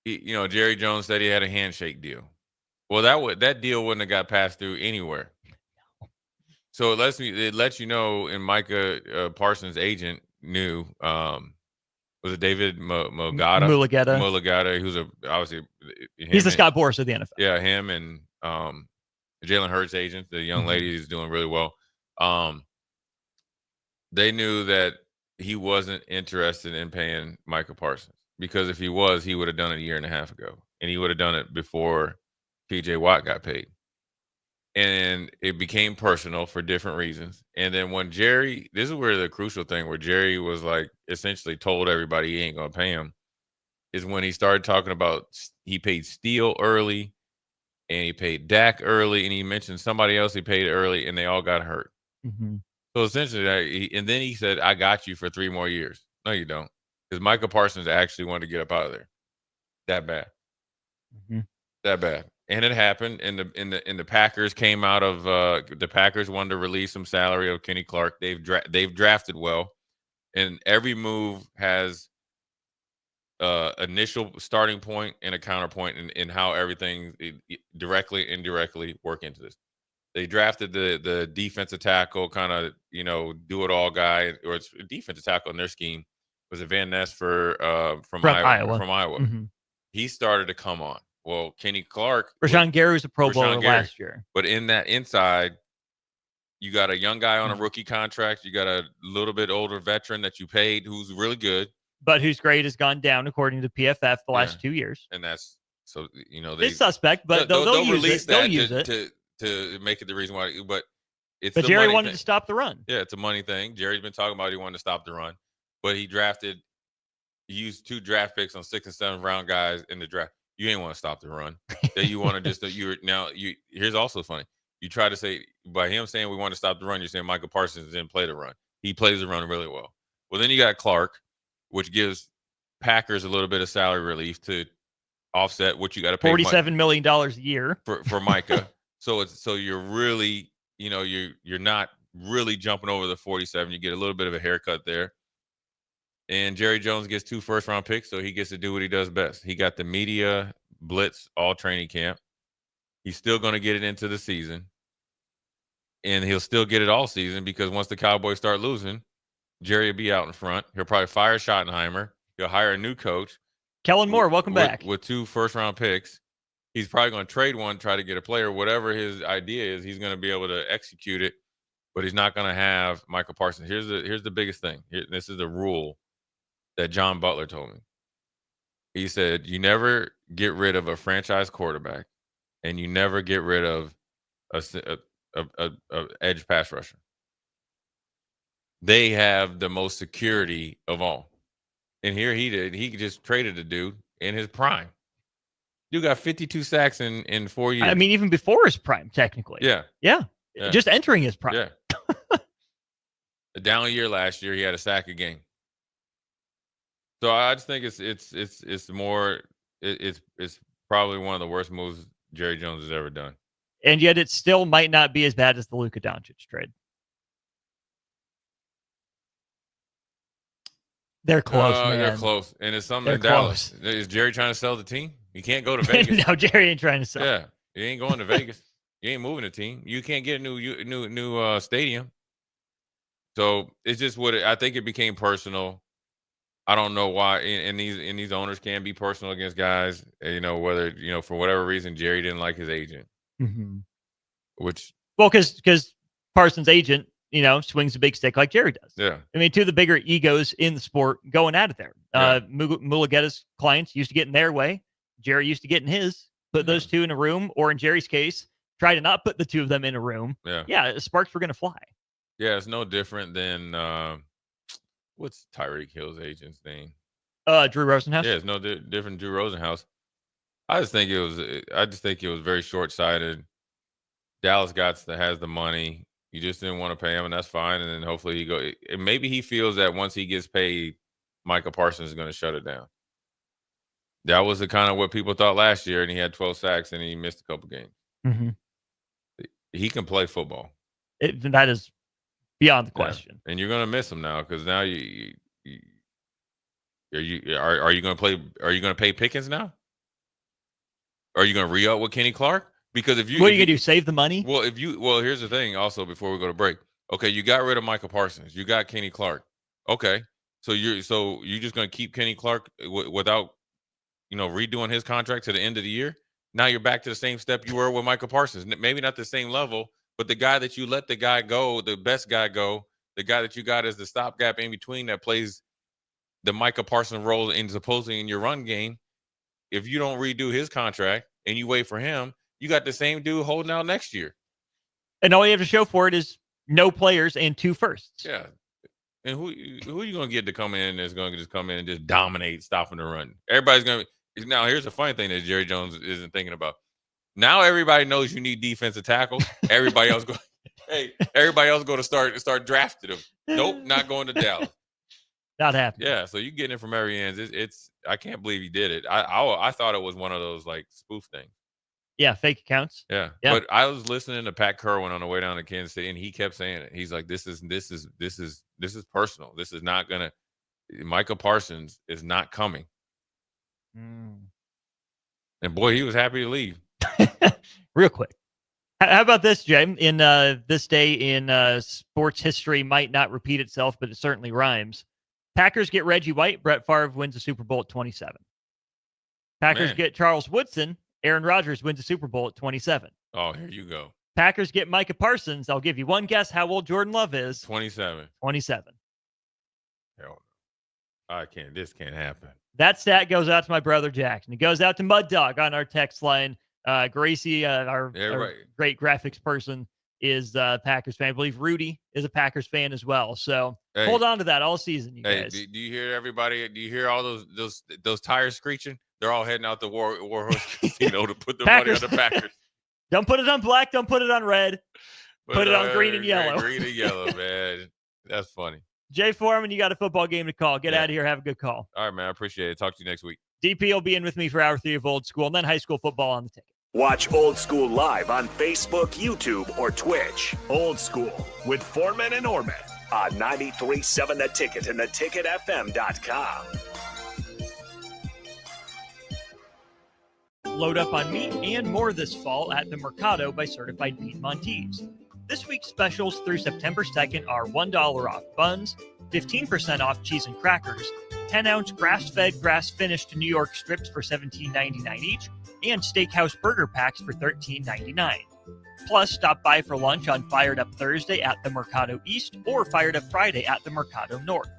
Jerry Jones said he had a handshake deal. Well, that deal wouldn't have got passed through anywhere. So it lets you know, and Micah Parsons' agent knew. Was it David Mulugeta? Mulugeta, who's obviously he's the Scott Boras of the NFL. Yeah, him and Jalen Hurts' agent, the young lady, is doing really well. They knew that he wasn't interested in paying Micah Parsons, because if he was, he would have done it a year and a half ago, and he would have done it before P.J. Watt got paid. And it became personal for different reasons. And then when Jerry, this is where the crucial thing, where Jerry was like essentially told everybody he ain't gonna pay him, is when he started talking about he paid Steele early, and he paid Dak early, and he mentioned somebody else he paid early, and they all got hurt. So essentially, and then he said, "I got you for 3 more years." No, you don't, because Micah Parsons actually wanted to get up out of there. That bad. That bad. And it happened, and the Packers came out of the Packers wanted to release some salary of Kenny Clark. They've drafted well, and every move has initial starting point and a counterpoint in how everything directly, indirectly work into this. They drafted the defensive tackle, kind of do it all guy, or it's a defensive tackle in their scheme. Was it Van Ness from Iowa? From Iowa, he started to come on. Well, Kenny Clark. Rashawn Gary was a Pro Bowler last year. But in that inside, you got a young guy on a rookie contract. You got a little bit older veteran that you paid who's really good. But whose grade has gone down according to PFF the last 2 years. And that's, so, it's suspect, but they'll release that. They'll use it to make it the reason why. But it's But Jerry wanted to stop the run. Yeah, it's a money thing. Jerry's been talking about he wanted to stop the run. But he used 2 draft picks on 6th and 7th round guys in the draft. You ain't want to stop the run. That you want to just here's also funny. You try to say, by him saying we want to stop the run, you're saying Michael Parsons didn't play the run. He plays the run really well. Well, then you got Clark, which gives Packers a little bit of salary relief to offset what you got to pay. $47 million a year for Micah. So you're really, you're not really jumping over the 47. You get a little bit of a haircut there. And Jerry Jones gets 2 first-round picks, so he gets to do what he does best. He got the media blitz all training camp. He's still going to get it into the season. And he'll still get it all season, because once the Cowboys start losing, Jerry will be out in front. He'll probably fire Schottenheimer. He'll hire a new coach. Kellen Moore, welcome back. With 2 first-round picks. He's probably going to trade one, try to get a player. Whatever his idea is, he's going to be able to execute it, but he's not going to have Michael Parsons. Here's the biggest thing. This is the rule that John Butler told me. He said, you never get rid of a franchise quarterback, and you never get rid of a edge pass rusher. They have the most security of all. And here he did. He just traded a dude in his prime. Dude got 52 sacks in 4 years. I mean, even before his prime, technically. Yeah. Just entering his prime. Yeah. A down year last year, he had a sack a game. So I just think it's probably one of the worst moves Jerry Jones has ever done. And yet it still might not be as bad as the Luka Doncic trade. They're close, man. They're close. And it's something in Dallas. Is Jerry trying to sell the team? You can't go to Vegas. No, Jerry ain't trying to sell. Yeah. You ain't going to Vegas. You ain't moving the team. You can't get a new stadium. So it's just I think it became personal. I don't know why, and these owners can be personal against guys, whether, for whatever reason, Jerry didn't like his agent. Because Parsons' agent, swings a big stick like Jerry does. Yeah. I mean, 2 of the bigger egos in the sport going at it there. Yeah. Mulugeta's clients used to get in their way. Jerry used to get in his. Put those 2 in a room, or in Jerry's case, try to not put the 2 of them in a room. Yeah, sparks were going to fly. Yeah, it's no different than what's Tyreek Hill's agent's name? Drew Rosenhaus. Yeah, it's no different. Drew Rosenhaus. I just think it was very short-sighted. Dallas has the money. You just didn't want to pay him, and that's fine. And then hopefully maybe he feels that once he gets paid, Micah Parsons is going to shut it down. That was the kind of what people thought last year, and he had 12 sacks and he missed a couple games. He can play football. That is beyond the question. And you're going to miss him now, because now are you going to play? Are you going to pay Pickens now? Are you going to re-up with Kenny Clark? Because if you, what are you gonna do? Save the money? Well, here's the thing. Also, before we go to break, okay, you got rid of Micah Parsons, you got Kenny Clark. Okay, so you're just gonna keep Kenny Clark without, redoing his contract to the end of the year. Now you're back to the same step you were with Micah Parsons. Maybe not the same level, but the guy that you let the guy go, the best guy go, the guy that you got as the stopgap in between that plays the Micah Parsons role in supposedly in your run game. If you don't redo his contract and you wait for him, you got the same dude holding out next year. And all you have to show for it is no players and 2 firsts. Yeah. And who are you going to get to come in that's going to just come in and just dominate, stopping the run? Everybody's going to – now, here's the funny thing that Jerry Jones isn't thinking about. Now everybody knows you need defensive tackle. Everybody else go to start drafting them. Nope, not going to Dallas. Not happening. Yeah, so you getting it from every end. It's I can't believe he did it. I thought it was one of those like spoof things. Yeah, fake accounts. Yeah. But I was listening to Pat Kerwin on the way down to Kansas City, and he kept saying it. He's like, this is personal. This is not gonna. Micah Parsons is not coming. And boy, he was happy to leave. Real quick. How about this, Jay? In this day in sports history might not repeat itself, but it certainly rhymes. Packers get Reggie White. Brett Favre wins the Super Bowl at 27. Packers get Charles Woodson. Aaron Rodgers wins the Super Bowl at 27. Oh, here you go. Packers get Micah Parsons. I'll give you one guess how old Jordan Love is. 27. 27. Hell no. This can't happen. That stat goes out to my brother Jackson. It goes out to Mud Dog on our text line. Gracie, our great graphics person, is a Packers fan. I believe Rudy is a Packers fan as well. So hold on to that all season, you guys. Do you hear everybody? Do you hear all those tires screeching? They're all heading out to Warhorse Casino to put the money on the Packers. Don't put it on black. Don't put it on red. Put it on green and yellow. Green and yellow, man. That's funny. Jay Foreman, you got a football game to call. Get out of here. Have a good call. All right, man. I appreciate it. Talk to you next week. DP will be in with me for Hour 3 of Old School and then high school football on the ticket. Watch Old School live on Facebook, YouTube, or Twitch. Old School with Foreman and Oerman on 93.7 The Ticket and theticketfm.com. Load up on meat and more this fall at the Mercado by Certified Piedmontese. This week's specials through September 2nd are $1 off buns, 15% off cheese and crackers, 10-ounce grass-fed, grass-finished New York strips for $17.99 each, and steakhouse burger packs for $13.99. Plus, stop by for lunch on Fired Up Thursday at the Mercado East or Fired Up Friday at the Mercado North,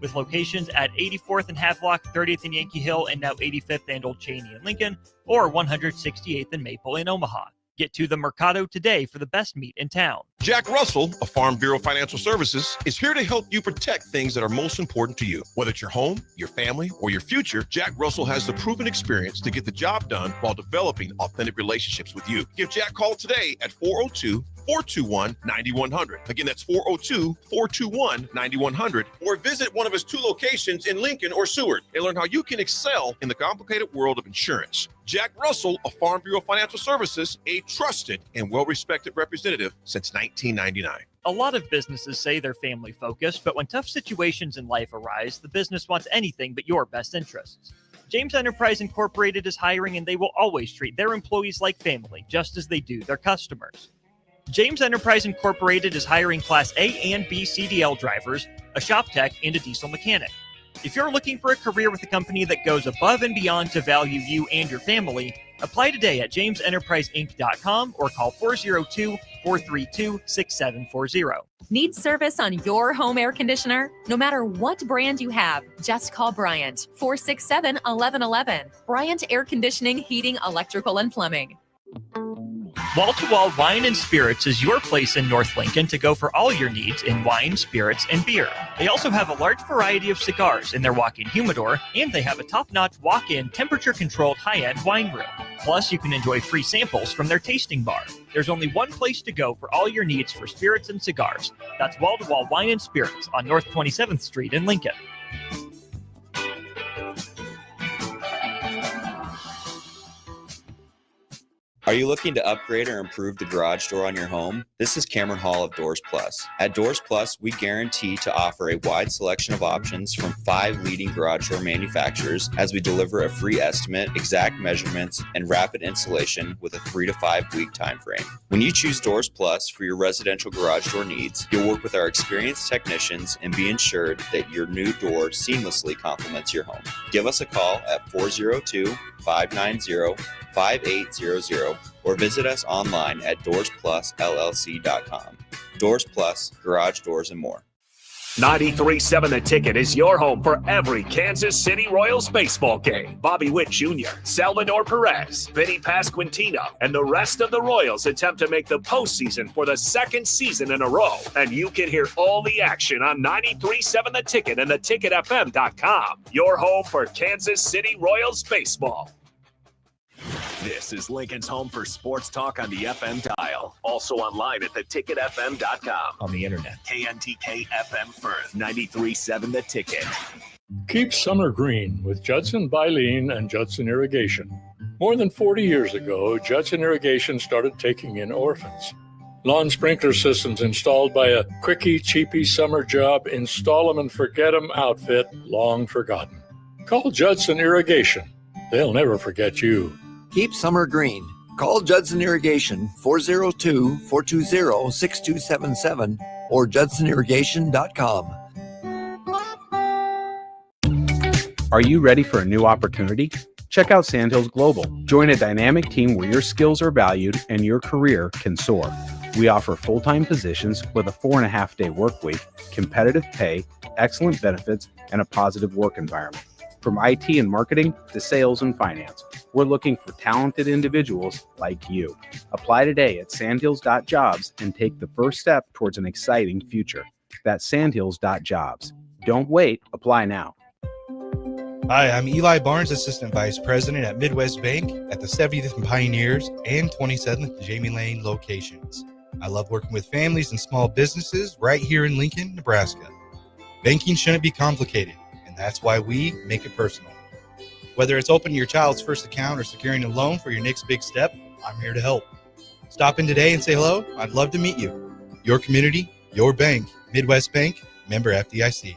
with locations at 84th and Havelock, 30th and Yankee Hill, and now 85th and Old Cheney in Lincoln, or 168th and Maple in Omaha. Get to the Mercado today for the best meat in town. Jack Russell of Farm Bureau Financial Services is here to help you protect things that are most important to you. Whether it's your home, your family, or your future, Jack Russell has the proven experience to get the job done while developing authentic relationships with you. Give Jack a call today at 402-421-9100. Again, that's 402-421-9100. Or visit one of his 2 locations in Lincoln or Seward and learn how you can excel in the complicated world of insurance. Jack Russell of Farm Bureau Financial Services, a trusted and well-respected representative since 1999. A lot of businesses say they're family focused, but when tough situations in life arise, the business wants anything but your best interests. James Enterprise Incorporated is hiring, and they will always treat their employees like family, just as they do their customers. James Enterprise Incorporated is hiring Class A and B CDL drivers, a shop tech, and a diesel mechanic. If you're looking for a career with a company that goes above and beyond to value you and your family, apply today at jamesenterpriseinc.com or call 402-432-6740. Need service on your home air conditioner? No matter what brand you have, just call Bryant, 467-1111. Bryant Air Conditioning, Heating, Electrical, and Plumbing. Wall-to-Wall Wine and Spirits is your place in North Lincoln to go for all your needs in wine, spirits, and beer. They also have a large variety of cigars in their walk-in humidor, and they have a top-notch walk-in temperature-controlled high-end wine room. Plus, you can enjoy free samples from their tasting bar. There's only one place to go for all your needs for spirits and cigars. That's Wall-to-Wall Wine and Spirits on North 27th Street in Lincoln. Are you looking to upgrade or improve the garage door on your home? This is Cameron Hall of Doors Plus. At Doors Plus, we guarantee to offer a wide selection of options from 5 leading garage door manufacturers as we deliver a free estimate, exact measurements, and rapid installation with a 3 to 5 week time frame. When you choose Doors Plus for your residential garage door needs, you'll work with our experienced technicians and be ensured that your new door seamlessly complements your home. Give us a call at 402-590-5800 or visit us online at doorsplusllc.com. Doors Plus, garage doors and more. 93.7 The Ticket is your home for every Kansas City Royals baseball game. Bobby Witt Jr., Salvador Perez, Vinny Pasquantino, and the rest of the Royals attempt to make the postseason for the second season in a row. And you can hear all the action on 93.7 The Ticket and theticketfm.com. Your home for Kansas City Royals baseball. This is Lincoln's home for sports talk on the FM dial. Also online at theticketfm.com. On the internet. KNTK FM Firth, 93.7 The Ticket. Keep summer green with Judson Baleen and Judson Irrigation. More than 40 years ago, Judson Irrigation started taking in orphans. Lawn sprinkler systems installed by a quickie, cheapy summer job, install them and forget them outfit, long forgotten. Call Judson Irrigation. They'll never forget you. Keep summer green. Call Judson Irrigation 402-420-6277 or judsonirrigation.com. Are you ready for a new opportunity? Check out Sandhills Global. Join a dynamic team where your skills are valued and your career can soar. We offer full-time positions with a 4.5-day work week, competitive pay, excellent benefits, and a positive work environment. From IT and marketing to sales and finance, we're looking for talented individuals like you. Apply today at sandhills.jobs and take the first step towards an exciting future. That's sandhills.jobs. Don't wait. Apply now. Hi, I'm Eli Barnes, Assistant Vice President at Midwest Bank at the 70th and Pioneers and 27th Jamie Lane locations. I love working with families and small businesses right here in Lincoln, Nebraska. Banking shouldn't be complicated. That's why we make it personal. Whether it's opening your child's first account or securing a loan for your next big step, I'm here to help. Stop in today and say hello. I'd love to meet you. Your community, your bank, Midwest Bank, member FDIC.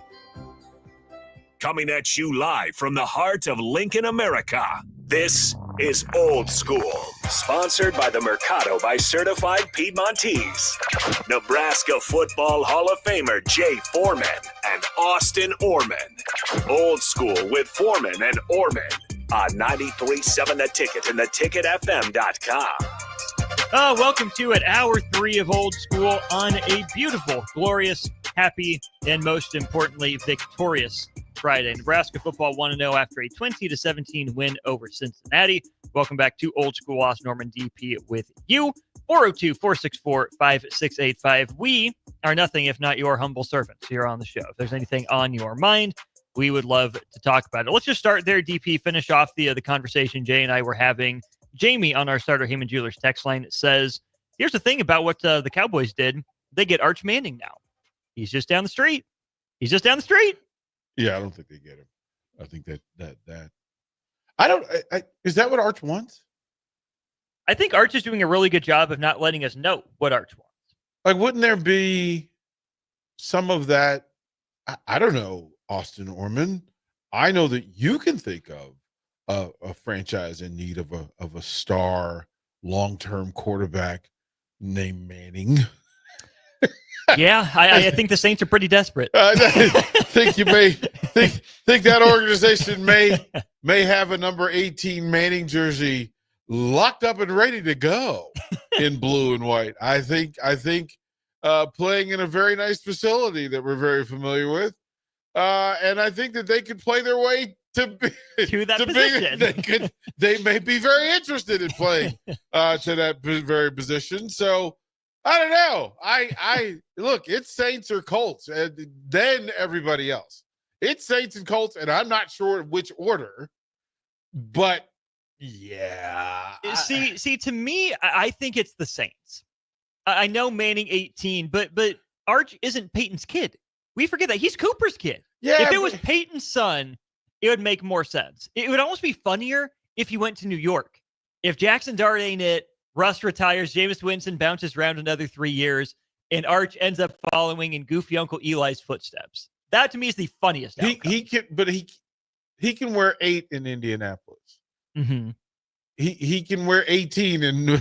Coming at you live from the heart of Lincoln, America. This is Old School, sponsored by the Mercado by Certified Piedmontese. Nebraska Football Hall of Famer Jay Foreman and Austin Oerman. Old School with Foreman and Oerman on 93.7 The Ticket and theticketfm.com. Welcome to it, Hour 3 of Old School on a beautiful, glorious, happy, and most importantly, victorious Friday. Nebraska football 1-0 after a 20-17 win over Cincinnati. Welcome back to Old School. Austin Norman DP with you. 402-464-5685. We are nothing if not your humble servants here on the show. If there's anything on your mind, we would love to talk about it. Let's just start there, DP. Finish off the conversation Jay and I were having. Jamie on our Starter Heyman Jewelers text line says, here's the thing about what the Cowboys did. They get Arch Manning now. He's just down the street. Yeah, I don't think they get him. I think that I don't. Is that what Arch wants? I think Arch is doing a really good job of not letting us know what Arch wants. Like, wouldn't there be some of that? I don't know, Austin Oerman. I know that you can think of a franchise in need of a star long-term quarterback named Manning. Yeah, I think the Saints are pretty desperate. I think you may think that organization may have a number 18 Manning jersey locked up and ready to go in blue and white. I think playing in a very nice facility that we're very familiar with, and I think that they could play their way to that position. They may be very interested in playing to that very position. So. I don't know. I look, it's Saints or Colts, and then everybody else. It's Saints and Colts, and I'm not sure which order, but yeah. See, to me, I think it's the Saints. I know Manning 18, but Arch isn't Peyton's kid. We forget that. He's Cooper's kid. Yeah. If it was Peyton's son, it would make more sense. It would almost be funnier if he went to New York. If Jackson Dart ain't it, Russ retires. Jameis Winston bounces around another 3 years, and Arch ends up following in goofy Uncle Eli's footsteps. That to me is the funniest outcome. He can wear 8 in Indianapolis. Mm-hmm. He can wear 18 in New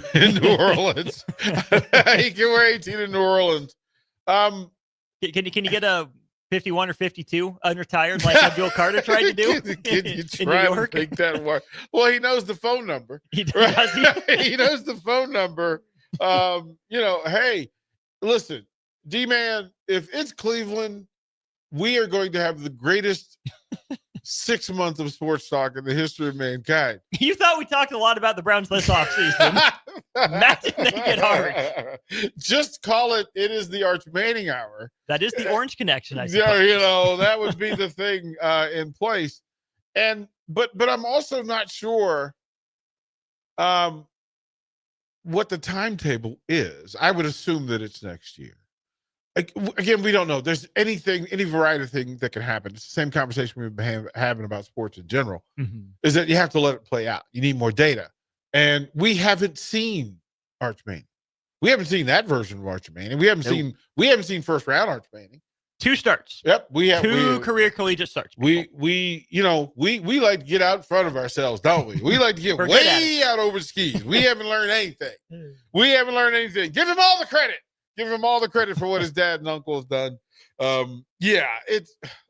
Orleans. He can wear 18 in New Orleans. Can you get a 51 or 52 unretired like Abdul Carter tried to do Can you in try New to York? make that work? Well, he knows the phone number. He does. He knows the phone number. Hey, listen, D-Man, if it's Cleveland, we are going to have the greatest 6 months of sports talk in the history of mankind. You thought we talked a lot about the Browns this offseason. Imagine they get hard. Just call it is the Arch Manning hour. That is the Orange Connection, I Yeah, suppose. that would be the thing in place. But I'm also not sure what the timetable is. I would assume that it's next year. Again, we don't know. There's any variety of thing that can happen. It's the same conversation we've been having about sports in general, is that you have to let it play out. You need more data. And we haven't seen Arch Manning. We haven't seen that version of Arch Manning. We haven't seen first round Arch Manning. 2 starts. Yep. We have two career collegiate starts. We like to get out in front of ourselves, don't we? We like to get way out over skis. We haven't learned anything. Give him all the credit. Give him all the credit for what his dad and uncle have done.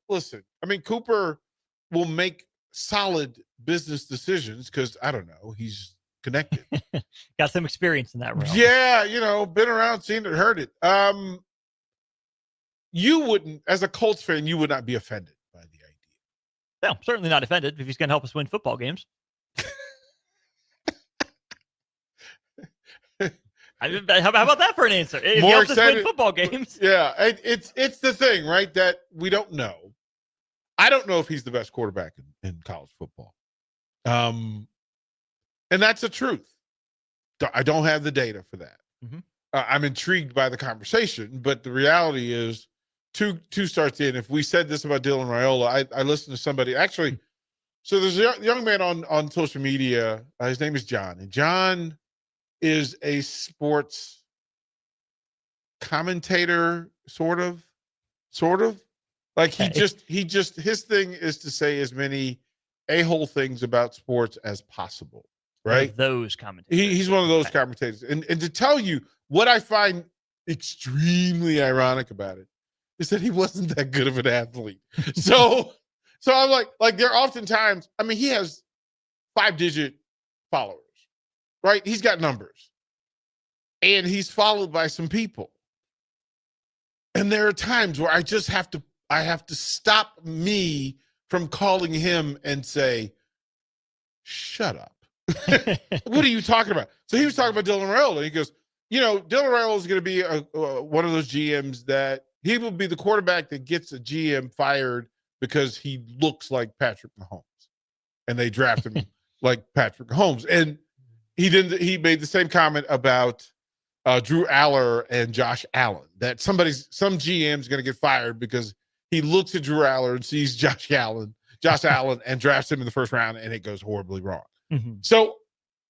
Listen, I mean, Cooper will make solid business decisions because, I don't know, he's connected. Got some experience in that realm. Yeah, been around, seen it, heard it. You wouldn't, as a Colts fan, you would not be offended by the idea. No, certainly not offended if he's going to help us win football games. How about that for an answer? If he helps us win football games. Yeah, it's the thing, right, that we don't know. I don't know if he's the best quarterback in college football. And that's the truth. I don't have the data for that. I'm intrigued by the conversation, but the reality is two starts in. If we said this about Dylan Raiola, I listened to somebody actually. So there's a young man on social media. His name is John, and John is a sports commentator, sort of. Like his thing is to say as many a-hole things about sports as possible, right? Those commentators. He's one of those commentators. And to tell you what I find extremely ironic about it is that he wasn't that good of an athlete. So I'm like there are often times, I mean, he has 5-digit followers, right? He's got numbers. And he's followed by some people. And there are times where I have to stop me from calling him and say, shut up. What are you talking about? So he was talking about Dylan Raiola. He goes, Dylan Raiola is going to be one of those GMs that he will be the quarterback that gets a GM fired because he looks like Patrick Mahomes. And they draft him like Patrick Mahomes. And he made the same comment about Drew Aller and Josh Allen, that some GM is going to get fired because he looks at Drew Aller and sees Josh Allen, and drafts him in the first round, and it goes horribly wrong. So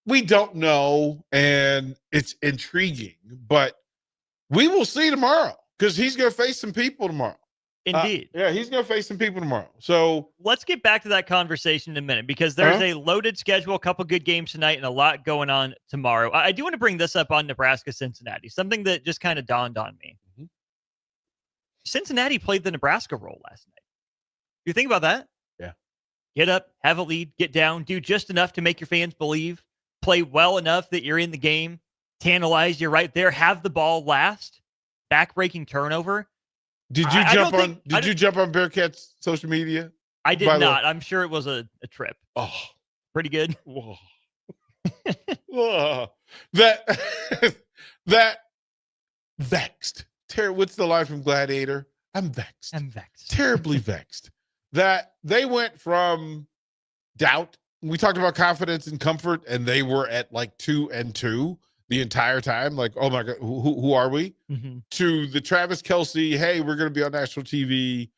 we don't know, and it's intriguing, but we will see tomorrow because he's going to face some people tomorrow. Indeed. He's going to face some people tomorrow. So let's get back to that conversation in a minute because there's a loaded schedule, a couple good games tonight, and a lot going on tomorrow. I do want to bring this up on Nebraska, Cincinnati, something that just kind of dawned on me. Cincinnati played the Nebraska role last night. You think about that? Yeah. Get up, have a lead, get down, do just enough to make your fans believe, play well enough that you're in the game, tantalize, you're right there, have the ball last, back-breaking turnover. Did you jump on Bearcats' social media? I did not. I'm sure it was a trip. Oh, pretty good. Whoa. Whoa. That vexed. What's the line from Gladiator? I'm vexed. Terribly vexed. That they went from doubt. We talked about confidence and comfort, and they were at like 2-2 the entire time. Like, oh my God, who are we? To the Travis Kelce, hey, we're going to be on national TV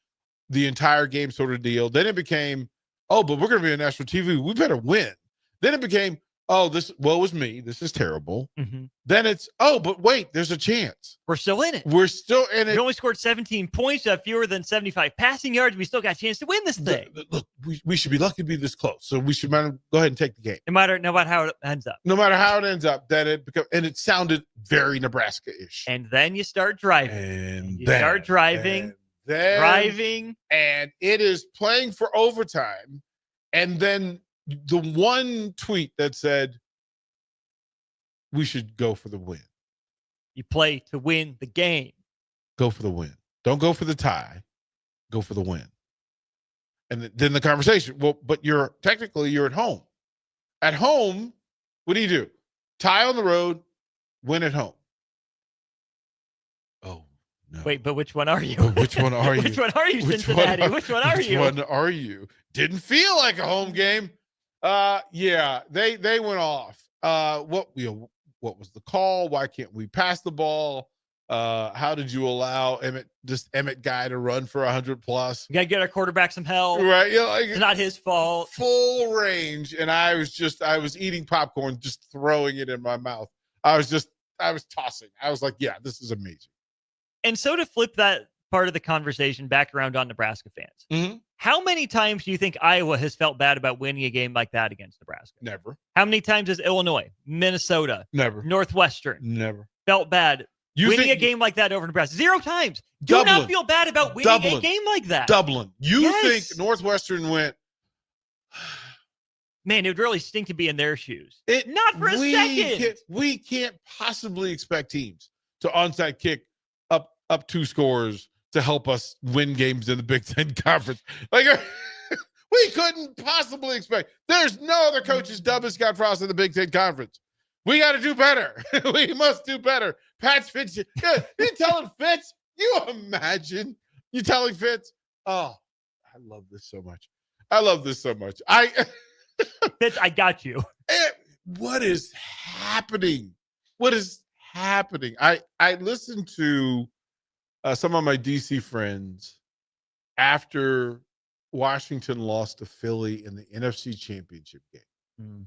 the entire game sort of deal. Then it became, oh, but we're going to be on national TV. We better win. Then it became, oh, this woe is me. This is terrible. Mm-hmm. Then it's, oh, but wait, there's a chance. We're still in it. We're still in it. We only scored 17 points, have fewer than 75 passing yards. We still got a chance to win this thing. Look, we should be lucky to be this close. So we should go ahead and take the game. No matter how it ends up. No matter how it ends up, then and it sounded very Nebraska-ish. And then you start driving. And you start driving. Driving. And it is playing for overtime. And then the one tweet that said, we should go for the win. You play to win the game. Go for the win. Don't go for the tie. Go for the win. And then the conversation, well, but you're at home. At home, what do? Tie on the road, win at home. Oh, no. Wait, but which one are you? Which one are you? Which one are you, Cincinnati? Which one are you? Which one are you? Didn't feel like a home game. Yeah, they went off. What was the call? Why can't we pass the ball? How did you allow Emmett guy to run for 100+? You got to get our quarterback some help. Right. It's not his fault. Full range. And I was eating popcorn, just throwing it in my mouth. I was tossing. I was like, yeah, this is amazing. And so to flip that part of the conversation back around on Nebraska fans, mm-hmm. How many times do you think Iowa has felt bad about winning a game like that against Nebraska? Never. How many times has Illinois, Minnesota, never, Northwestern, never felt bad winning a game like that over Nebraska? 0 times. Do not feel bad about winning a game like that. Dublin. You think Northwestern went? Man, it would really stink to be in their shoes. Not for a second. We can't possibly expect teams to onside kick up 2 scores to help us win games in the Big Ten Conference. Like, we couldn't possibly expect. There's no other coach as dumb as Scott Frost in the Big Ten Conference. We got to do better. We must do better. Pat's Fitz. Yeah, you telling Fitz? You imagine you telling Fitz? Oh, I love this so much. Fitz, I got you. What is happening? I listened to some of my DC friends after Washington lost to Philly in the NFC Championship game.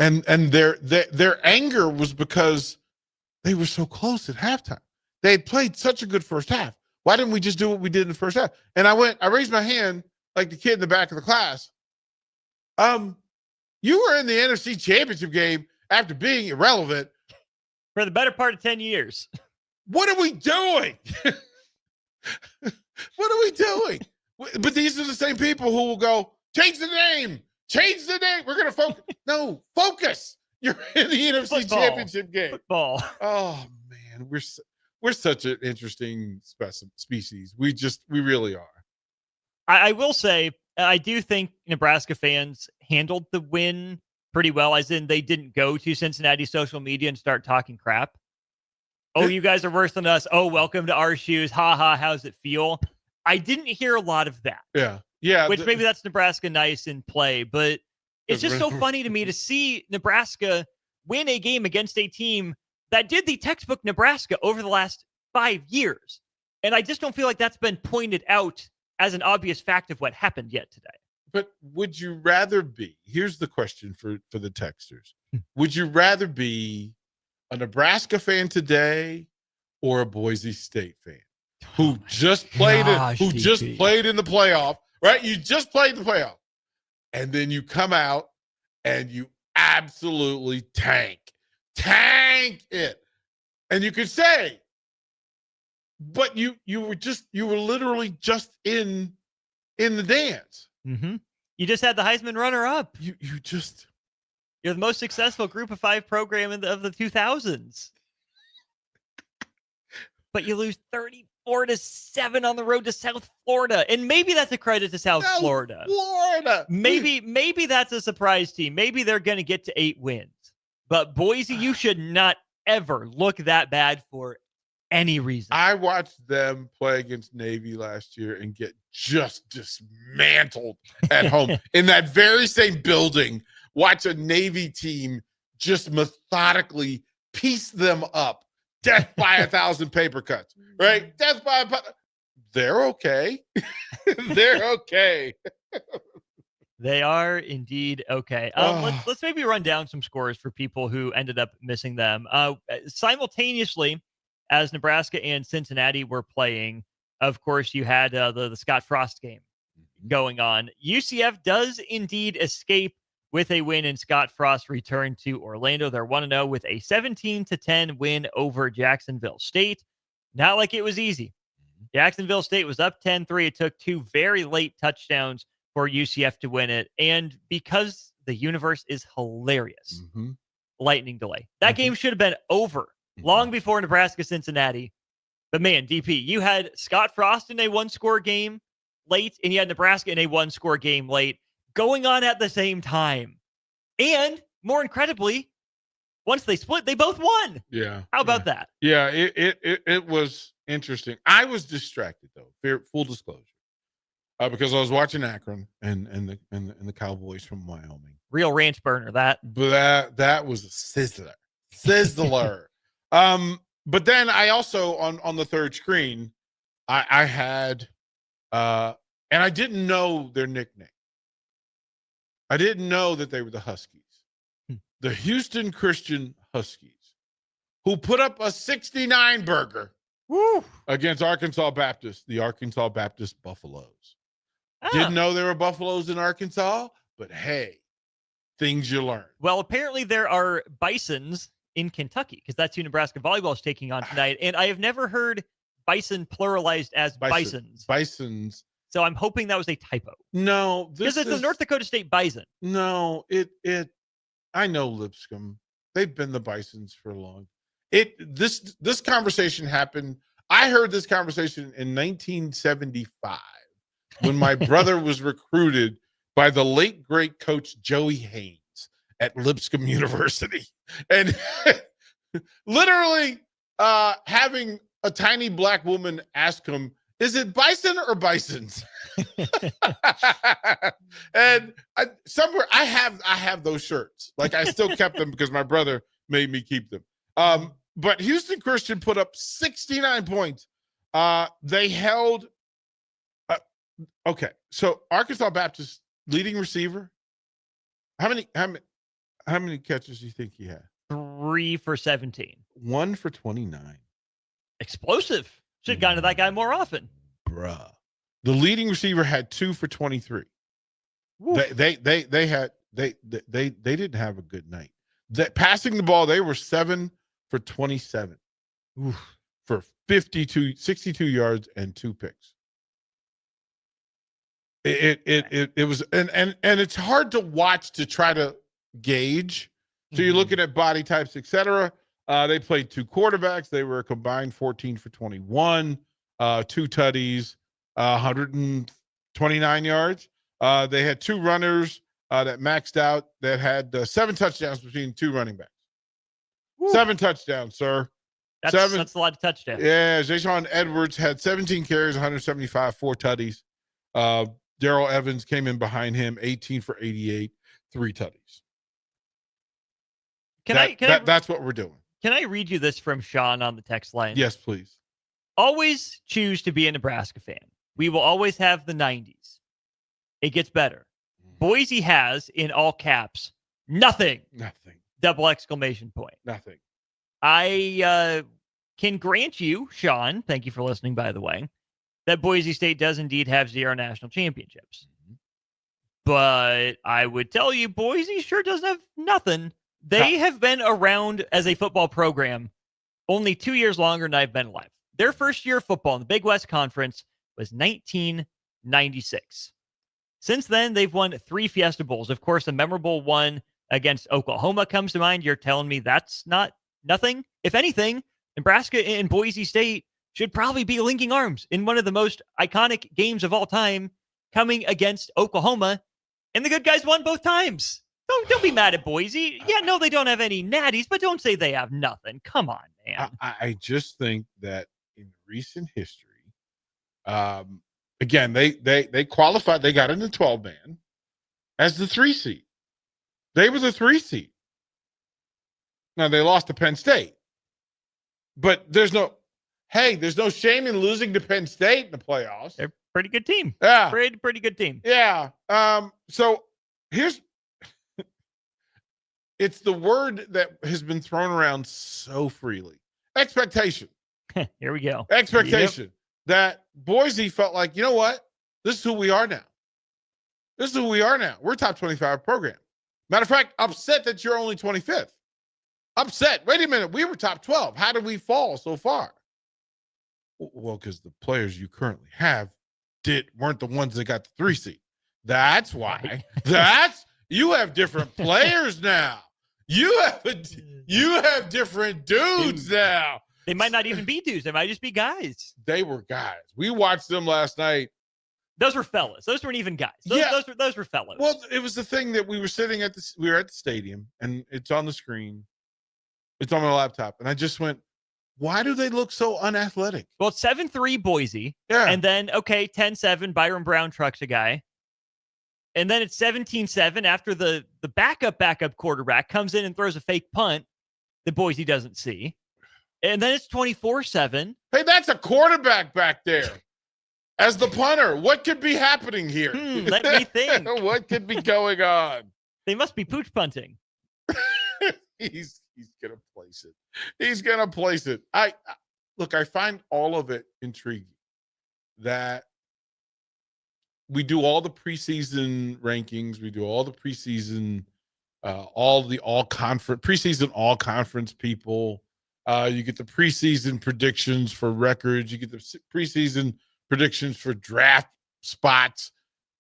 And their anger was because they were so close at halftime. They had played such a good first half. Why didn't we just do what we did in the first half? And I raised my hand like the kid in the back of the class. You were in the NFC Championship game after being irrelevant for the better part of 10 years. What are we doing? What are we doing? But these are the same people who will go, change the name. We're going to focus. No, focus. You're in the NFC Championship game. Football. Oh, man. We're such an interesting species. We really are. I will say, I do think Nebraska fans handled the win pretty well, as in they didn't go to Cincinnati social media and start talking crap. Oh, you guys are worse than us. Oh, welcome to our shoes. Ha ha. How's it feel? I didn't hear a lot of that. Yeah. Yeah. Which maybe that's Nebraska nice in play, but it's just so funny to me to see Nebraska win a game against a team that did the textbook Nebraska over the last 5 years. And I just don't feel like that's been pointed out as an obvious fact of what happened yet today. But would you rather be, here's the question for the texters. Would you rather be a Nebraska fan today or a Boise State fan who just played played in the playoff, right? You just played the playoff. And then you come out and you absolutely tank it. And you could say, but you were literally just in the dance. Mm-hmm. You just had the Heisman runner-up. You're the most successful Group of 5 program of the 2000s. But you lose 34-7 on the road to South Florida. And maybe that's a credit to South Florida. Maybe that's a surprise team. Maybe they're going to get to 8 wins. But Boise, you should not ever look that bad for any reason. I watched them play against Navy last year and get just dismantled at home in that very same building. Watch a Navy team just methodically piece them up. Death by 1,000 paper cuts, right? Death by they're okay. They're okay. They are indeed okay. Let's maybe run down some scores for people who ended up missing them. Simultaneously, as Nebraska and Cincinnati were playing, of course, you had the Scott Frost game going on. UCF does indeed escape with a win, and Scott Frost returned to Orlando. They're 1-0 with a 17-10 win over Jacksonville State. Not like it was easy. Jacksonville State was up 10-3. It took 2 very late touchdowns for UCF to win it. And because the universe is hilarious, lightning delay. That game should have been over long before Nebraska-Cincinnati. But man, DP, you had Scott Frost in a 1-score game late, and you had Nebraska in a 1-score game late going on at the same time. And more incredibly, once they split, they both won. Yeah. How about that? Yeah, it was interesting. I was distracted though. Full disclosure. Because I was watching Akron and the Cowboys from Wyoming. Real ranch burner, that. But that was a sizzler. But then I also on the third screen, I had and I didn't know their nickname. I didn't know that they were the Huskies. The Houston Christian Huskies, who put up a 69 burger against Arkansas Baptist, the Arkansas Baptist Buffaloes. Didn't know there were Buffaloes in Arkansas, but hey, things you learn. Well, apparently there are Bisons in Kentucky, because that's who Nebraska volleyball is taking on tonight. And I have never heard bison pluralized as bisons. Bisons. So I'm hoping that was a typo. No, because it's the North Dakota State Bison. No, I know Lipscomb. They've been the Bisons for long. This conversation happened. I heard this conversation in 1975 when my brother was recruited by the late great coach Joey Haynes at Lipscomb University, and literally having a tiny black woman ask him, "Is it bison or bisons?" And somewhere I have those shirts. Like I still kept them because my brother made me keep them. But Houston Christian put up 69 points. They held. Okay, so Arkansas Baptist leading receiver. How many catches do you think he had? 3 for 17. 1 for 29. Explosive. Should have gone to that guy more often. Bruh. The leading receiver had 2 for 23. They didn't have a good night. Passing the ball, they were 7 for 27. For 62 yards and 2 picks. It was and it's hard to watch to try to gauge. So you're looking at body types, etc. They played 2 quarterbacks. They were a combined 14 for 21, 2 tutties, 129 yards. They had 2 runners that maxed out that had 7 touchdowns between 2 running backs. Woo. 7 touchdowns, sir. That's a lot of touchdowns. Yeah, Jason Edwards had 17 carries, 175, 4 tutties. Darrell Evans came in behind him, 18 for 88, 3 tutties. That's what we're doing. Can I read you this from Sean on the text line? Yes, please. Always choose to be a Nebraska fan. We will always have the 90s. It gets better. Boise has, in all caps, nothing. Nothing. Double exclamation point. Nothing. I can grant you, Sean, thank you for listening, by the way, that Boise State does indeed have 0 national championships. But I would tell you, Boise sure doesn't have nothing. They have been around as a football program only 2 years longer than I've been alive. Their first year of football in the Big West Conference was 1996. Since then, they've won 3 Fiesta Bowls. Of course, a memorable one against Oklahoma comes to mind. You're telling me that's not nothing? If anything, Nebraska and Boise State should probably be linking arms in one of the most iconic games of all time, coming against Oklahoma, and the good guys won both times. Don't be mad at Boise. Yeah, no, they don't have any natties, but don't say they have nothing. Come on, man. I just think that in recent history, again, they qualified. They got in the 12-man as the 3 seed. They were the 3 seed. Now they lost to Penn State, but there's no shame in losing to Penn State in the playoffs. They're a pretty good team. Yeah. Pretty good team. Yeah. So it's the word that has been thrown around so freely. Expectation. Here we go. Expectation. That Boise felt like, you know what? This is who we are now. This is who we are now. We're a top 25 program. Matter of fact, upset that you're only 25th. Upset. Wait a minute. We were top 12. How did we fall so far? Well, because the players you currently have weren't the ones that got the 3 seed. That's why. You have different players now. You have different dudes now. They might not even be dudes. They might just be guys. They were guys. We watched them last night. Those were fellas. Those weren't even guys. Those were fellas. Well, it was the thing that we were sitting at we were at the stadium, and it's on the screen. It's on my laptop, and I just went, why do they look so unathletic? Well, it's 7-3 Boise. Yeah. And then, 10-7, Byron Brown trucks a guy. And then it's 17-7 after the backup quarterback comes in and throws a fake punt that Boise doesn't see. And then it's 24-7. Hey, that's a quarterback back there as the punter. What could be happening here? Let me think. What could be going on? They must be pooch punting. He's gonna place it. He's gonna place it. I find all of it intriguing that we do all the preseason rankings, we do all the preseason, preseason all conference people. You get the preseason predictions for records. You get the preseason predictions for draft spots.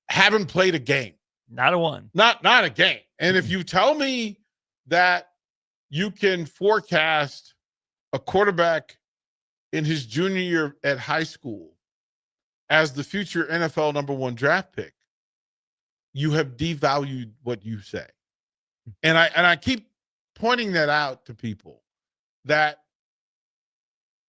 Haven't played a game. Not a one. Not a game. And if you tell me that you can forecast a quarterback in his junior year at high school as the future NFL number 1 draft pick, you have devalued what you say. And I keep pointing that out to people, that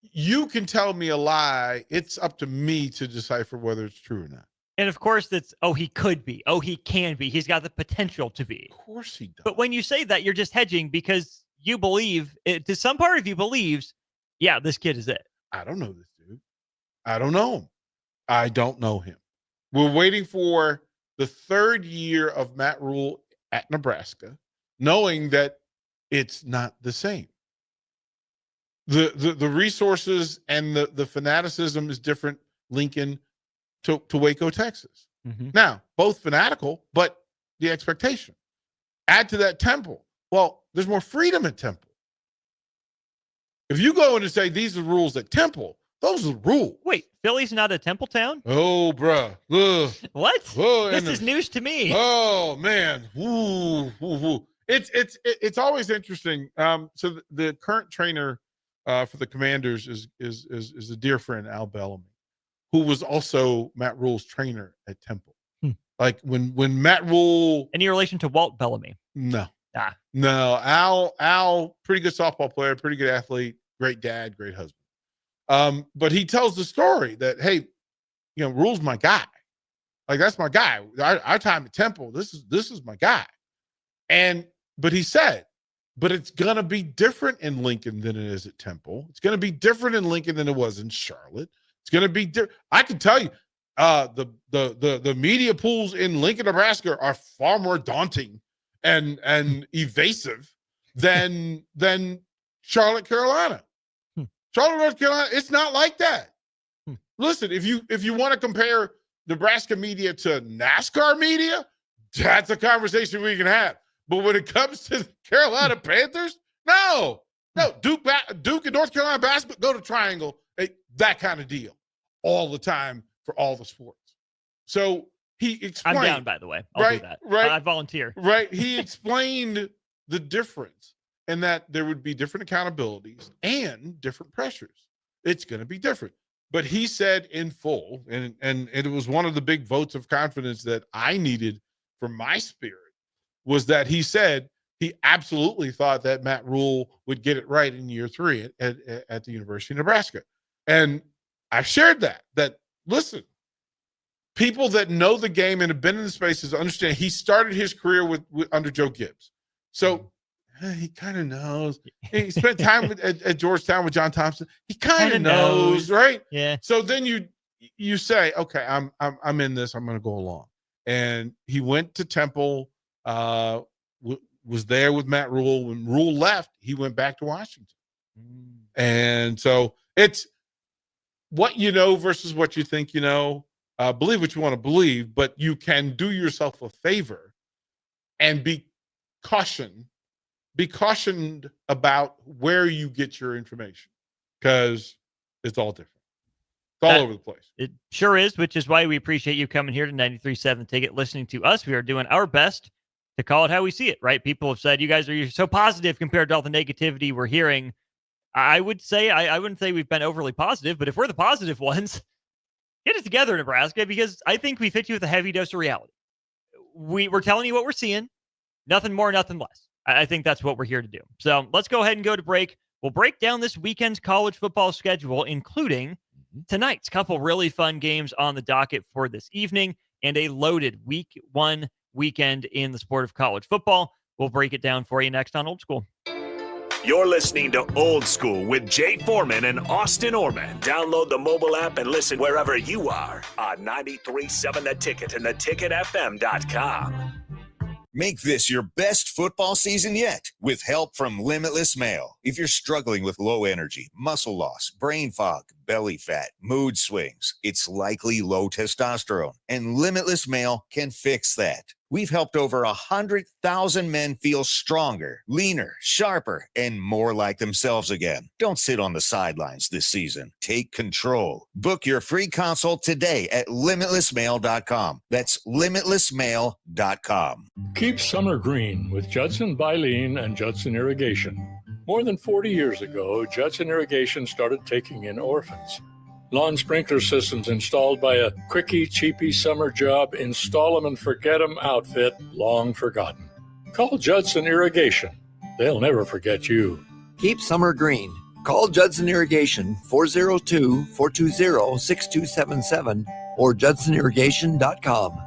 you can tell me a lie. It's up to me to decipher whether it's true or not. And of course, he could be. He can be. He's got the potential to be. Of course he does. But when you say that, you're just hedging because you believe, to some part of you believes, yeah, this kid is it. I don't know this dude. I don't know him. I don't know him. We're waiting for the 3rd year of Matt Rule at Nebraska, knowing that it's not the same. The resources and the fanaticism is different. Lincoln to Waco, Texas. Mm-hmm. Now, both fanatical, but the expectation. Add to that Temple. Well, there's more freedom at Temple. If you go in and say these are the rules at Temple, those are the rules. Wait, Philly's not a Temple town? Oh, bruh. What? This is news to me. Oh, man. Ooh. It's always interesting. So the current trainer for the Commanders is a dear friend, Al Bellamy, who was also Matt Rule's trainer at Temple. Like when Matt Rule. Any relation to Walt Bellamy? No. No. Al, pretty good softball player, pretty good athlete, great dad, great husband. But he tells the story that, hey, Rule's my guy. Like, that's my guy. Our time at Temple, this is my guy. But he said, but it's going to be different in Lincoln than it is at Temple. It's going to be different in Lincoln than it was in Charlotte. It's going to be different. I can tell you, the media pools in Lincoln, Nebraska are far more daunting and evasive than Charlotte, Carolina. Charlotte, North Carolina, it's not like that. Listen, if you want to compare Nebraska media to NASCAR media, that's a conversation we can have. But when it comes to the Carolina Panthers, no. Duke and North Carolina basketball, go to Triangle, that kind of deal all the time for all the sports. So he explained. I'm down, by the way. I'll do that. Right. I volunteer. Right. He explained the difference and that there would be different accountabilities and different pressures. It's going to be different. But he said in full, and it was one of the big votes of confidence that I needed for my spirit, was that he said he absolutely thought that Matt Rule would get it right in year 3 at the University of Nebraska. And I've shared that listen, people that know the game and have been in the spaces understand he started his career with under Joe Gibbs. So he kind of knows. He spent time at Georgetown with John Thompson. He kind of knows, right? Yeah. So then you say, okay, I'm in this. I'm going to go along. And he went to Temple was there with Matt Rule. When Rule left, he went back to Washington. And so it's what you know versus what you think you know. Believe what you want to believe, but you can do yourself a favor and be cautioned about where you get your information, because it's all different. It's all over the place. It sure is, which is why we appreciate you coming here to 93.7 The Ticket, listening to us. We are doing our best to call it how we see it, right? People have said, you guys are so positive compared to all the negativity we're hearing. I would say, I wouldn't say we've been overly positive, but if we're the positive ones, get it together, Nebraska, because I think we've hit you with a heavy dose of reality. We're telling you what we're seeing. Nothing more, nothing less. I think that's what we're here to do. So let's go ahead and go to break. We'll break down this weekend's college football schedule, including tonight's couple really fun games on the docket for this evening and a loaded week 1 weekend in the sport of college football. We'll break it down for you next on Old School. You're listening to Old School with Jay Foreman and Austin Oerman. Download the mobile app and listen wherever you are on 93.7 The Ticket and theticketfm.com. Make this your best football season yet with help from Limitless Mail. If you're struggling with low energy, muscle loss, brain fog, belly fat, mood swings, it's likely low testosterone, and Limitless Mail can fix that. We've helped over 100,000 men feel stronger, leaner, sharper, and more like themselves again. Don't sit on the sidelines this season. Take control. Book your free consult today at limitlessmail.com. That's limitlessmail.com. Keep summer green with Judson Bylene and Judson Irrigation. More than 40 years ago, Judson Irrigation started taking in orphans. Lawn sprinkler systems installed by a quickie, cheapy summer job, install 'em and forget 'em outfit, long forgotten. Call Judson Irrigation. They'll never forget you. Keep summer green. Call Judson Irrigation 402-420-6277 or judsonirrigation.com.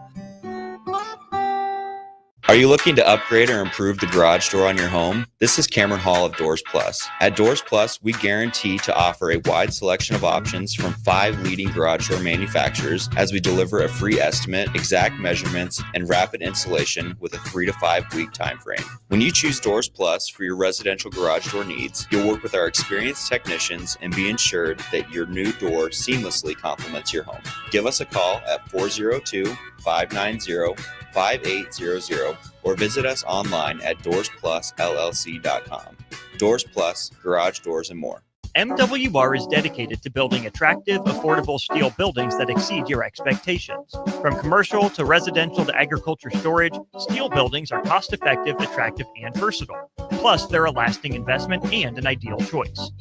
Are you looking to upgrade or improve the garage door on your home? This is Cameron Hall of Doors Plus. At Doors Plus, we guarantee to offer a wide selection of options from 5 leading garage door manufacturers as we deliver a free estimate, exact measurements, and rapid installation with a 3 to 5 week time frame. When you choose Doors Plus for your residential garage door needs, you'll work with our experienced technicians and be ensured that your new door seamlessly complements your home. Give us a call at 402-590-5800 or visit us online at doorsplusllc.com. Doors Plus, garage doors, and more. MWR is dedicated to building attractive, affordable steel buildings that exceed your expectations. From commercial to residential to agriculture storage, steel buildings are cost-effective, attractive, and versatile. Plus, they're a lasting investment and an ideal choice.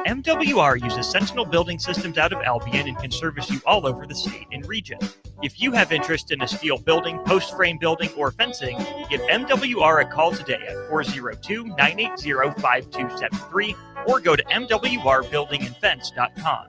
MWR uses Sentinel Building Systems out of Albion and can service you all over the state and region. If you have interest in a steel building, post-frame building, or fencing, give MWR a call today at 402-980-5273 or go to mwrbuildingandfence.com.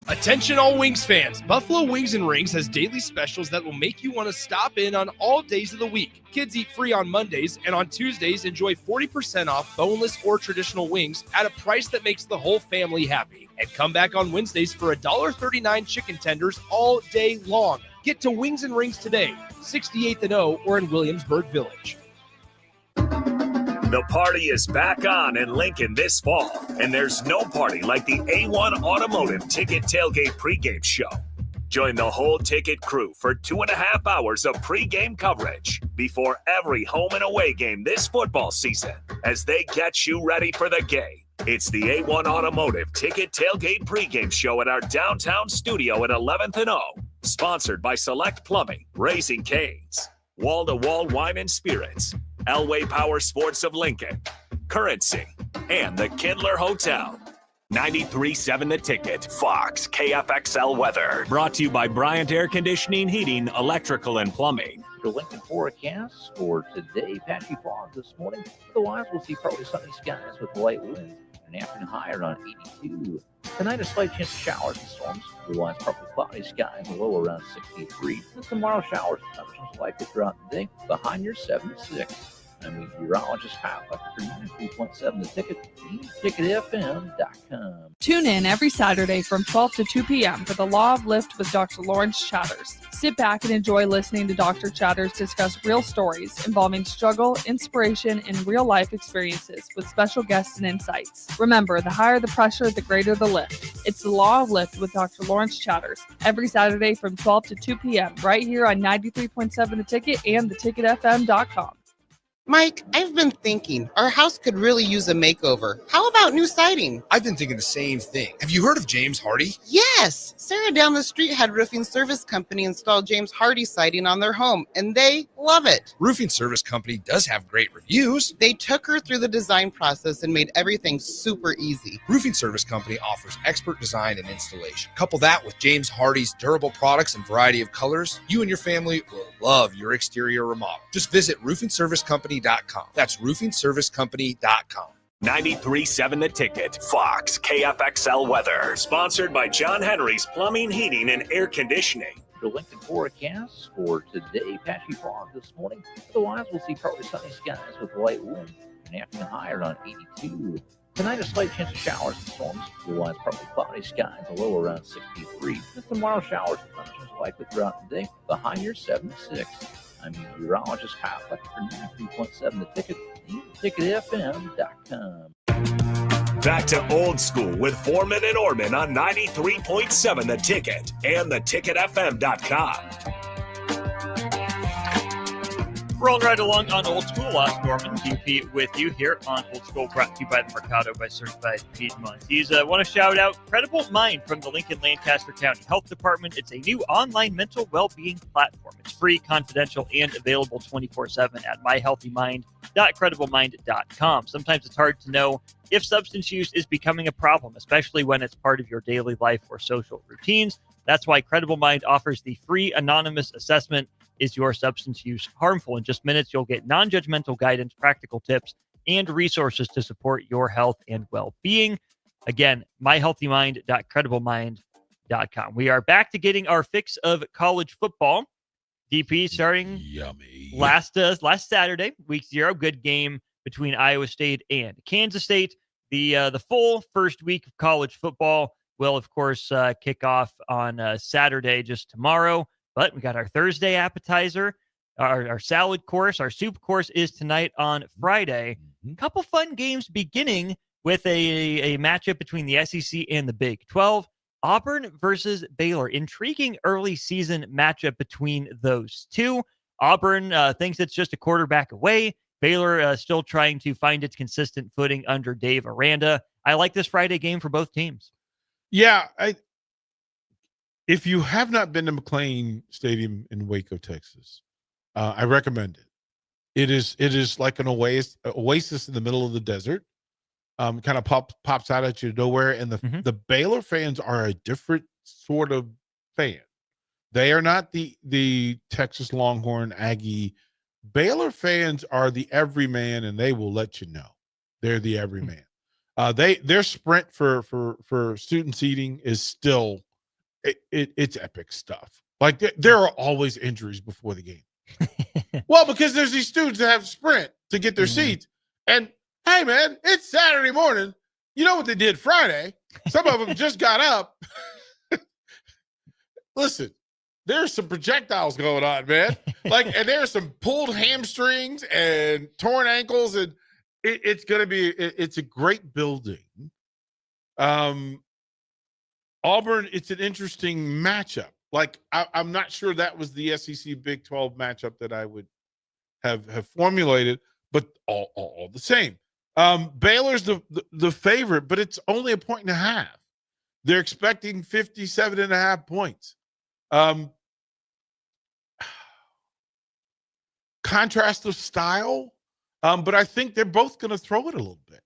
Attention all Wings fans, Buffalo Wings and Rings has daily specials that will make you want to stop in on all days of the week. Kids eat free on Mondays, and on Tuesdays enjoy 40% off boneless or traditional wings at a price that makes the whole family happy. And come back on Wednesdays for $1.39 chicken tenders all day long. Get to Wings and Rings today, 68th and O or in Williamsburg Village. The party is back on in Lincoln this fall, and there's no party like the A1 Automotive Ticket Tailgate pregame show. Join the whole Ticket crew for 2.5 hours of pregame coverage before every home and away game this football season as they get you ready for the game. It's the A1 Automotive Ticket Tailgate pregame show at our downtown studio at 11th and O, sponsored by Select Plumbing, Raising Cane's, Wall to Wall Wine and Spirits, Elway Power Sports of Lincoln, Currency, and the Kindler Hotel. 93.7 The Ticket, Fox, KFXL Weather. Brought to you by Bryant Air Conditioning, Heating, Electrical, and Plumbing. The Lincoln forecast for today, patchy fog this morning. Otherwise, we'll see partly sunny skies with light winds. An afternoon high around 82. Tonight, a slight chance of showers and storms. Otherwise, partly cloudy skies, a low around 63. And tomorrow, showers and thunderstorms likely throughout the day. The high near 76. I'm meteorologist Kyle Bucker, 93.7 The Ticket, ticketfm.com. Tune in every Saturday from 12 to 2 p.m. for The Law of Lift with Dr. Lawrence Chatters. Sit back and enjoy listening to Dr. Chatters discuss real stories involving struggle, inspiration, and real-life experiences with special guests and insights. Remember, the higher the pressure, the greater the lift. It's The Law of Lift with Dr. Lawrence Chatters every Saturday from 12 to 2 p.m. right here on 93.7 The Ticket and theticketfm.com. Mike, I've been thinking our house could really use a makeover. How about new siding? I've been thinking the same thing. Have you heard of James Hardy? Yes! Sarah down the street had Roofing Service Company install James Hardy siding on their home, and they love it. Roofing Service Company does have great reviews. They took her through the design process and made everything super easy. Roofing Service Company offers expert design and installation. Couple that with James Hardy's durable products and variety of colors, you and your family will love your exterior remodel. Just visit roofingservicecompany.com. That's roofingservicecompany.com. 93.7 The Ticket, Fox, KFXL weather. Sponsored by John Henry's Plumbing, Heating, and Air Conditioning. The Lincoln forecast for today, patchy fog this morning. Otherwise, we'll see partly sunny skies with light wind. An afternoon high around 82. Tonight, a slight chance of showers and storms. Otherwise, partly cloudy skies, a low around 63. And tomorrow, showers and thunderstorms likely throughout the day. The high near 76. I'm meteorologist Kyle Bucker, 93.7 The Ticket, ticketfm.com. Back to old school with Foreman and Oerman on 93.7 The Ticket and theticketfm.com. Rolling right along on Old School. Norman, DP with you here on Old School, brought to you by the Mercado by Certified Piedmontese. I want to shout out Credible Mind from the Lincoln Lancaster County Health Department. It's a new online mental well-being platform. It's free, confidential, and available 24/7 at myhealthymind.credibleminded.com. Sometimes it's hard to know if substance use is becoming a problem, especially when it's part of your daily life or social routines. That's why Credible Mind offers the free anonymous assessment. Is your substance use harmful? In just minutes, you'll get non-judgmental guidance, practical tips, and resources to support your health and well-being. Again, myhealthymind.credibleminded.com. We are back to getting our fix of college football. DP starting last Saturday, week 0. Good game between Iowa State and Kansas State. The full first week of college football will, of course, kick off on Saturday, just tomorrow. But we got our Thursday appetizer, our salad course, our soup course is tonight on Friday. A couple fun games beginning with a matchup between the SEC and the Big 12. Auburn versus Baylor. Intriguing early season matchup between those two. Auburn thinks it's just a quarterback away. Baylor still trying to find its consistent footing under Dave Aranda. I like this Friday game for both teams. Yeah, if you have not been to McLean Stadium in Waco, Texas, I recommend it. It is like an oasis in the middle of the desert. Kind of pops out at you nowhere, and the Baylor fans are a different sort of fan. They are not the Texas Longhorn Aggie. Baylor fans are the everyman, and they will let you know they're the everyman. Their sprint for student seating is still. It's epic stuff. Like there are always injuries before the game. Well, because there's these students that have to sprint to get their seats. And hey, man, it's Saturday morning. You know what they did Friday? Some of them just got up. Listen, there's some projectiles going on, man. And there's some pulled hamstrings and torn ankles, and it's a great building. Auburn, it's an interesting matchup. I'm not sure that was the SEC Big 12 matchup that I would have formulated, but all the same. Baylor's the favorite, but it's only 1.5. They're expecting 57.5 points. Contrast of style, but I think they're both going to throw it a little bit.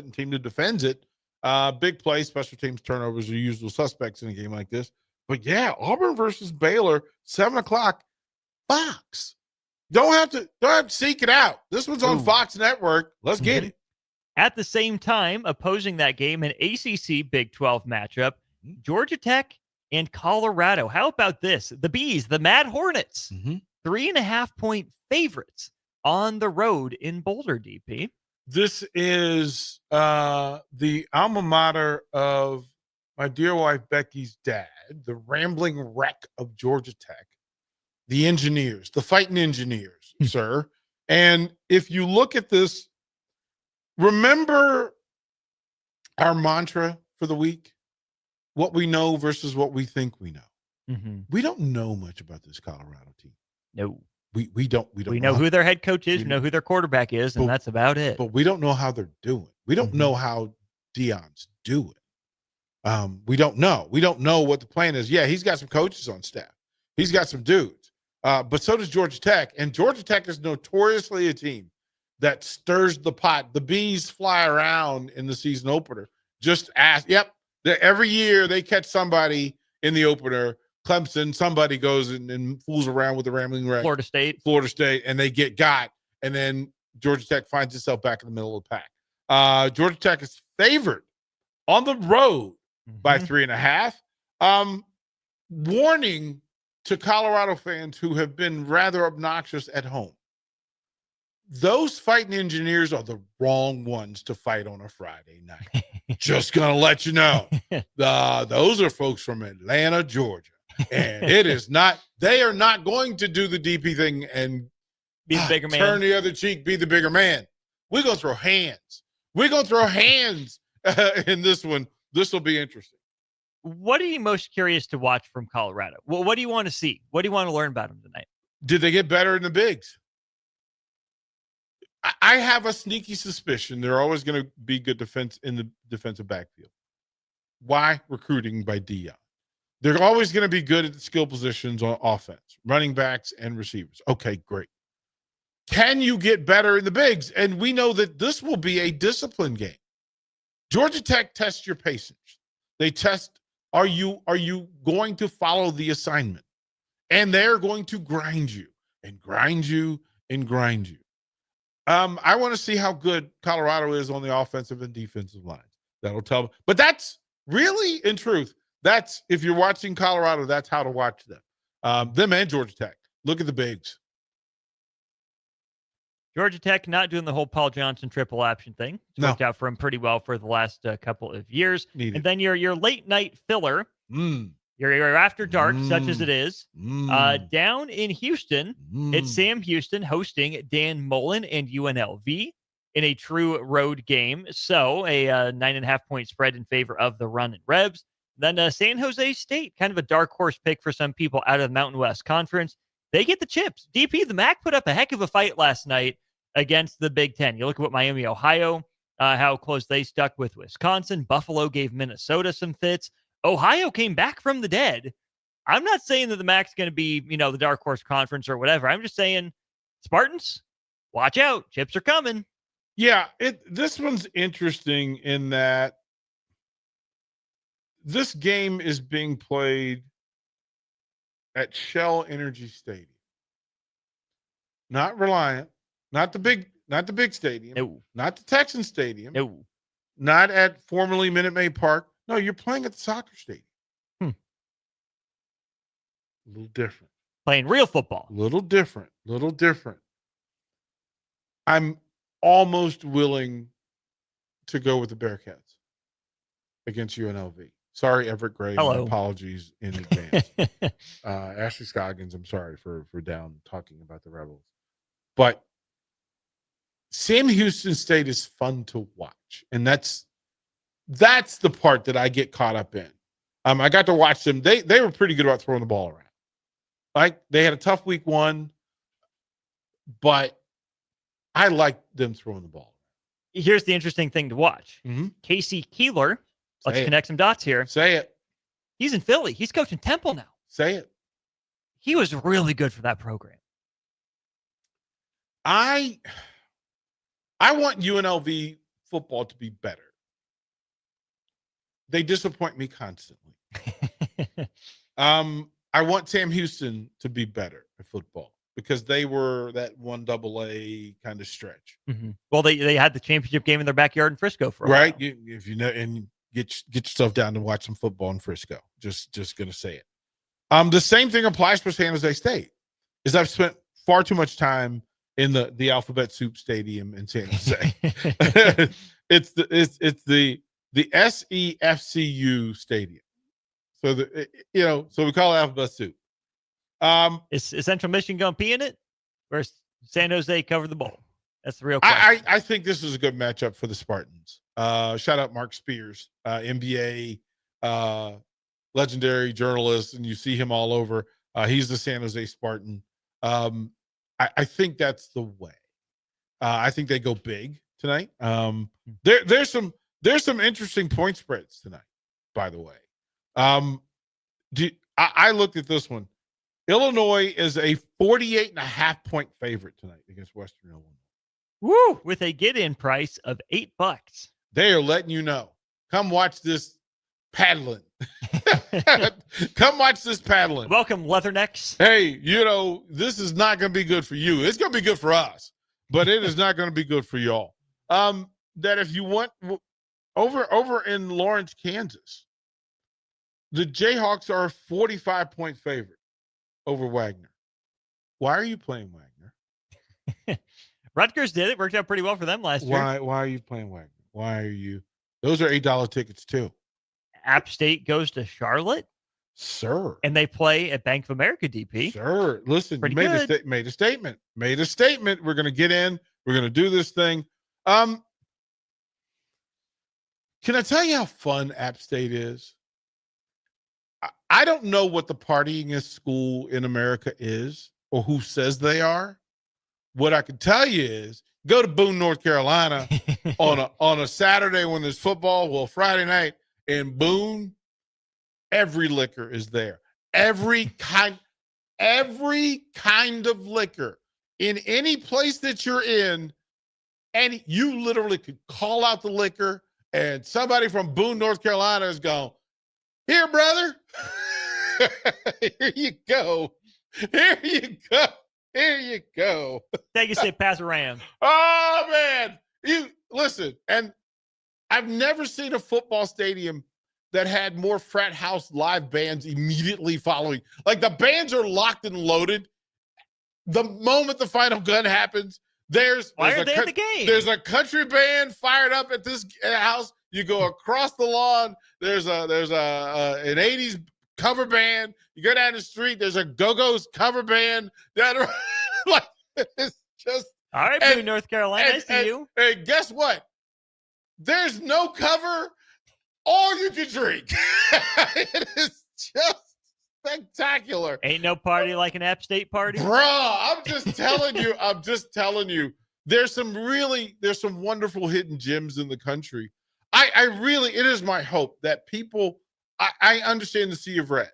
And team that defends it. Big play, special teams turnovers are usual suspects in a game like this. But yeah, Auburn versus Baylor, 7:00, Fox. Don't have to seek it out. This one's on Fox Network. Let's get it. At the same time, opposing that game, an ACC Big 12 matchup, Georgia Tech and Colorado. How about this? The Bees, the Mad Hornets, 3.5-point favorites on the road in Boulder, DP. This is the alma mater of my dear wife Becky's dad, the rambling wreck of Georgia Tech, the engineers, the fighting engineers, sir. And if you look at this, remember our mantra for the week, what we know versus what we think we know. Mm-hmm. We don't know much about this Colorado team. No. We don't We know who their head coach is, we know who their quarterback is, and that's about it. But we don't know how they're doing. We don't know how Deion's doing. We don't know. We don't know what the plan is. Yeah, he's got some coaches on staff. He's got some dudes. But so does Georgia Tech. And Georgia Tech is notoriously a team that stirs the pot. The bees fly around in the season opener. Just ask. Yep. Every year they catch somebody in the opener. Clemson, somebody goes and fools around with the rambling wreck. Florida State, and they get got. And then Georgia Tech finds itself back in the middle of the pack. Georgia Tech is favored on the road by 3.5. Warning to Colorado fans who have been rather obnoxious at home. Those fighting engineers are the wrong ones to fight on a Friday night. Just going to let you know. Those are folks from Atlanta, Georgia. And it is not, they are not going to do the DP thing and be the bigger man. Turn the other cheek, be the bigger man. We're going to throw hands. We're going to throw hands in this one. This will be interesting. What are you most curious to watch from Colorado? Well, what do you want to see? What do you want to learn about them tonight? Did they get better in the bigs? I have a sneaky suspicion they're always going to be good defense in the defensive backfield. Why? Recruiting by Deion. They're always going to be good at the skill positions on offense, running backs and receivers. Okay, great. Can you get better in the bigs? And we know that this will be a discipline game. Georgia Tech tests your patience. They test, are you going to follow the assignment? And they're going to grind you and grind you and grind you. I want to see how good Colorado is on the offensive and defensive lines. That'll tell me. But that's really, in truth, that's, if you're watching Colorado, that's how to watch them. Them and Georgia Tech. Look at the bigs. Georgia Tech not doing the whole Paul Johnson triple option thing. It's worked out for him pretty well for the last couple of years. And then your late night filler, your after dark, such as it is, down in Houston, it's Sam Houston hosting Dan Mullen and UNLV in a true road game. So a 9.5-point spread in favor of the Runnin' Rebs. Then San Jose State, kind of a dark horse pick for some people out of the Mountain West Conference. They get the chips. DP, the MAC put up a heck of a fight last night against the Big Ten. You look at what Miami, Ohio, how close they stuck with Wisconsin. Buffalo gave Minnesota some fits. Ohio came back from the dead. I'm not saying that the MAC's going to be, the dark horse conference or whatever. I'm just saying, Spartans, watch out. Chips are coming. Yeah, this one's interesting in that this game is being played at Shell Energy Stadium. Not Reliant, not the big stadium, not the Texan Stadium, not at formerly Minute Maid Park. No, you're playing at the soccer stadium. A little different. Playing real football. Little different. I'm almost willing to go with the Bearcats against UNLV. Sorry, Everett Gray. Hello. My apologies in advance. Ashley Scoggins, I'm sorry for down talking about the Rebels. But Sam Houston State is fun to watch. And that's the part that I get caught up in. I got to watch them. They were pretty good about throwing the ball around. Like, they had a tough week one, but I like them throwing the ball. Here's the interesting thing to watch. Casey Keeler, let's connect some dots here. Say it. He's in Philly. He's coaching Temple now. Say it. He was really good for that program. I want UNLV football to be better. They disappoint me constantly. I want Sam Houston to be better at football because they were that 1AA kind of stretch. Well, they had the championship game in their backyard in Frisco for a while. If you know, and get yourself down to watch some football in Frisco. Just gonna say it. The same thing applies for San Jose State. is I've spent far too much time in the Alphabet Soup Stadium in San Jose. It's the SEFCU Stadium. So so we call it Alphabet Soup. Is Central Michigan going to pee in it, or is San Jose cover the bowl? That's the real question. I think this is a good matchup for the Spartans. Shout out Mark Spears, NBA legendary journalist, and you see him all over. He's the San Jose Spartan. I think that's the way. I think they go big tonight. There's some interesting point spreads tonight, by the way. I looked at this one. Illinois is a 48.5-point favorite tonight against Western Illinois. Woo! With a get-in price of $8. They are letting you know. Come watch this paddling. Come watch this paddling. Welcome, Leathernecks. Hey, this is not going to be good for you. It's going to be good for us, but it is not going to be good for y'all. That if you want over in Lawrence, Kansas, the Jayhawks are a 45-point favorite over Wagner. Why are you playing Wagner? Rutgers did it. Worked out pretty well for them last year. Why are you playing Wagner? Why are you? Those are $8 tickets too. App State goes to Charlotte, sir, and they play at Bank of America. DP, sir. Listen, pretty made good. Made a statement. We're going to get in. We're going to do this thing. Can I tell you how fun App State is? I don't know what the partyingest school in America is or who says they are. What I can tell you is go to Boone, North Carolina on a Saturday when there's football. Well, Friday night in Boone, every liquor is there. Every kind of liquor in any place that you're in, and you literally could call out the liquor, and somebody from Boone, North Carolina is going, "Here, brother." Here you go. Here you go. Here you go. Take a sip, pass around. Oh, man. You listen, and I've never seen a football stadium that had more frat house live bands immediately following. Like, the bands are locked and loaded. The moment the final gun happens, Why are they at the game? There's a country band fired up at this house. You go across the lawn. There's an 80s cover band. You go down the street. There's a Go-Go's cover band. Like, it's just all right, Boone, North Carolina. I see you. And guess what? There's no cover. All you can drink. It is just spectacular. Ain't no party like an App State party, bro. I'm just telling you. There's some wonderful hidden gems in the country. It is my hope that people. I understand the Sea of Red,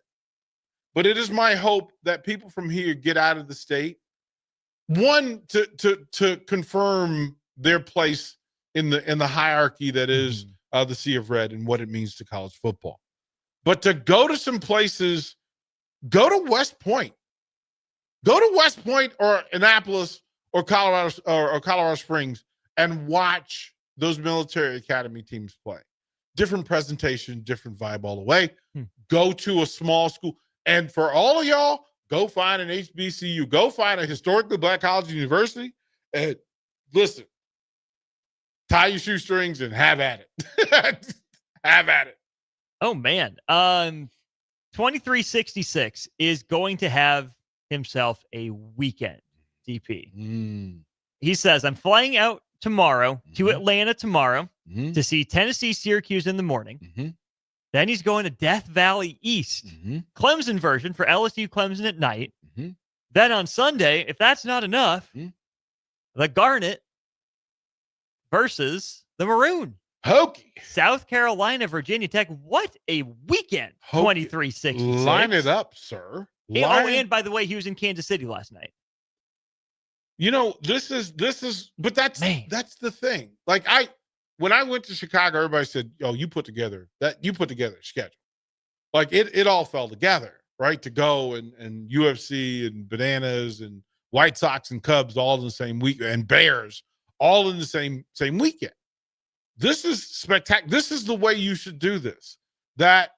but it is my hope that people from here get out of the state. One, to confirm their place in the hierarchy that is the Sea of Red and what it means to college football. But to go to some places, go to West Point. Go to West Point or Annapolis or Colorado Springs and watch those military academy teams play. Different presentation, different vibe all the way. Go to a small school. And for all of y'all, go find an HBCU. Go find a historically black college university. And listen, tie your shoestrings and have at it. Have at it. Oh, man. 2366 is going to have himself a weekend, DP. He says, I'm flying out tomorrow to Atlanta tomorrow to see Tennessee Syracuse in the morning. Then he's going to Death Valley East, Clemson version for LSU Clemson at night. Then on Sunday, if that's not enough, the Garnet versus the Maroon. Hokie. South Carolina, Virginia Tech. What a weekend. 2366. Line it up, sir. And by the way, he was in Kansas City last night. This is, but that's the thing. Like when I went to Chicago, everybody said, "Oh, you put together a schedule." Like it all fell together, right? To go and UFC and Bananas and White Sox and Cubs all in the same week, and Bears all in the same weekend. This is spectacular. This is the way you should do this. The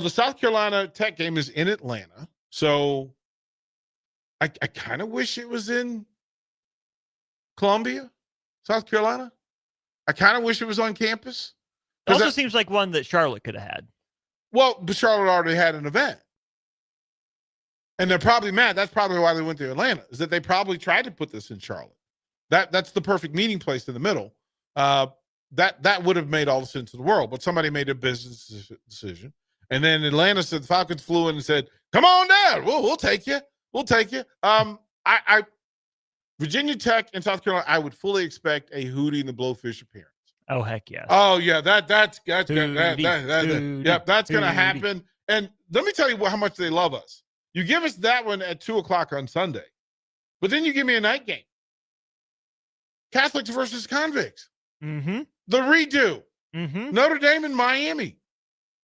South Carolina Tech game is in Atlanta, so I kind of wish it was in Columbia, South Carolina. I kind of wish it was on campus. It also seems like one that Charlotte could have had. Well, but Charlotte already had an event. And they're probably mad. That's probably why they went to Atlanta, is that they probably tried to put this in Charlotte. That's the perfect meeting place in the middle. That would have made all the sense in the world, but somebody made a business decision. And then Atlanta said, the Falcons flew in and said, come on down. We'll take you. We'll take you. Virginia Tech and South Carolina, I would fully expect a Hootie and the Blowfish appearance. Oh, heck yeah. Oh, yeah. That's going to Hootie. happen. And let me tell you how much they love us. You give us that one at 2:00 on Sunday, but then you give me a night game. Catholics versus convicts. Mm-hmm. The redo. Mm-hmm. Notre Dame and Miami.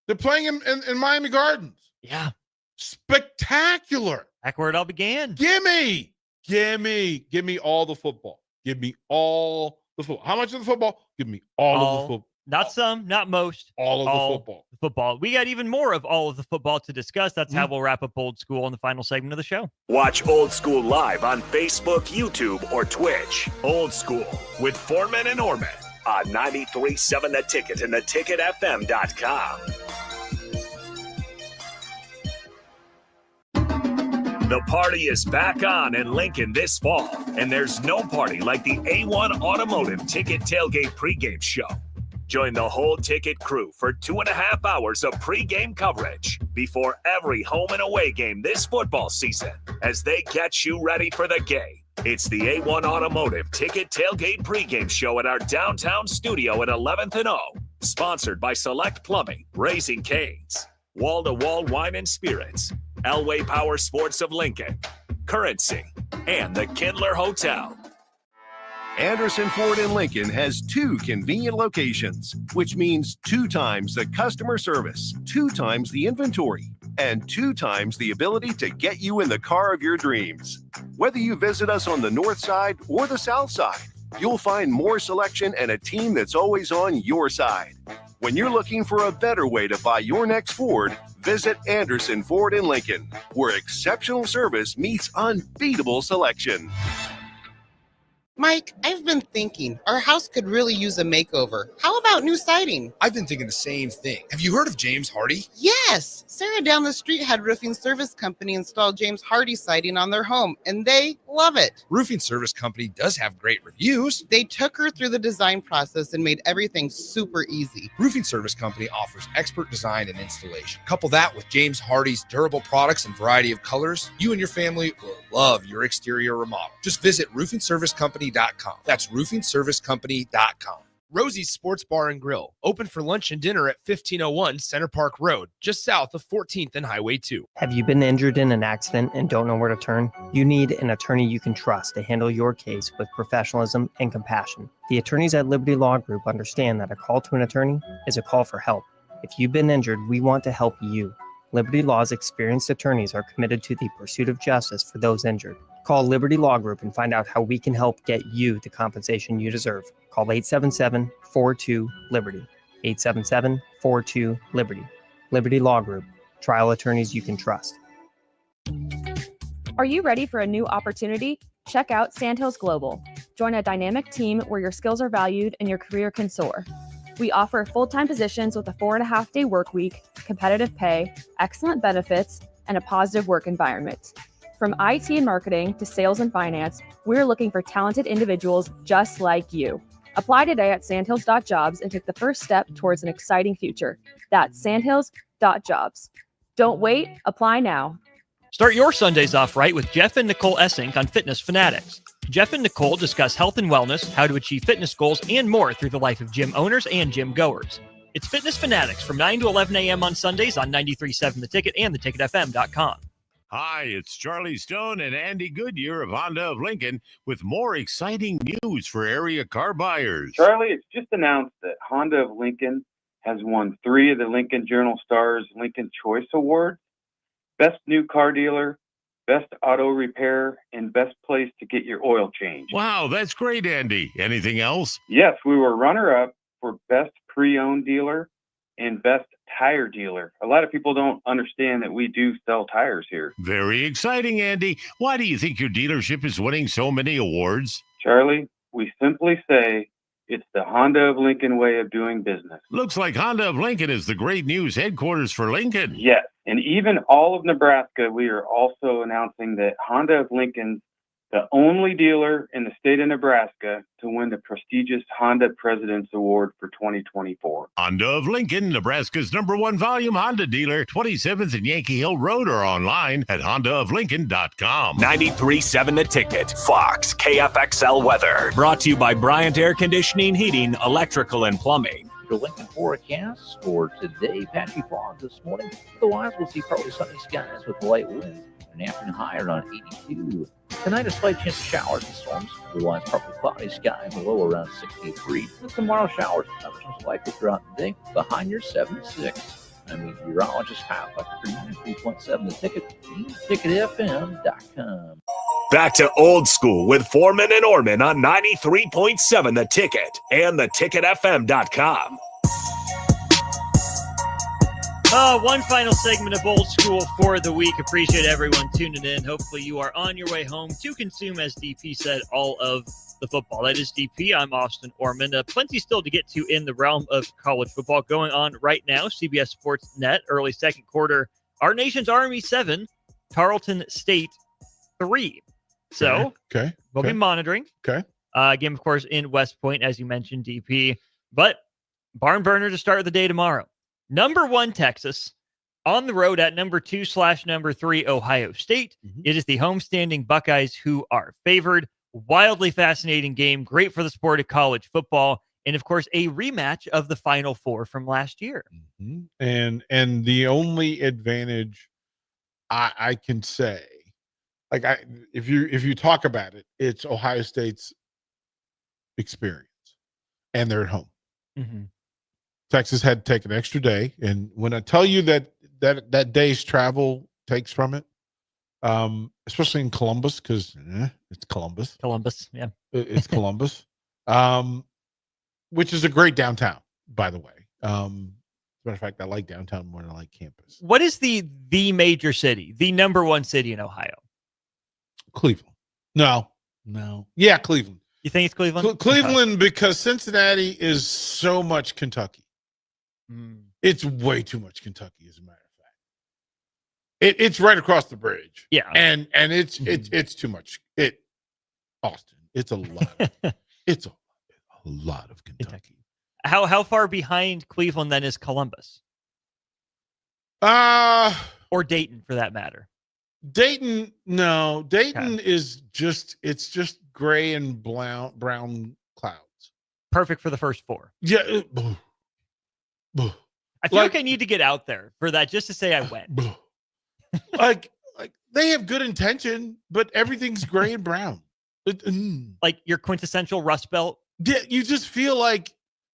They're playing in Miami Gardens. Yeah. Spectacular. Back where it all began. Give me all the football. Give me all the football. How much of the football? Give me all of the football. Not some, not most. All of the football. Football. We got even more of all of the football to discuss. That's how we'll wrap up Old School in the final segment of the show. Watch Old School live on Facebook, YouTube, or Twitch. Old School with Foreman and Oerman on 93.7 The Ticket and theticketfm.com. The party is back on in Lincoln this fall, and there's no party like the A1 Automotive Ticket Tailgate pregame show. Join the whole Ticket crew for 2.5 hours of pregame coverage before every home and away game this football season as they get you ready for the game. It's the A1 Automotive Ticket Tailgate pregame show at our downtown studio at 11th and O. Sponsored by Select Plumbing, Raising Cane's, Wall to Wall Wine and Spirits, Elway Power Sports of Lincoln, Currency, and the Kindler Hotel. Anderson Ford in Lincoln has 2 convenient locations, which means 2 times the customer service, 2 times the inventory, and 2 times the ability to get you in the car of your dreams. Whether you visit us on the north side or the south side, you'll find more selection and a team that's always on your side. When you're looking for a better way to buy your next Ford, visit Anderson Ford in Lincoln, where exceptional service meets unbeatable selection. Mike, I've been thinking our house could really use a makeover. How about new siding? I've been thinking the same thing. Have you heard of James Hardy? Yes. Sarah down the street had Roofing Service Company install James Hardy siding on their home, and they love it. Roofing Service Company does have great reviews. They took her through the design process and made everything super easy. Roofing Service Company offers expert design and installation. Couple that with James Hardy's durable products and variety of colors, you and your family will love your exterior remodel. Just visit roofingservicecompany.com. That's roofingservicecompany.com. Rosie's Sports Bar and Grill, open for lunch and dinner at 1501 Center Park Road, just south of 14th and Highway 2. Have you been injured in an accident and don't know where to turn? You need an attorney you can trust to handle your case with professionalism and compassion. The attorneys at Liberty Law Group understand that a call to an attorney is a call for help. If you've been injured, we want to help you. Liberty Law's experienced attorneys are committed to the pursuit of justice for those injured. Call Liberty Law Group and find out how we can help get you the compensation you deserve. Call 877-42-LIBERTY. 877-42-LIBERTY. Liberty Law Group. Trial attorneys you can trust. Are you ready for a new opportunity? Check out Sandhills Global. Join a dynamic team where your skills are valued and your career can soar. We offer full-time positions with a 4.5-day work week, competitive pay, excellent benefits, and a positive work environment. From IT and marketing to sales and finance, we're looking for talented individuals just like you. Apply today at sandhills.jobs and take the first step towards an exciting future. That's sandhills.jobs. Don't wait, apply now. Start your Sundays off right with Jeff and Nicole Essink on Fitness Fanatics. Jeff and Nicole discuss health and wellness, how to achieve fitness goals, and more through the life of gym owners and gym goers. It's Fitness Fanatics from 9 to 11 a.m. on Sundays on 93.7 The Ticket and theticketfm.com. Hi, it's Charlie Stone and Andy Goodyear of Honda of Lincoln with more exciting news for area car buyers. Charlie, it's just announced that Honda of Lincoln has won 3 of the Lincoln Journal-Star's Lincoln Choice Awards: Best New Car Dealer, Best Auto Repair, and Best Place to Get Your Oil Changed. Wow, that's great, Andy. Anything else? Yes, we were runner-up for Best Pre-Owned Dealer, and best tire dealer. A lot of people don't understand that we do sell tires here. Very exciting, Andy. Why do you think your dealership is winning so many awards? Charlie, we simply say it's the Honda of Lincoln way of doing business. Looks like Honda of Lincoln is the great news headquarters for Lincoln. Yes, and even all of Nebraska, we are also announcing that Honda of Lincoln's the only dealer in the state of Nebraska to win the prestigious Honda President's Award for 2024. Honda of Lincoln, Nebraska's #1 volume Honda dealer, 27th and Yankee Hill Road, or online at hondaoflincoln.com. 93.7 The Ticket, Fox, KFXL weather. Brought to you by Bryant Air Conditioning, Heating, Electrical, and Plumbing. The Lincoln forecast for today, patchy fog this morning. Otherwise, we'll see partly sunny skies with light winds. An afternoon high around 82. Tonight, a slight chance of showers and storms. Otherwise, partly cloudy skies, a low around 63. And tomorrow, showers and thunderstorms likely throughout the day. Behind your 76. I'm meteorologist Kyle Fletcher, 93.7 The Ticket, ticketfm.com. Back to old school with Foreman and Oerman on 93.7 The Ticket and theticketfm.com. One final segment of Old School for the week. Appreciate everyone tuning in. Hopefully you are on your way home to consume, as DP said, all of the football. That is DP. I'm Austin Oerman. Plenty still to get to in the realm of college football going on right now. CBS Sports Net, early second quarter. Our nation's Army 7, Tarleton State 3. So we'll be monitoring. Game, of course, in West Point, as you mentioned, DP. But barn burner to start the day tomorrow. Number 1, Texas, on the road at number 2/number 3, Ohio State. It is the homestanding Buckeyes who are favored. Wildly fascinating game, great for the sport of college football, and of course, a rematch of the Final Four from last year. And the only advantage I can say, if you talk about it, it's Ohio State's experience, and they're at home. Texas had to take an extra day, and when I tell you that day's travel takes from it, especially in Columbus, because it's Columbus. Yeah, it's Columbus, which is a great downtown, by the way. As a matter of fact, I like downtown more than I like campus. What is the major city, the number 1 city in Ohio? Cleveland. No. Yeah, Cleveland. You think it's Cleveland? Cleveland, because Cincinnati is so much Kentucky. It's way too much Kentucky, as a matter of fact. It's right across the bridge. Yeah, and it's too much. Austin. It's a lot. It's a lot of Kentucky. How far behind Cleveland then is Columbus? Or Dayton, for that matter. Dayton, no. Dayton is just gray and brown clouds. Perfect for the first 4. Yeah. I feel like I need to get out there for that, just to say I went. like they have good intention, but everything's gray and brown. Like your quintessential Rust Belt. Yeah, you just feel like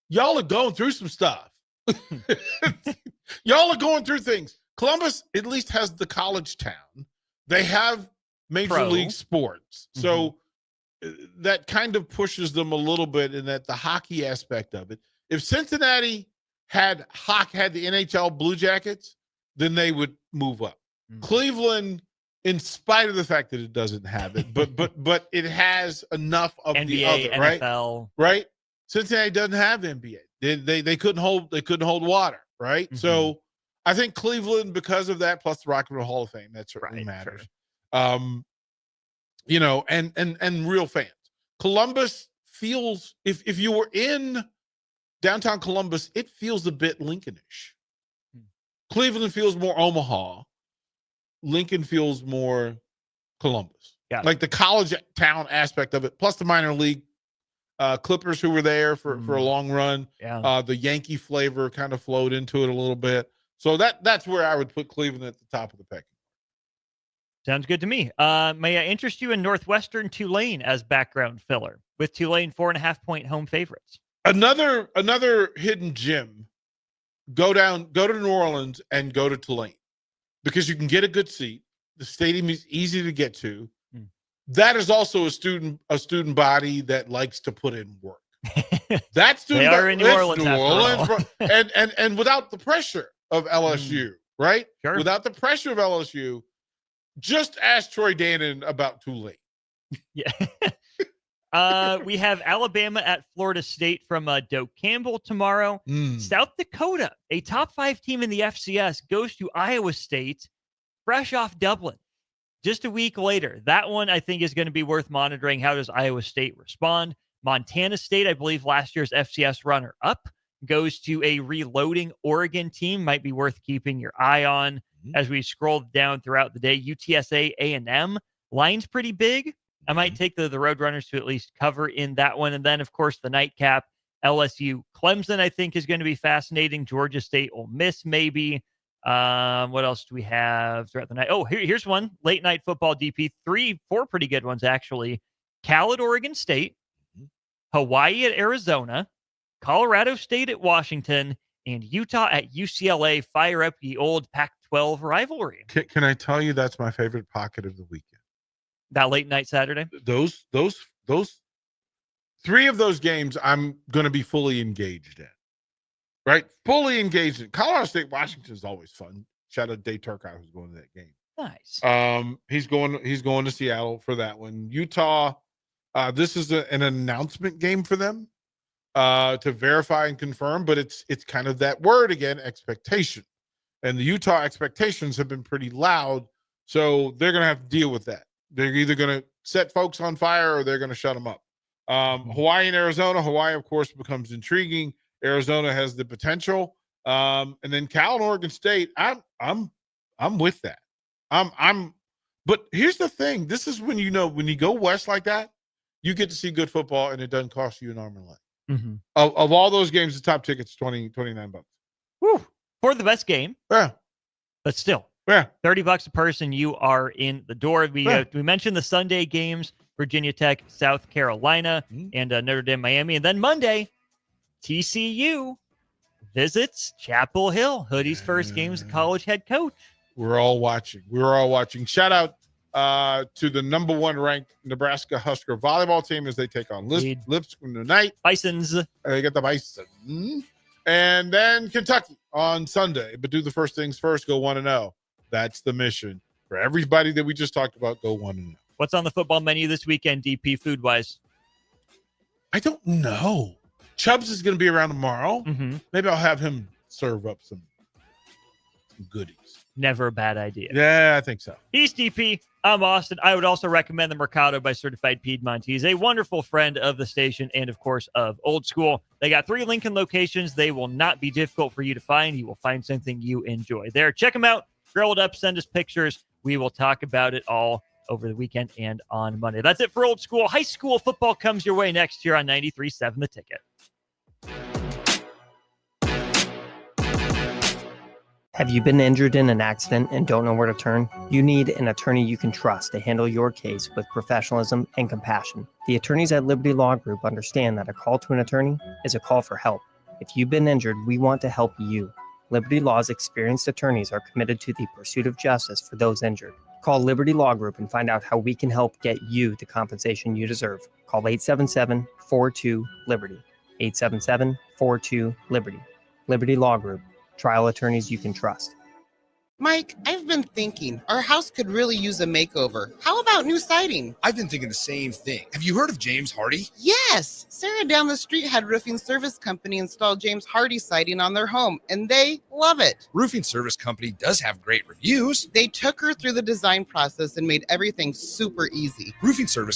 y'all are going through some stuff. Y'all are going through things. Columbus at least has the college town. They have major league sports. So that kind of pushes them a little bit in that the hockey aspect of it. If Cincinnati had the NHL Blue Jackets, then they would move up. Cleveland, in spite of the fact that it doesn't have it, but it has enough of NBA, the other, right? NFL. Right? Cincinnati doesn't have NBA. They couldn't hold water, right? So I think Cleveland, because of that, plus the Rock and Roll Hall of Fame, that certainly matters. Sure. And real fans. Columbus feels, if you were in downtown Columbus, it feels a bit Lincolnish. Cleveland feels more Omaha. Lincoln feels more Columbus. Yeah. Like the college town aspect of it, plus the minor league Clippers who were there for a long run. Yeah. The Yankee flavor kind of flowed into it a little bit. So that's where I would put Cleveland at the top of the pecking. Sounds good to me. May I interest you in Northwestern Tulane as background filler, with Tulane 4.5-point home favorites? Another hidden gem. Go to New Orleans and go to Tulane, because you can get a good seat. The stadium is easy to get to. That is also a student body that likes to put in work. That's They are in New Orleans, New after Orleans, all. and without the pressure of LSU, right? Sure. Without the pressure of LSU, just ask Troy Dannon about Tulane. Yeah. We have Alabama at Florida State from Doak Campbell tomorrow. South Dakota, a top 5 team in the FCS, goes to Iowa State, fresh off Dublin. Just a week later, that one I think is going to be worth monitoring. How does Iowa State respond? Montana State, I believe last year's FCS runner-up, goes to a reloading Oregon team. Might be worth keeping your eye on as we scroll down throughout the day. UTSA A&M, line's pretty big. I might take the Roadrunners to at least cover in that one. And then, of course, the nightcap, LSU Clemson, I think, is going to be fascinating. Georgia State, Ole Miss, maybe. What else do we have throughout the night? Oh, here's one. Late night football DP. 4 pretty good ones, actually. Cal at Oregon State, Hawaii at Arizona, Colorado State at Washington, and Utah at UCLA. Fire up the old Pac-12 rivalry. Can I tell you that's my favorite pocket of the weekend? That late night Saturday? Those 3 of those games I'm going to be fully engaged in. Right? Fully engaged in. Colorado State, Washington is always fun. Shout out Dave Turcotte who's going to that game. Nice. He's going to Seattle for that one. Utah, this is an announcement game for them to verify and confirm, but it's kind of that word again, expectation. And the Utah expectations have been pretty loud, so they're going to have to deal with that. They're either going to set folks on fire or they're going to shut them up. Hawaii and Arizona. Hawaii, of course, becomes intriguing. Arizona has the potential. And then Cal and Oregon State. I'm with that. But here's the thing. This is when you go west like that, you get to see good football and it doesn't cost you an arm and a leg. Mm-hmm. Of all those games, the top ticket's $29. Woo. For the best game. Yeah. But still. Yeah. $30 a person, you are in the door. We mentioned the Sunday games, Virginia Tech, South Carolina, and Notre Dame, Miami. And then Monday, TCU visits Chapel Hill. Hoodie's first game as a college head coach. We're all watching. Shout out to the number 1 ranked Nebraska Husker volleyball team as they take on Lipscomb tonight. Bisons. They get the Bison. And then Kentucky on Sunday. But do the first things first. Go 1-0. That's the mission for everybody that we just talked about. Go 1-0. What's on the football menu this weekend, DP, food-wise? I don't know. Chubbs is going to be around tomorrow. Maybe I'll have him serve up some goodies. Never a bad idea. Yeah, I think so. He's DP. I'm Austin. I would also recommend the Mercado by Certified Piedmontese, a wonderful friend of the station and, of course, of Old School. They got 3 Lincoln locations. They will not be difficult for you to find. You will find something you enjoy there. Check them out. Grill it up. Send us pictures. We will talk about it all over the weekend and on Monday. That's it for Old School. High school football comes your way next year on 93.7 The Ticket. Have you been injured in an accident and don't know where to turn? You need an attorney you can trust to handle your case with professionalism and compassion. The attorneys at Liberty Law Group understand that a call to an attorney is a call for help. If you've been injured, we want to help you. Liberty Law's experienced attorneys are committed to the pursuit of justice for those injured. Call Liberty Law Group and find out how we can help get you the compensation you deserve. Call 877-42-LIBERTY. 877-42-LIBERTY. Liberty Law Group. Trial attorneys you can trust. Mike, I've been thinking our house could really use a makeover. How about new siding? I've been thinking the same thing. Have you heard of James Hardy? Yes. Sarah down the street had roofing service company install James Hardy siding on their home, and they love it. Roofing service company does have great reviews. They took her through the design process and made everything super easy. Roofing service